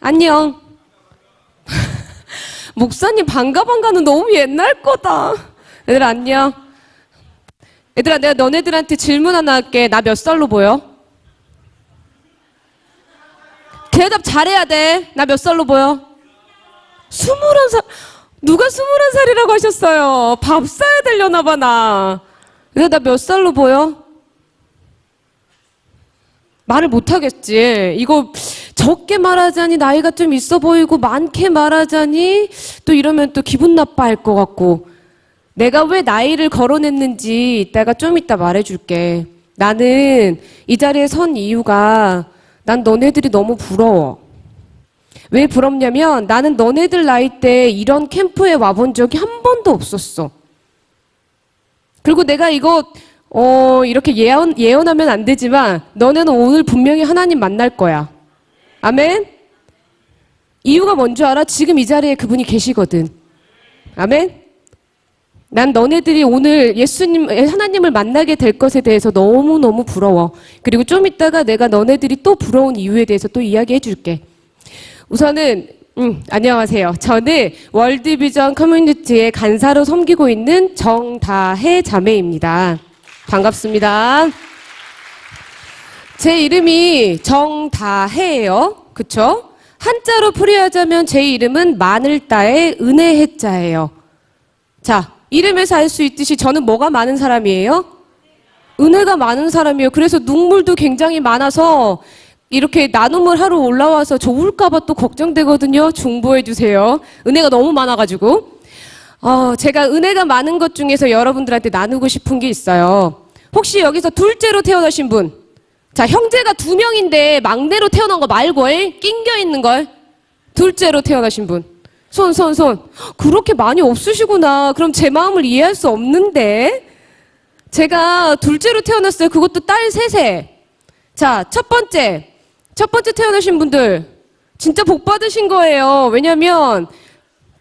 안녕. 목사님 반가는 너무 옛날 거다. 애들 안녕. 얘들아, 내가 너네들한테 질문 하나 할게. 나 몇 살로 보여? 대답 잘해야 돼. 나 몇 살로 보여? 21살. 누가 21살이라고 하셨어요? 밥 사야 되려나 봐, 나. 나 몇 살로 보여? 말을 못하겠지. 이거 적게 말하자니 나이가 좀 있어 보이고 많게 말하자니 또 이러면 또 기분 나빠할 것 같고. 내가 왜 나이를 거론했는지 이따가 좀 이따 말해줄게. 나는 이 자리에 선 이유가 난 너네들이 너무 부러워. 왜 부럽냐면 나는 너네들 나이 때 이런 캠프에 와본 적이 한 번도 없었어. 그리고 내가 이거 이렇게 예언하면 안 되지만 너네는 오늘 분명히 하나님 만날 거야. 아멘? 이유가 뭔 줄 알아? 지금 이 자리에 그분이 계시거든. 아멘? 난 너네들이 오늘 하나님을 만나게 될 것에 대해서 너무너무 부러워. 그리고 좀 이따가 내가 너네들이 또 부러운 이유에 대해서 또 이야기해 줄게. 우선은 안녕하세요. 저는 월드비전 커뮤니티의 간사로 섬기고 있는 정다혜 자매입니다. 반갑습니다. 제 이름이 정다혜예요. 그쵸? 한자로 풀이하자면 제 이름은 마늘자의 은혜해자예요. 자, 이름에서 알 수 있듯이 저는 뭐가 많은 사람이에요? 은혜가 많은 사람이에요. 그래서 눈물도 굉장히 많아서 이렇게 나눔을 하러 올라와서 좋을까봐 또 걱정되거든요. 중보해 주세요. 은혜가 너무 많아가지고. 제가 은혜가 많은 것 중에서 여러분들한테 나누고 싶은 게 있어요. 혹시 여기서 둘째로 태어나신 분? 자, 형제가 2명인데 막내로 태어난 거 말고 낑겨 있는 걸. 둘째로 태어나신 분. 손. 그렇게 많이 없으시구나. 그럼 제 마음을 이해할 수 없는데. 제가 둘째로 태어났어요. 그것도 딸 셋에. 자, 첫 번째 태어나신 분들 진짜 복 받으신 거예요. 왜냐면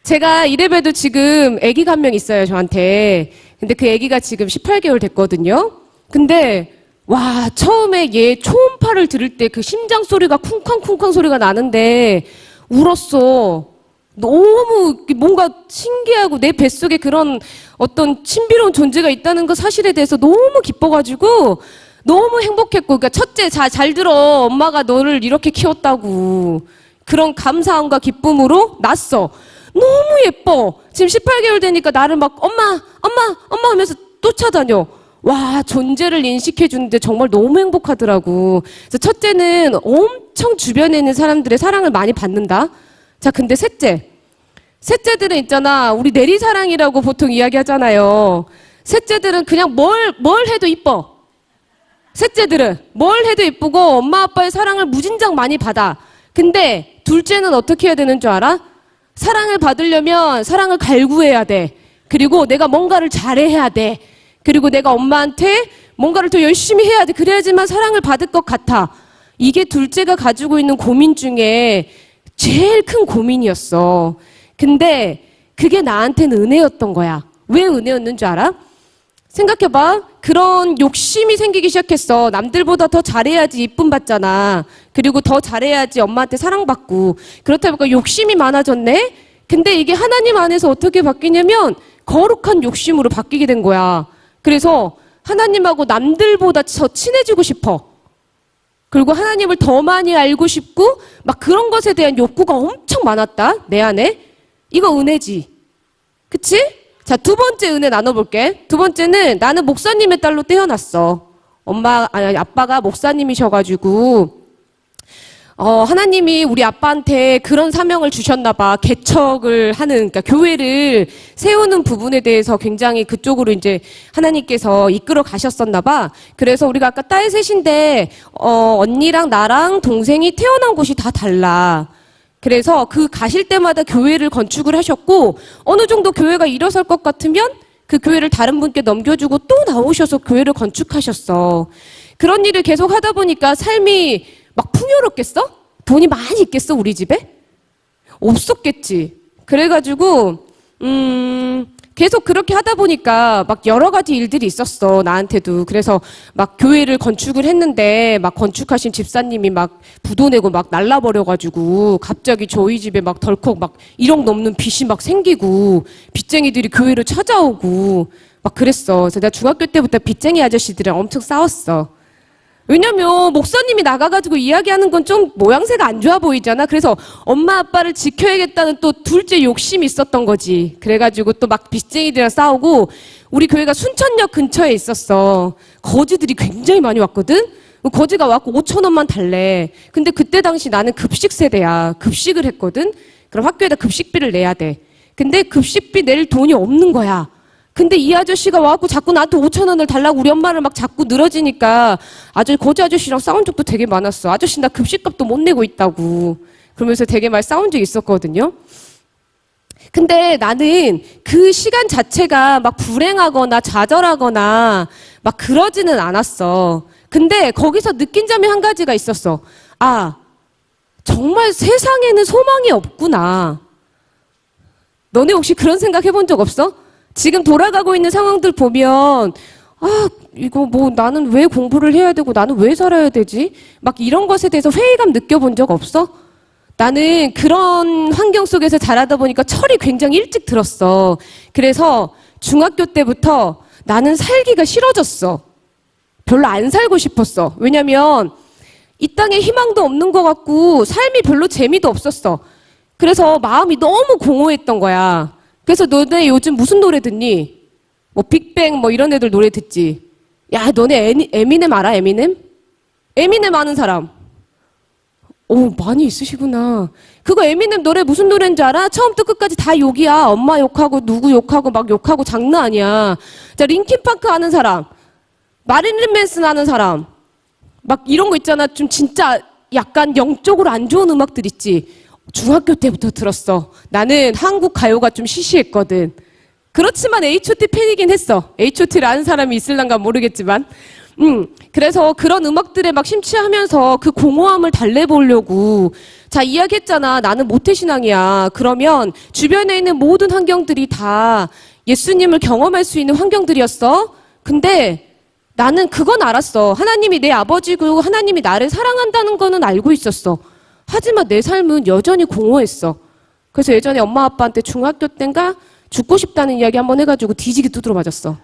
제가 이래봬도 지금 아기가 한 명 있어요, 저한테. 근데 그 아기가 지금 18개월 됐거든요. 근데 와, 처음에 얘 초음파를 들을 때 그 심장 소리가 쿵쾅쿵쾅 소리가 나는데 울었어. 너무 뭔가 신기하고 내 뱃속에 그런 어떤 신비로운 존재가 있다는 그 사실에 대해서 너무 기뻐가지고 너무 행복했고, 그러니까 첫째, 잘 들어. 엄마가 너를 이렇게 키웠다고. 그런 감사함과 기쁨으로 났어. 너무 예뻐. 지금 18개월 되니까 나를 막 엄마 하면서 쫓아다녀. 와, 존재를 인식해주는데 정말 너무 행복하더라고. 그래서 첫째는 엄청 주변에 있는 사람들의 사랑을 많이 받는다. 자, 근데 셋째들은 있잖아. 우리 내리사랑이라고 보통 이야기하잖아요. 셋째들은 그냥 뭘 해도 이뻐. 셋째들은 뭘 해도 이쁘고 엄마 아빠의 사랑을 무진장 많이 받아. 근데 둘째는 어떻게 해야 되는 줄 알아? 사랑을 받으려면 사랑을 갈구해야 돼. 그리고 내가 뭔가를 잘해야 돼. 그리고 내가 엄마한테 뭔가를 더 열심히 해야 돼. 그래야지만 사랑을 받을 것 같아. 이게 둘째가 가지고 있는 고민 중에 제일 큰 고민이었어. 근데 그게 나한테는 은혜였던 거야. 왜 은혜였는 줄 알아? 생각해봐. 그런 욕심이 생기기 시작했어. 남들보다 더 잘해야지 이쁨 받잖아. 그리고 더 잘해야지 엄마한테 사랑받고. 그렇다 보니까 욕심이 많아졌네? 근데 이게 하나님 안에서 어떻게 바뀌냐면 거룩한 욕심으로 바뀌게 된 거야. 그래서 하나님하고 남들보다 더 친해지고 싶어. 그리고 하나님을 더 많이 알고 싶고 막 그런 것에 대한 욕구가 엄청 많았다. 내 안에. 이거 은혜지. 그치? 자, 두 번째 은혜 나눠볼게. 두 번째는 나는 목사님의 딸로 태어났어. 아빠가 목사님이셔가지고 하나님이 우리 아빠한테 그런 사명을 주셨나 봐. 개척을 하는, 그러니까 교회를 세우는 부분에 대해서 굉장히 그쪽으로 이제 하나님께서 이끌어 가셨었나 봐. 그래서 우리가 아까 딸 셋인데 언니랑 나랑 동생이 태어난 곳이 다 달라. 그래서 그 가실 때마다 교회를 건축을 하셨고 어느 정도 교회가 일어설 것 같으면 그 교회를 다른 분께 넘겨주고 또 나오셔서 교회를 건축하셨어. 그런 일을 계속 하다 보니까 삶이 막 풍요롭겠어? 돈이 많이 있겠어, 우리 집에? 없었겠지. 그래가지고 계속 그렇게 하다 보니까 막 여러 가지 일들이 있었어, 나한테도. 그래서 막 교회를 건축을 했는데 막 건축하신 집사님이 막 부도 내고 막 날라버려가지고 갑자기 저희 집에 막 덜컥 막 1억 넘는 빚이 막 생기고 빚쟁이들이 교회를 찾아오고 막 그랬어. 그래서 내가 중학교 때부터 빚쟁이 아저씨들이랑 엄청 싸웠어. 왜냐면 목사님이 나가가지고 이야기하는 건 좀 모양새가 안 좋아 보이잖아. 그래서 엄마 아빠를 지켜야겠다는 또 둘째 욕심이 있었던 거지. 그래가지고 또 막 빚쟁이들이랑 싸우고 우리 교회가 순천역 근처에 있었어. 거지들이 굉장히 많이 왔거든. 거지가 왔고 5,000원만 달래. 근데 그때 당시 나는 급식 세대야. 급식을 했거든. 그럼 학교에다 급식비를 내야 돼. 근데 급식비 낼 돈이 없는 거야. 근데 이 아저씨가 와갖고 자꾸 나한테 5,000원을 달라고 우리 엄마를 막 자꾸 늘어지니까 거지 아저씨랑 싸운 적도 되게 많았어. 아저씨 나 급식값도 못 내고 있다고. 그러면서 되게 많이 싸운 적이 있었거든요. 근데 나는 그 시간 자체가 막 불행하거나 좌절하거나 막 그러지는 않았어. 근데 거기서 느낀 점이 한 가지가 있었어. 아, 정말 세상에는 소망이 없구나. 너네 혹시 그런 생각 해본 적 없어? 지금 돌아가고 있는 상황들 보면 아, 이거 뭐 나는 왜 공부를 해야 되고 나는 왜 살아야 되지? 막 이런 것에 대해서 회의감 느껴본 적 없어? 나는 그런 환경 속에서 자라다 보니까 철이 굉장히 일찍 들었어. 그래서 중학교 때부터 나는 살기가 싫어졌어. 별로 안 살고 싶었어. 왜냐면 이 땅에 희망도 없는 것 같고 삶이 별로 재미도 없었어. 그래서 마음이 너무 공허했던 거야. 그래서 너네 요즘 무슨 노래 듣니? 뭐 빅뱅 뭐 이런 애들 노래 듣지. 야, 너네 에미넴 알아? 에미넴? 에미넴 아는 사람. 오, 많이 있으시구나. 그거 에미넴 노래 무슨 노래인지 알아? 처음부터 끝까지 다 욕이야. 엄마 욕하고 누구 욕하고 막 욕하고 장난 아니야. 자, 링킨파크 아는 사람. 마릴린 맨슨 아는 사람. 막 이런 거 있잖아. 좀 진짜 약간 영적으로 안 좋은 음악들 있지. 중학교 때부터 들었어. 나는 한국 가요가 좀 시시했거든. 그렇지만 H.O.T 팬이긴 했어. H.O.T를 아는 사람이 있을란가 모르겠지만. 그래서 그런 음악들에 막 심취하면서 그 공허함을 달래보려고. 자, 이야기했잖아. 나는 모태신앙이야. 그러면 주변에 있는 모든 환경들이 다 예수님을 경험할 수 있는 환경들이었어. 근데 나는 그건 알았어. 하나님이 내 아버지고 하나님이 나를 사랑한다는 거는 알고 있었어. 하지만 내 삶은 여전히 공허했어. 그래서 예전에 엄마 아빠한테 중학교 때인가 죽고 싶다는 이야기 한번 해가지고 뒤지게 두드려 맞았어.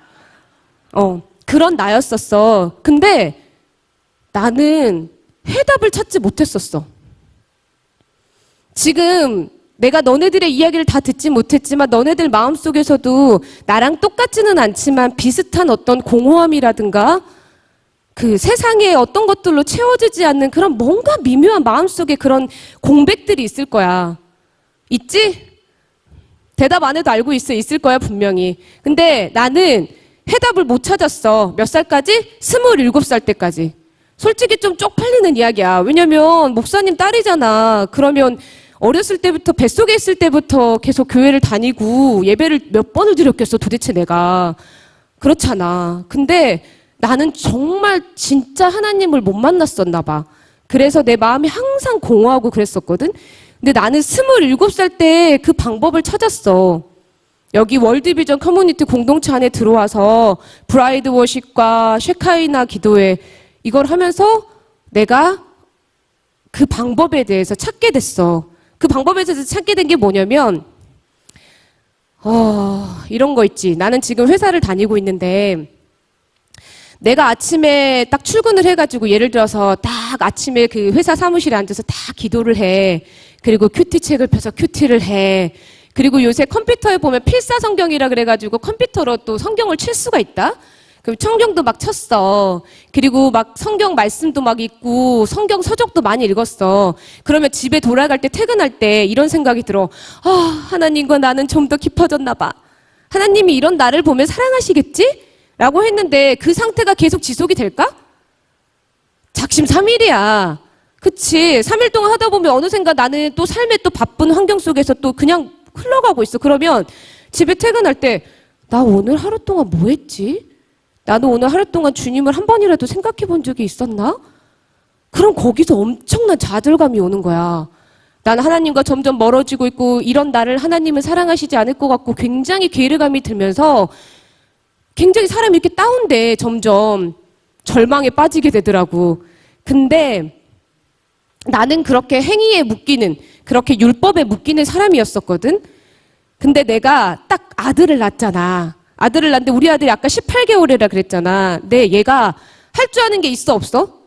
그런 나였었어. 근데 나는 해답을 찾지 못했었어. 지금 내가 너네들의 이야기를 다 듣지 못했지만 너네들 마음속에서도 나랑 똑같지는 않지만 비슷한 어떤 공허함이라든가 그 세상에 어떤 것들로 채워지지 않는 그런 뭔가 미묘한 마음속에 그런 공백들이 있을 거야. 있지? 대답 안 해도 알고 있을 거야, 분명히. 근데 나는 해답을 못 찾았어. 몇 살까지? 27살 때까지. 솔직히 좀 쪽팔리는 이야기야. 왜냐면 목사님 딸이잖아. 그러면 어렸을 때부터 뱃속에 있을 때부터 계속 교회를 다니고 예배를 몇 번을 드렸겠어, 도대체 내가. 그렇잖아. 근데 나는 정말 진짜 하나님을 못 만났었나 봐. 그래서 내 마음이 항상 공허하고 그랬었거든. 근데 나는 27살 때 그 방법을 찾았어. 여기 월드비전 커뮤니티 공동체 안에 들어와서 브라이드 워십과 쉐카이나 기도회 이걸 하면서 내가 그 방법에 대해서 찾게 됐어. 그 방법에 대해서 찾게 된 게 뭐냐면 이런 거 있지. 나는 지금 회사를 다니고 있는데 내가 아침에 딱 출근을 해가지고 예를 들어서 딱 아침에 그 회사 사무실에 앉아서 다 기도를 해. 그리고 큐티책을 펴서 큐티를 해. 그리고 요새 컴퓨터에 보면 필사성경이라 그래가지고 컴퓨터로 또 성경을 칠 수가 있다? 그럼 성경도 막 쳤어. 그리고 막 성경 말씀도 막 읽고 성경 서적도 많이 읽었어. 그러면 집에 돌아갈 때 퇴근할 때 이런 생각이 들어. 하나님과 나는 좀 더 깊어졌나 봐. 하나님이 이런 나를 보면 사랑하시겠지? 라고 했는데 그 상태가 계속 지속이 될까? 작심삼일이야. 그치? 3일 동안 하다 보면 어느샌가 나는 또 삶의 또 바쁜 환경 속에서 또 그냥 흘러가고 있어. 그러면 집에 퇴근할 때 나 오늘 하루 동안 뭐 했지? 나는 오늘 하루 동안 주님을 한 번이라도 생각해 본 적이 있었나? 그럼 거기서 엄청난 좌절감이 오는 거야. 나는 하나님과 점점 멀어지고 있고 이런 나를 하나님은 사랑하시지 않을 것 같고 굉장히 괴리감이 들면서 굉장히 사람이 이렇게 다운돼. 점점 절망에 빠지게 되더라고. 근데 나는 그렇게 행위에 묶이는, 그렇게 율법에 묶이는 사람이었었거든. 근데 내가 딱 아들을 낳았잖아. 아들을 낳는데 우리 아들이 아까 18개월이라 그랬잖아. 근데 얘가 할 줄 아는 게 있어, 없어?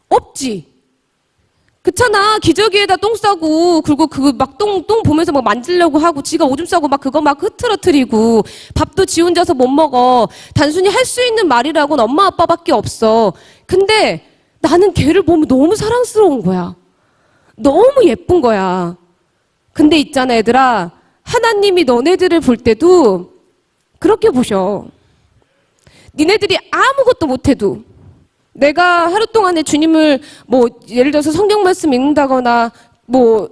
없지. 그렇잖아. 기저귀에다 똥 싸고, 그리고 그 막 똥 보면서 막 만지려고 하고, 지가 오줌 싸고 막 그거 막 흐트러뜨리고, 밥도 지 혼자서 못 먹어. 단순히 할 수 있는 말이라고는 엄마 아빠밖에 없어. 근데 나는 걔를 보면 너무 사랑스러운 거야. 너무 예쁜 거야. 근데 있잖아, 얘들아. 하나님이 너네들을 볼 때도 그렇게 보셔. 니네들이 아무것도 못해도 내가 하루 동안에 주님을 뭐 예를 들어서 성경 말씀 읽는다거나 뭐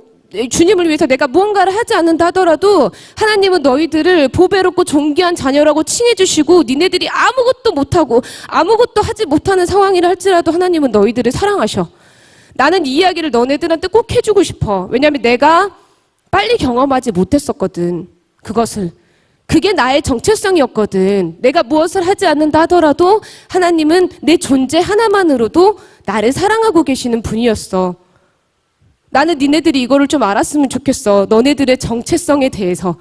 주님을 위해서 내가 무언가를 하지 않는다 하더라도 하나님은 너희들을 보배롭고 존귀한 자녀라고 칭해 주시고 니네들이 아무것도 못하고 아무것도 하지 못하는 상황이라 할지라도 하나님은 너희들을 사랑하셔. 나는 이 이야기를 너네들한테 꼭 해주고 싶어. 왜냐하면 내가 빨리 경험하지 못했었거든. 그것을. 그게 나의 정체성이었거든. 내가 무엇을 하지 않는다 하더라도 하나님은 내 존재 하나만으로도 나를 사랑하고 계시는 분이었어. 나는 니네들이 이거를 좀 알았으면 좋겠어. 너네들의 정체성에 대해서.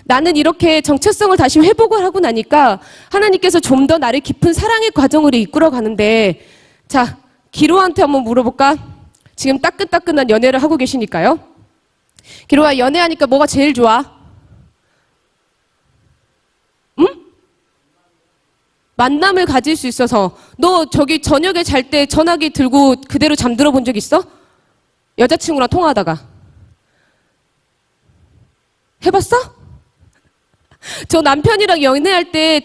나는 이렇게 정체성을 다시 회복을 하고 나니까 하나님께서 좀 더 나를 깊은 사랑의 과정으로 이끌어 가는데, 자, 기로한테 한번 물어볼까? 지금 따끈따끈한 연애를 하고 계시니까요. 기로야, 연애하니까 뭐가 제일 좋아? 응? 만남을 가질 수 있어서. 너 저기 저녁에 잘 때 전화기 들고 그대로 잠들어 본 적 있어? 여자친구랑 통화하다가. 해봤어? 저 남편이랑 연애할 때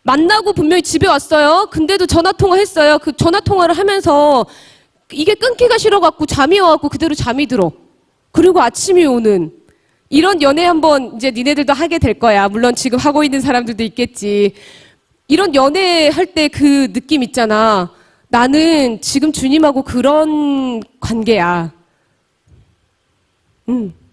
만나고 분명히 집에 왔어요. 근데도 전화통화 했어요. 그 전화통화를 하면서 이게 끊기가 싫어갖고 잠이 와갖고 그대로 잠이 들어. 그리고 아침이 오는. 이런 연애 한번 이제 니네들도 하게 될 거야. 물론 지금 하고 있는 사람들도 있겠지. 이런 연애 할 때 그 느낌 있잖아. 나는 지금 주님하고 그런 관계야.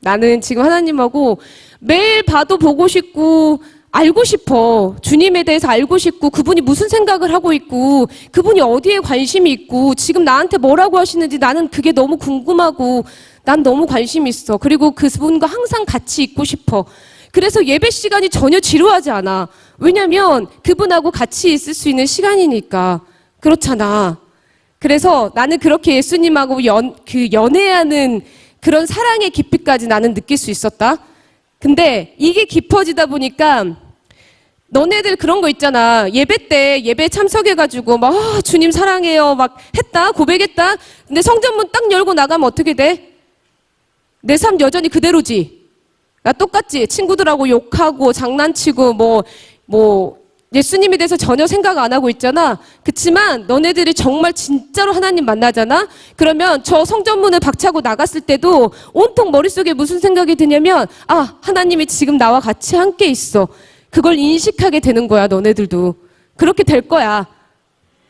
나는 지금 하나님하고 매일 봐도 보고 싶고 알고 싶어. 주님에 대해서 알고 싶고 그분이 무슨 생각을 하고 있고 그분이 어디에 관심이 있고 지금 나한테 뭐라고 하시는지 나는 그게 너무 궁금하고 난 너무 관심이 있어. 그리고 그분과 항상 같이 있고 싶어. 그래서 예배 시간이 전혀 지루하지 않아. 왜냐면 그분하고 같이 있을 수 있는 시간이니까. 그렇잖아. 그래서 나는 그렇게 예수님하고 연애하는 그런 사랑의 깊이까지 나는 느낄 수 있었다. 근데 이게 깊어지다 보니까 너네들 그런 거 있잖아. 예배 때 예배 참석해가지고 막 주님 사랑해요 막 했다 고백했다. 근데 성전문 딱 열고 나가면 어떻게 돼? 내 삶 여전히 그대로지. 나 똑같지. 친구들하고 욕하고 장난치고 뭐 예수님에 대해서 전혀 생각 안 하고 있잖아. 그치만 너네들이 정말 진짜로 하나님 만나잖아? 그러면 저 성전문을 박차고 나갔을 때도 온통 머릿속에 무슨 생각이 드냐면 하나님이 지금 나와 같이 함께 있어. 그걸 인식하게 되는 거야. 너네들도. 그렇게 될 거야.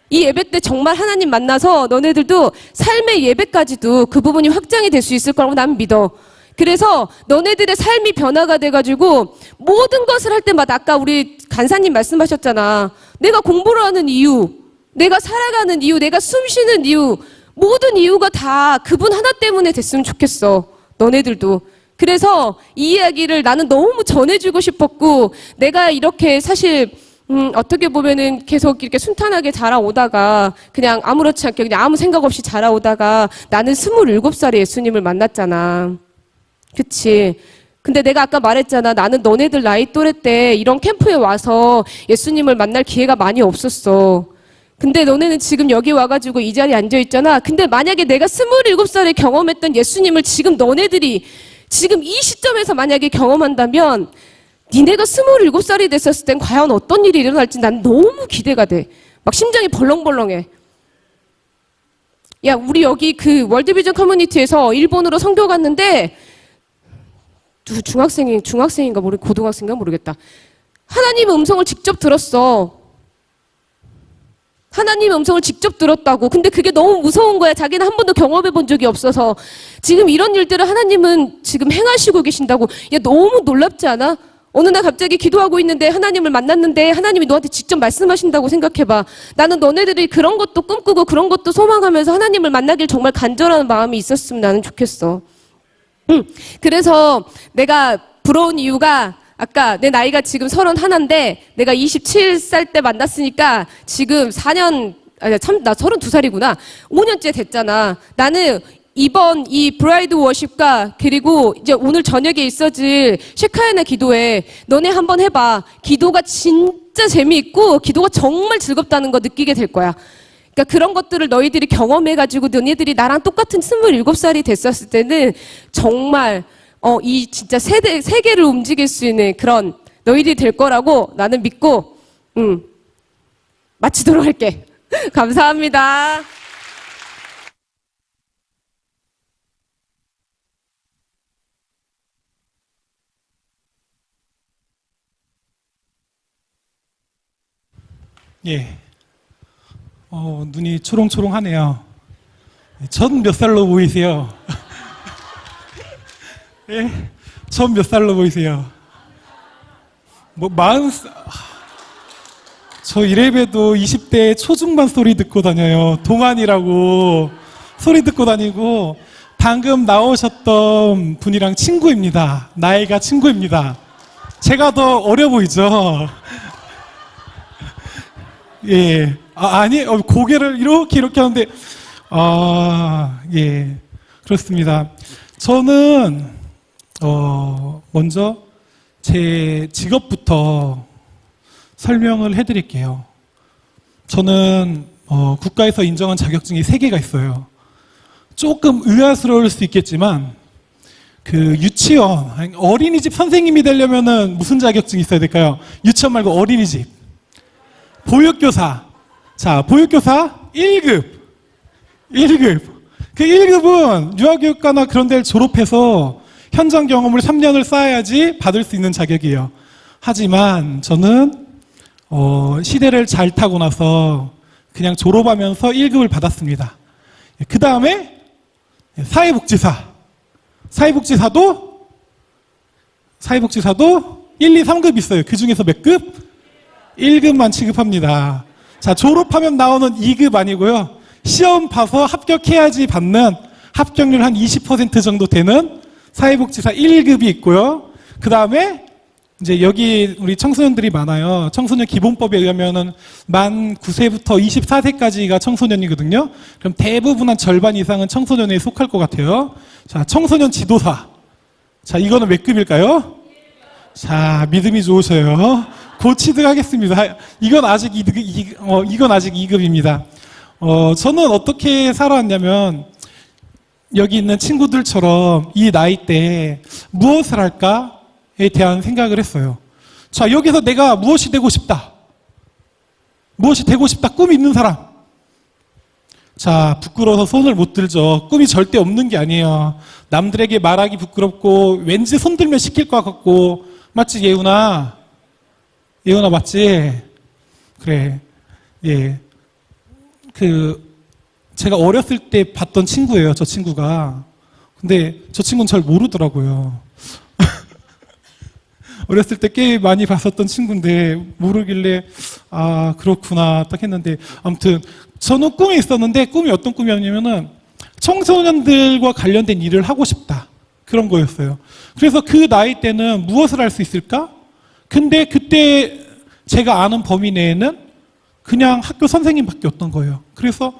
이 예배 때 정말 하나님 만나서 너네들도 삶의 예배까지도 그 부분이 확장이 될 수 있을 거라고 난 믿어. 그래서 너네들의 삶이 변화가 돼가지고 모든 것을 할 때마다 아까 우리 간사님 말씀하셨잖아. 내가 공부를 하는 이유, 내가 살아가는 이유, 내가 숨 쉬는 이유, 모든 이유가 다 그분 하나 때문에 됐으면 좋겠어. 너네들도. 그래서 이 이야기를 나는 너무 전해주고 싶었고 내가 이렇게 사실 어떻게 보면은 계속 이렇게 순탄하게 자라오다가 그냥 아무렇지 않게 그냥 아무 생각 없이 자라오다가 나는 27살에 예수님을 만났잖아. 그치. 근데 내가 아까 말했잖아. 나는 너네들 나이 또래 때 이런 캠프에 와서 예수님을 만날 기회가 많이 없었어. 근데 너네는 지금 여기 와가지고 이 자리에 앉아있잖아. 근데 만약에 내가 27살에 경험했던 예수님을 지금 너네들이 지금 이 시점에서 만약에 경험한다면 니네가 27살이 됐었을 땐 과연 어떤 일이 일어날지 난 너무 기대가 돼. 막 심장이 벌렁벌렁해. 야, 우리 여기 그 월드비전 커뮤니티에서 일본으로 선교 갔는데 중학생인가 고등학생인가 모르겠다. 하나님의 음성을 직접 들었어. 하나님의 음성을 직접 들었다고. 근데 그게 너무 무서운 거야. 자기는 한 번도 경험해 본 적이 없어서. 지금 이런 일들을 하나님은 지금 행하시고 계신다고. 야, 너무 놀랍지 않아? 어느 날 갑자기 기도하고 있는데 하나님을 만났는데 하나님이 너한테 직접 말씀하신다고 생각해봐. 나는 너네들이 그런 것도 꿈꾸고 그런 것도 소망하면서 하나님을 만나길 정말 간절한 마음이 있었으면 나는 좋겠어. 그래서 내가 부러운 이유가 아까 내 나이가 지금 31인데 내가 27살 때 만났으니까 지금 4년, 나 32살이구나. 5년째 됐잖아. 나는 이번 이 브라이드 워십과 그리고 이제 오늘 저녁에 있어질 쉐카야나 기도회 너네 한번 해봐. 기도가 진짜 재미있고 기도가 정말 즐겁다는 거 느끼게 될 거야. 그러니까 그런 것들을 너희들이 경험해가지고 너희들이 나랑 똑같은 27살이 됐었을 때는 정말 이 진짜 세계를 움직일 수 있는 그런 너희들이 될 거라고 나는 믿고 마치도록 할게. 감사합니다. 예. 눈이 초롱초롱하네요. 전 몇 살로 보이세요? 예? 전 몇 살로 보이세요? 저 이래봬도 20대 초중반 소리 듣고 다녀요. 동안이라고 소리 듣고 다니고, 방금 나오셨던 분이랑 친구입니다. 나이가 친구입니다. 제가 더 어려 보이죠? 예. 아니, 고개를 이렇게 하는데, 예. 그렇습니다. 저는, 먼저 제 직업부터 설명을 해드릴게요. 저는, 국가에서 인정한 자격증이 3개가 있어요. 조금 의아스러울 수 있겠지만, 유치원, 어린이집 선생님이 되려면은 무슨 자격증이 있어야 될까요? 유치원 말고 어린이집. 보육교사. 자, 보육교사 1급. 1급. 그 1급은 유아교육과나 그런 데를 졸업해서 현장 경험을 3년을 쌓아야지 받을 수 있는 자격이에요. 하지만 저는, 시대를 잘 타고 나서 그냥 졸업하면서 1급을 받았습니다. 그 다음에 사회복지사. 사회복지사도 1, 2, 3급 있어요. 그 중에서 몇 급? 1급만 취급합니다. 자, 졸업하면 나오는 2급 아니고요. 시험 봐서 합격해야지 받는 합격률 한 20% 정도 되는 사회복지사 1급이 있고요. 그 다음에 이제 여기 우리 청소년들이 많아요. 청소년 기본법에 의하면은 만 9세부터 24세까지가 청소년이거든요. 그럼 대부분 한 절반 이상은 청소년에 속할 것 같아요. 자, 청소년 지도사. 자, 이거는 몇 급일까요? 자, 믿음이 좋으셔요. 곧 취득하겠습니다. 이건 아직 2급입니다. 저는 어떻게 살아왔냐면, 여기 있는 친구들처럼 이 나이 때 무엇을 할까에 대한 생각을 했어요. 자, 여기서 내가 무엇이 되고 싶다. 무엇이 되고 싶다. 꿈이 있는 사람. 자, 부끄러워서 손을 못 들죠. 꿈이 절대 없는 게 아니에요. 남들에게 말하기 부끄럽고 왠지 손 들면 시킬 것 같고. 맞지, 예훈아? 예훈아 맞지? 그래. 예. 제가 어렸을 때 봤던 친구예요, 저 친구가. 근데 저 친구는 잘 모르더라고요. 어렸을 때 꽤 많이 봤었던 친구인데 모르길래 아 그렇구나 딱 했는데, 아무튼 저는 꿈이 있었는데, 꿈이 어떤 꿈이었냐면은 청소년들과 관련된 일을 하고 싶다, 그런 거였어요. 그래서 그 나이 때는 무엇을 할 수 있을까? 근데 그때 제가 아는 범위 내에는 그냥 학교 선생님밖에 없던 거예요. 그래서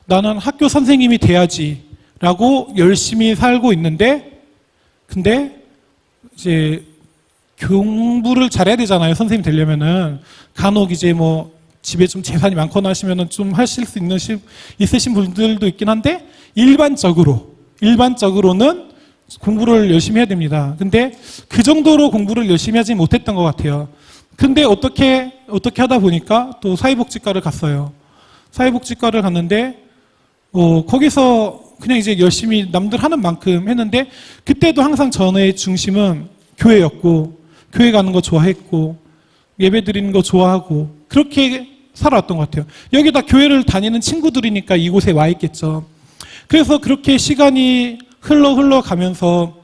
나는 학교 선생님이 돼야지라고 열심히 살고 있는데, 근데 이제 공부를 잘해야 되잖아요. 선생님 되려면은. 간혹 이제 뭐 집에 좀 재산이 많거나 하시면은 좀 하실 수 있으신 분들도 있긴 한데, 일반적으로는 공부를 열심히 해야 됩니다. 근데 그 정도로 공부를 열심히 하지 못했던 것 같아요. 근데 어떻게 하다 보니까 또 사회복지과를 갔어요. 사회복지과를 갔는데, 거기서 그냥 이제 열심히 남들 하는 만큼 했는데, 그때도 항상 전의 중심은 교회였고, 교회 가는 거 좋아했고, 예배 드리는 거 좋아하고, 그렇게 살아왔던 것 같아요. 여기다 교회를 다니는 친구들이니까 이곳에 와 있겠죠. 그래서 그렇게 시간이 흘러가면서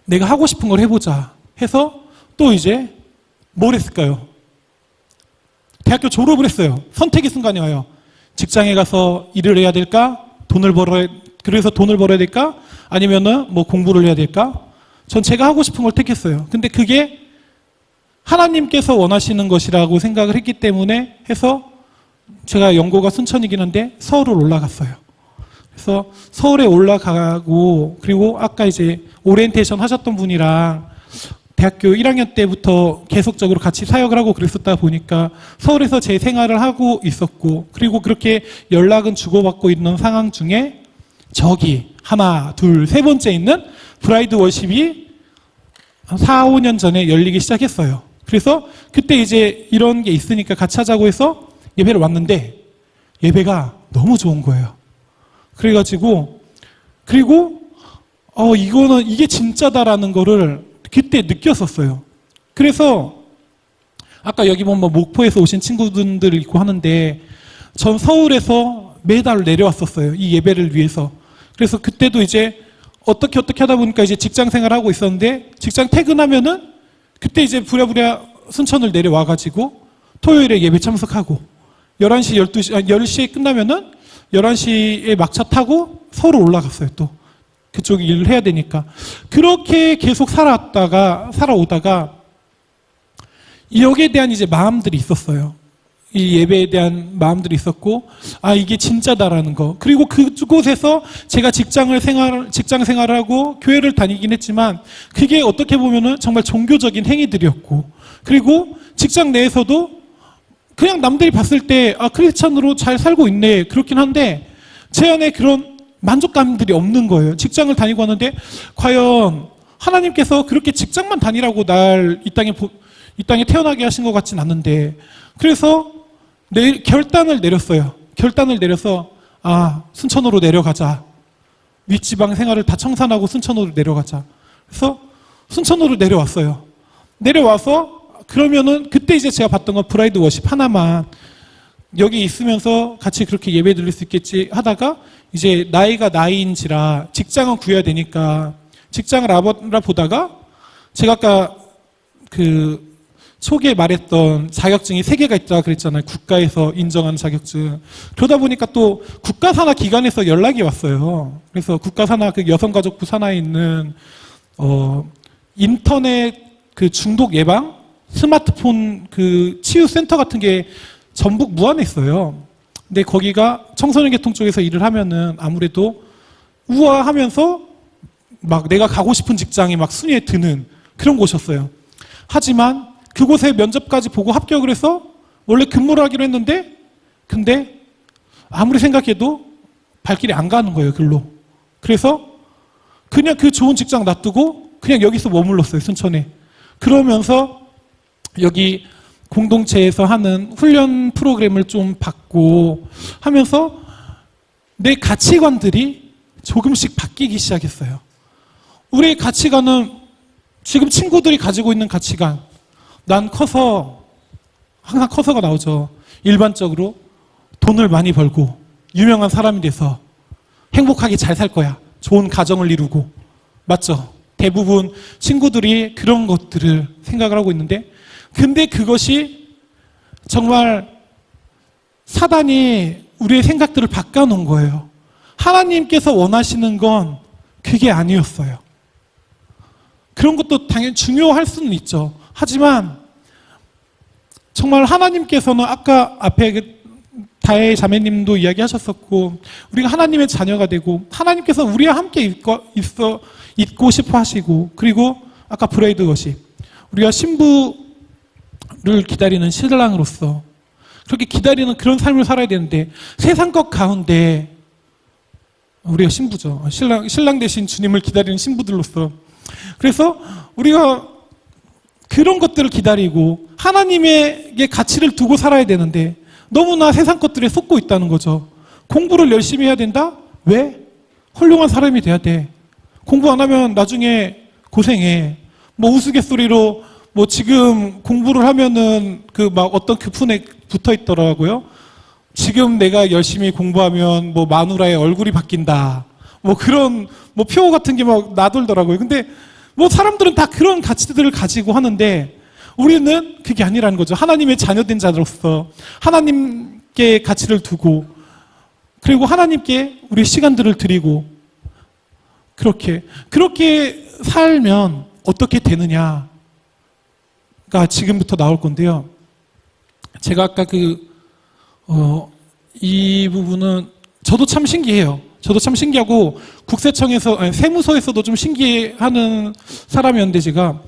내가 하고 싶은 걸 해보자 해서 또 이제 뭘 했을까요? 대학교 졸업을 했어요. 선택의 순간이 와요. 직장에 가서 일을 해야 될까? 그래서 돈을 벌어야 될까? 아니면은 뭐 공부를 해야 될까? 전 제가 하고 싶은 걸 택했어요. 근데 그게 하나님께서 원하시는 것이라고 생각을 했기 때문에 해서, 제가 연고가 순천이긴 한데 서울을 올라갔어요. 그래서 서울에 올라가고, 그리고 아까 이제 오리엔테이션 하셨던 분이랑 대학교 1학년 때부터 계속적으로 같이 사역을 하고 그랬었다 보니까 서울에서 제 생활을 하고 있었고, 그리고 그렇게 연락은 주고받고 있는 상황 중에 저기 하나, 둘, 세 번째 있는 브라이드 워십이 4, 5년 전에 열리기 시작했어요. 그래서 그때 이제 이런 게 있으니까 같이 하자고 해서 예배를 왔는데, 예배가 너무 좋은 거예요. 그래가지고, 그리고 이게 진짜다라는 거를 그때 느꼈었어요. 그래서 아까 여기 보면 목포에서 오신 친구들 있고 하는데, 전 서울에서 매달 내려왔었어요, 이 예배를 위해서. 그래서 그때도 이제 어떻게 하다 보니까 이제 직장 생활하고 있었는데, 직장 퇴근하면은 그때 이제 부랴부랴 순천을 내려와가지고 토요일에 예배 참석하고 11시, 12시, 10시에 끝나면은 11시에 막차 타고 서울 올라갔어요. 또 그쪽 일을 해야 되니까. 그렇게 계속 살아오다가 여기에 대한 이제 마음들이 있었어요. 이 예배에 대한 마음들이 있었고, 아, 이게 진짜다라는 거. 그리고 그곳에서 제가 직장 생활을 하고 교회를 다니긴 했지만, 그게 어떻게 보면은 정말 종교적인 행위들이었고, 그리고 직장 내에서도 그냥 남들이 봤을 때, 아, 크리스찬으로 잘 살고 있네. 그렇긴 한데, 제 안에 그런 만족감들이 없는 거예요. 직장을 다니고 하는데, 과연 하나님께서 그렇게 직장만 다니라고 날 이 땅에 태어나게 하신 것 같진 않는데, 그래서 결단을 내렸어요. 결단을 내려서, 아, 순천으로 내려가자. 윗지방 생활을 다 청산하고 순천으로 내려가자. 그래서 순천으로 내려왔어요. 내려와서 그러면은 그때 이제 제가 봤던 건 브라이드 워십 하나만 여기 있으면서 같이 그렇게 예배 드릴 수 있겠지 하다가 이제 나이가 나이인지라 직장은 구해야 되니까 직장을 알아보다가 제가 아까 그 초기에 말했던 자격증이 3개가 있다 그랬잖아요. 국가에서 인정한 자격증. 그러다 보니까 또 국가산하 기관에서 연락이 왔어요. 그래서 국가산하 그 여성가족부 산하에 있는 인터넷 그 중독 예방 스마트폰 그 치유센터 같은 게 전북 무안에 있어요. 근데 거기가 청소년계통 쪽에서 일을 하면은 아무래도 우아하면서 막 내가 가고 싶은 직장이 막 순위에 드는 그런 곳이었어요. 하지만 그곳에 면접까지 보고 합격을 해서 원래 근무를 하기로 했는데 근데 아무리 생각해도 발길이 안 가는 거예요, 글로. 그래서 그냥 그 좋은 직장 놔두고 그냥 여기서 머물렀어요, 순천에. 그러면서 여기 공동체에서 하는 훈련 프로그램을 좀 받고 하면서 내 가치관들이 조금씩 바뀌기 시작했어요. 우리의 가치관은 지금 친구들이 가지고 있는 가치관, 난 커서 항상 커서가 나오죠. 일반적으로 돈을 많이 벌고 유명한 사람이 돼서 행복하게 잘 살 거야. 좋은 가정을 이루고. 맞죠? 대부분 친구들이 그런 것들을 생각을 하고 있는데 근데 그것이 정말 사단이 우리의 생각들을 바꿔놓은 거예요. 하나님께서 원하시는 건 그게 아니었어요. 그런 것도 당연히 중요할 수는 있죠. 하지만 정말 하나님께서는 아까 앞에 다혜 자매님도 이야기하셨었고 우리가 하나님의 자녀가 되고 하나님께서 우리와 함께 있고 싶어 하시고 그리고 아까 브레이드 워십 우리가 신부를 기다리는 신랑으로서 그렇게 기다리는 그런 삶을 살아야 되는데 세상 것 가운데 우리가 신부죠. 신랑 대신 주님을 기다리는 신부들로서 그래서 우리가 그런 것들을 기다리고 하나님에게 가치를 두고 살아야 되는데 너무나 세상 것들에 속고 있다는 거죠. 공부를 열심히 해야 된다? 왜? 훌륭한 사람이 돼야 돼. 공부 안 하면 나중에 고생해. 뭐 우스갯소리로 뭐 지금 공부를 하면은 그 막 어떤 교훈에 붙어 있더라고요. 지금 내가 열심히 공부하면 뭐 마누라의 얼굴이 바뀐다. 뭐 그런 뭐 표 같은 게 막 나돌더라고요. 근데 뭐 사람들은 다 그런 가치들을 가지고 하는데 우리는 그게 아니라는 거죠. 하나님의 자녀된 자로서 하나님께 가치를 두고 그리고 하나님께 우리 시간들을 드리고 그렇게 살면 어떻게 되느냐가 지금부터 나올 건데요. 제가 아까 이 부분은 저도 참 신기해요. 저도 참 신기하고 국세청에서 세무서에서도 좀 신기해하는 사람이었는데 제가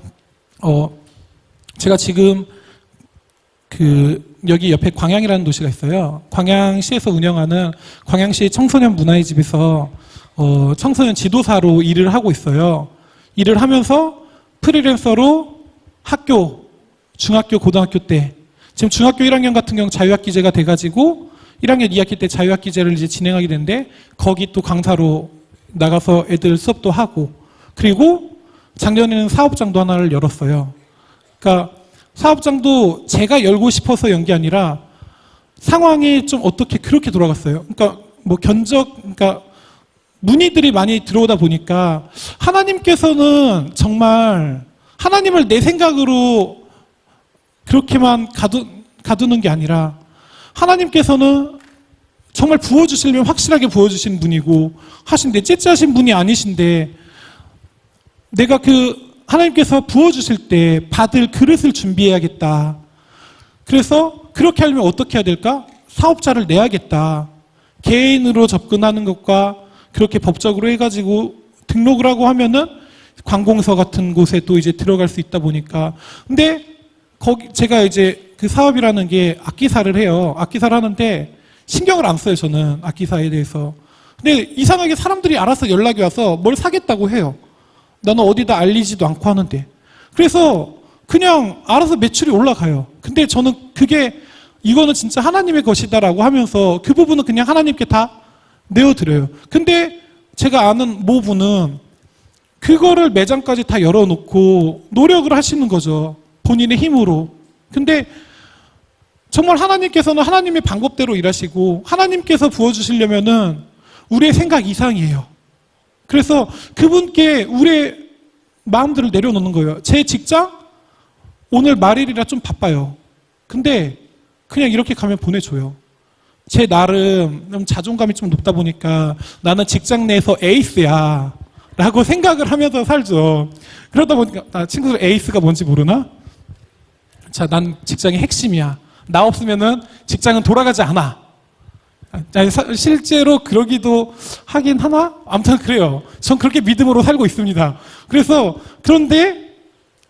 지금 여기 옆에 광양이라는 도시가 있어요. 광양시에서 운영하는 광양시 청소년 문화의 집에서 청소년 지도사로 일을 하고 있어요. 일을 하면서 프리랜서로 중학교, 고등학교 때 지금 중학교 1학년 같은 경우 자유학기제가 돼가지고 1학년 2학기 때 자유학기제를 이제 진행하게 되는데 거기 또 강사로 나가서 애들 수업도 하고 그리고 작년에는 사업장도 하나를 열었어요. 그러니까 사업장도 제가 열고 싶어서 연 게 아니라 상황이 좀 어떻게 그렇게 돌아갔어요. 그러니까 뭐 그러니까 문의들이 많이 들어오다 보니까 하나님께서는 정말 하나님을 내 생각으로 그렇게만 가두는 게 아니라 하나님께서는 정말 부어주시려면 확실하게 부어주신 분이고 하신데 째째하신 분이 아니신데 내가 하나님께서 부어주실 때 받을 그릇을 준비해야겠다. 그래서 그렇게 하려면 어떻게 해야 될까? 사업자를 내야겠다. 개인으로 접근하는 것과 그렇게 법적으로 해가지고 등록을 하고 하면은 관공서 같은 곳에 또 이제 들어갈 수 있다 보니까. 근데 제가 이제 그 사업이라는 게 악기사를 해요. 악기사를 하는데 신경을 안 써요, 저는 악기사에 대해서. 근데 이상하게 사람들이 알아서 연락이 와서 뭘 사겠다고 해요. 나는 어디다 알리지도 않고 하는데. 그래서 그냥 알아서 매출이 올라가요. 근데 저는 이거는 진짜 하나님의 것이다라고 하면서 그 부분은 그냥 하나님께 다 내어드려요. 근데 제가 아는 모부는 그거를 매장까지 다 열어놓고 노력을 하시는 거죠. 본인의 힘으로. 근데 정말 하나님께서는 하나님의 방법대로 일하시고 하나님께서 부어주시려면은 우리의 생각 이상이에요. 그래서 그분께 우리의 마음들을 내려놓는 거예요. 제 직장 오늘 말일이라 좀 바빠요. 근데 그냥 이렇게 가면 보내줘요. 제 나름 자존감이 좀 높다 보니까 나는 직장 내에서 에이스야 라고 생각을 하면서 살죠. 그러다 보니까 친구들 에이스가 뭔지 모르나? 자, 난 직장의 핵심이야. 나 없으면은 직장은 돌아가지 않아. 실제로 그러기도 하긴 하나? 아무튼 그래요. 전 그렇게 믿음으로 살고 있습니다. 그런데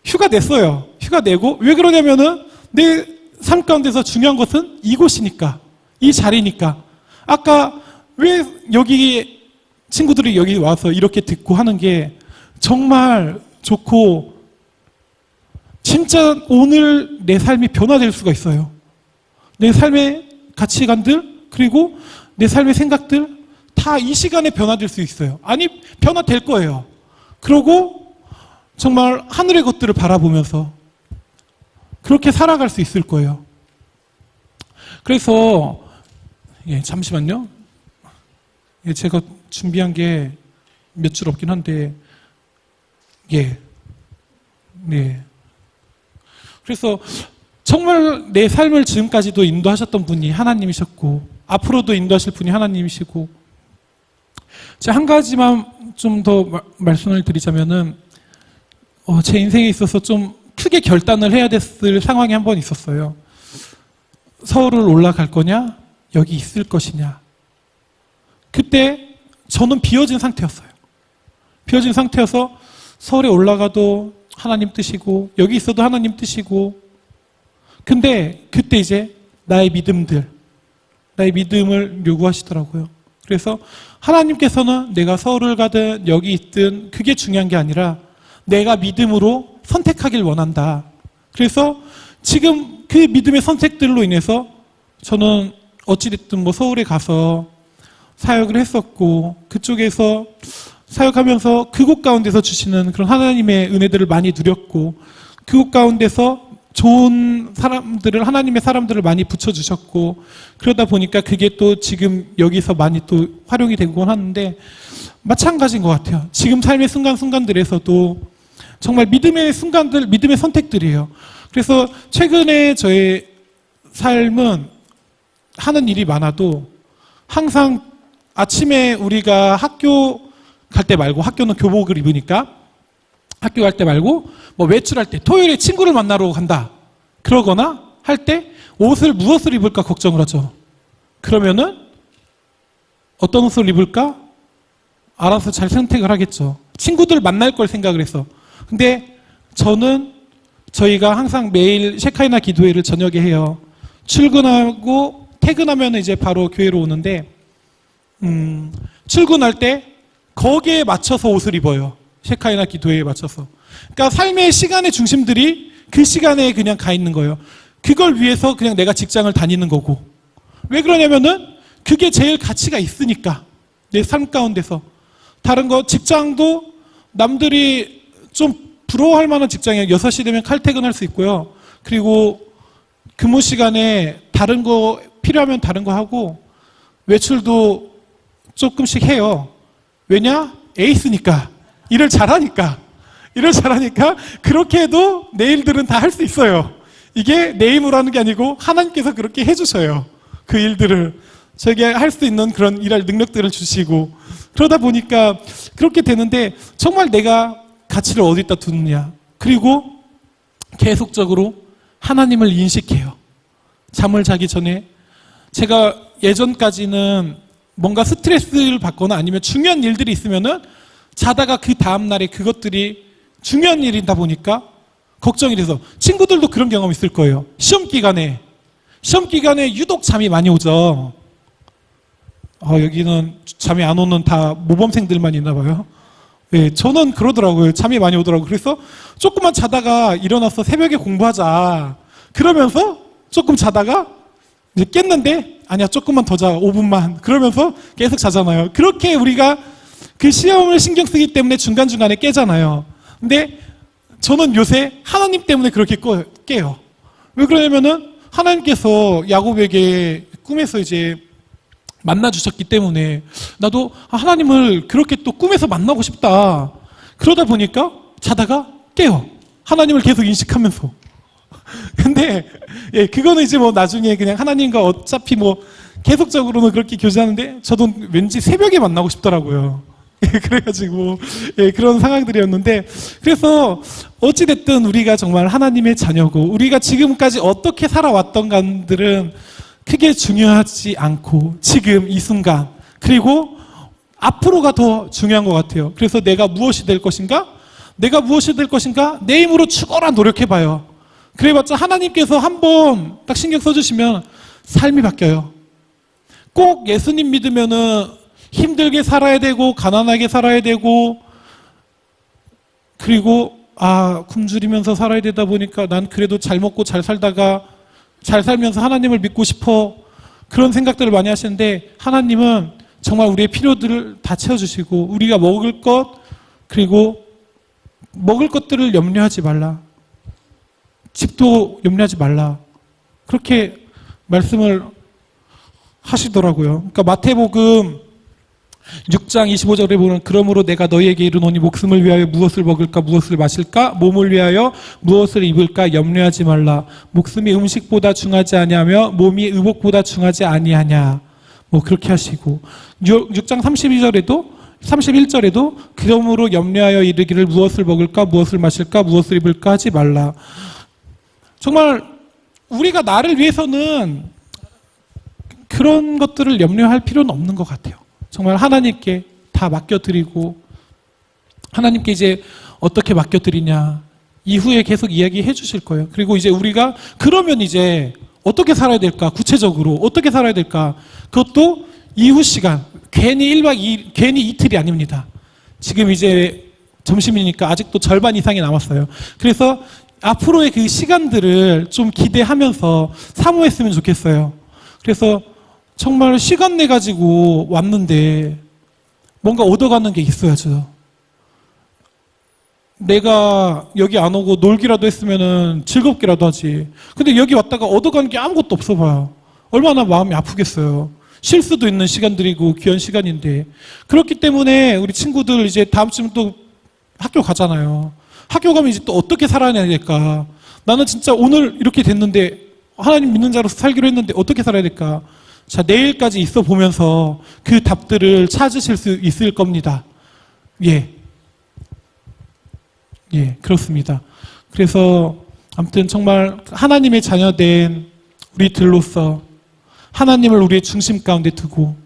휴가 냈어요. 휴가 내고 왜 그러냐면은 내 삶 가운데서 중요한 것은 이곳이니까, 이 자리니까. 아까 왜 여기 친구들이 여기 와서 이렇게 듣고 하는 게 정말 좋고 진짜 오늘 내 삶이 변화될 수가 있어요. 내 삶의 가치관들 그리고 내 삶의 생각들 다 이 시간에 변화될 수 있어요. 아니 변화될 거예요. 그러고 정말 하늘의 것들을 바라보면서 그렇게 살아갈 수 있을 거예요. 그래서 잠시만요. 제가 준비한 게 몇 줄 없긴 한데 그래서 정말 내 삶을 지금까지도 인도하셨던 분이 하나님이셨고 앞으로도 인도하실 분이 하나님이시고 제가 한 가지만 좀 더 말씀을 드리자면은 제 인생에 있어서 좀 크게 결단을 해야 됐을 상황이 한 번 있었어요. 서울을 올라갈 거냐 여기 있을 것이냐. 그때 저는 비워진 상태였어요. 비워진 상태여서 서울에 올라가도 하나님 뜻이고 여기 있어도 하나님 뜻이고 근데 그때 이제 나의 믿음을 요구하시더라고요. 그래서 하나님께서는 내가 서울을 가든 여기 있든 그게 중요한 게 아니라 내가 믿음으로 선택하길 원한다. 그래서 지금 그 믿음의 선택들로 인해서 저는 어찌됐든 서울에 가서 사역을 했었고 그쪽에서 사역하면서 그곳 가운데서 주시는 그런 하나님의 은혜들을 많이 누렸고 그곳 가운데서 좋은 사람들을 하나님의 사람들을 많이 붙여주셨고 그러다 보니까 그게 또 지금 여기서 많이 또 활용이 되곤 하는데 마찬가지인 것 같아요. 지금 삶의 순간순간들에서도 정말 믿음의 순간들, 믿음의 선택들이에요. 그래서 최근에 저의 삶은 하는 일이 많아도 항상 아침에 우리가 학교 갈 때 말고 학교는 교복을 입으니까 학교 갈 때 말고 외출할 때 토요일에 친구를 만나러 간다 그러거나 할 때 무엇을 입을까 걱정을 하죠. 그러면은 어떤 옷을 입을까 알아서 잘 선택을 하겠죠. 친구들 만날 걸 생각을 해서. 근데 저희가 항상 매일 셰카이나 기도회를 저녁에 해요. 출근하고 퇴근하면 이제 바로 교회로 오는데 출근할 때 거기에 맞춰서 옷을 입어요. 셰카이나 기도회에 맞춰서. 그러니까 삶의 시간의 중심들이 그 시간에 그냥 가 있는 거예요. 그걸 위해서 그냥 내가 직장을 다니는 거고. 왜 그러냐면은 그게 제일 가치가 있으니까. 내 삶 가운데서. 다른 거 직장도 남들이 좀 부러워할 만한 직장이에요. 6시 되면 칼퇴근할 수 있고요. 그리고 근무 시간에 다른 거 필요하면 다른 거 하고 외출도 조금씩 해요. 왜냐? 에이스니까. 일을 잘하니까 그렇게 해도 내 일들은 다 할 수 있어요. 이게 내 힘으로 하는 게 아니고 하나님께서 그렇게 해주셔요. 그 일들을 저에게 할 수 있는 그런 일할 능력들을 주시고 그러다 보니까 그렇게 되는데 정말 내가 가치를 어디다 두느냐. 그리고 계속적으로 하나님을 인식해요. 잠을 자기 전에 제가 예전까지는 뭔가 스트레스를 받거나 아니면 중요한 일들이 있으면은 자다가 그 다음날에 그것들이 중요한 일이다 보니까 걱정이 돼서 친구들도 그런 경험 있을 거예요. 시험 기간에 유독 잠이 많이 오죠. 여기는 잠이 안 오는 다 모범생들만 있나 봐요. 네, 저는 그러더라고요. 잠이 많이 오더라고요. 그래서 조금만 자다가 일어나서 새벽에 공부하자. 그러면서 조금 자다가 이제 깼는데 아니야 조금만 더 자 5분만 그러면서 계속 자잖아요. 그렇게 우리가 그 시험을 신경 쓰기 때문에 중간중간에 깨잖아요. 근데 저는 요새 하나님 때문에 그렇게 깨요. 왜 그러냐면은 하나님께서 야곱에게 꿈에서 이제 만나 주셨기 때문에 나도 하나님을 그렇게 또 꿈에서 만나고 싶다. 그러다 보니까 자다가 깨요. 하나님을 계속 인식하면서. 근데 예, 그거는 이제 뭐 나중에 그냥 하나님과 어차피 뭐 계속적으로는 그렇게 교제하는데 저도 왠지 새벽에 만나고 싶더라고요. 그래가지고 예, 그런 상황들이었는데 그래서 어찌됐든 우리가 정말 하나님의 자녀고 우리가 지금까지 어떻게 살아왔던 간들은 크게 중요하지 않고 지금 이 순간 그리고 앞으로가 더 중요한 것 같아요. 그래서 내가 무엇이 될 것인가? 내 힘으로 죽어라 노력해봐요. 그래봤자 하나님께서 한번 딱 신경 써주시면 삶이 바뀌어요. 꼭 예수님 믿으면은 힘들게 살아야 되고 가난하게 살아야 되고 그리고 굶주리면서 살아야 되다 보니까 난 그래도 잘 먹고 잘 살다가 잘 살면서 하나님을 믿고 싶어 그런 생각들을 많이 하시는데 하나님은 정말 우리의 필요들을 다 채워주시고 우리가 먹을 것 그리고 먹을 것들을 염려하지 말라. 집도 염려하지 말라. 그렇게 말씀을 하시더라고요. 그러니까 마태복음 6장 25절에 보면 그러므로 내가 너희에게 이르노니 목숨을 위하여 무엇을 먹을까 무엇을 마실까 몸을 위하여 무엇을 입을까 염려하지 말라. 목숨이 음식보다 중하지 아니하며 몸이 의복보다 중하지 아니하냐. 뭐 그렇게 하시고 6장 31절에도 그러므로 염려하여 이르기를 무엇을 먹을까 무엇을 마실까 무엇을 입을까 하지 말라. 정말 우리가 나를 위해서는 그런 것들을 염려할 필요는 없는 것 같아요. 정말 하나님께 다 맡겨드리고 하나님께 이제 어떻게 맡겨드리냐 이후에 계속 이야기해 주실 거예요. 그리고 이제 우리가 그러면 이제 어떻게 살아야 될까 구체적으로 어떻게 살아야 될까 그것도 이후 시간 괜히 1박 2일 괜히 이틀이 아닙니다. 지금 이제 점심이니까 아직도 절반 이상이 남았어요. 그래서 앞으로의 그 시간들을 좀 기대하면서 사모했으면 좋겠어요. 그래서 정말 시간 내 가지고 왔는데 뭔가 얻어가는 게 있어야죠. 내가 여기 안 오고 놀기라도 했으면은 즐겁기라도 하지. 근데 여기 왔다가 얻어가는 게 아무것도 없어 봐요. 얼마나 마음이 아프겠어요. 쉴 수도 있는 시간들이고 귀한 시간인데. 그렇기 때문에 우리 친구들 이제 다음 주면 또 학교 가잖아요. 학교 가면 이제 또 어떻게 살아야 될까? 나는 진짜 오늘 이렇게 됐는데 하나님 믿는 자로서 살기로 했는데 어떻게 살아야 될까? 자, 내일까지 있어 보면서 그 답들을 찾으실 수 있을 겁니다. 예, 그렇습니다. 그래서 아무튼 정말 하나님의 자녀된 우리들로서 하나님을 우리의 중심 가운데 두고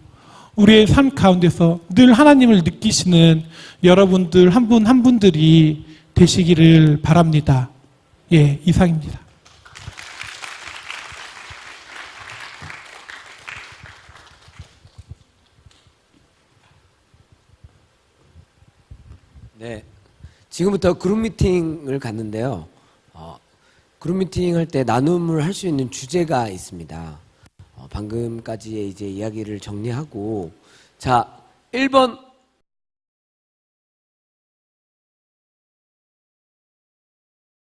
우리의 삶 가운데서 늘 하나님을 느끼시는 여러분들 한 분 한 분들이 되시기를 바랍니다. 예, 이상입니다. 네, 지금부터 그룹 미팅을 갔는데요. 그룹 미팅 할 때 나눔을 할 수 있는 주제가 있습니다. 방금까지의 이제 이야기를 정리하고 자, 1번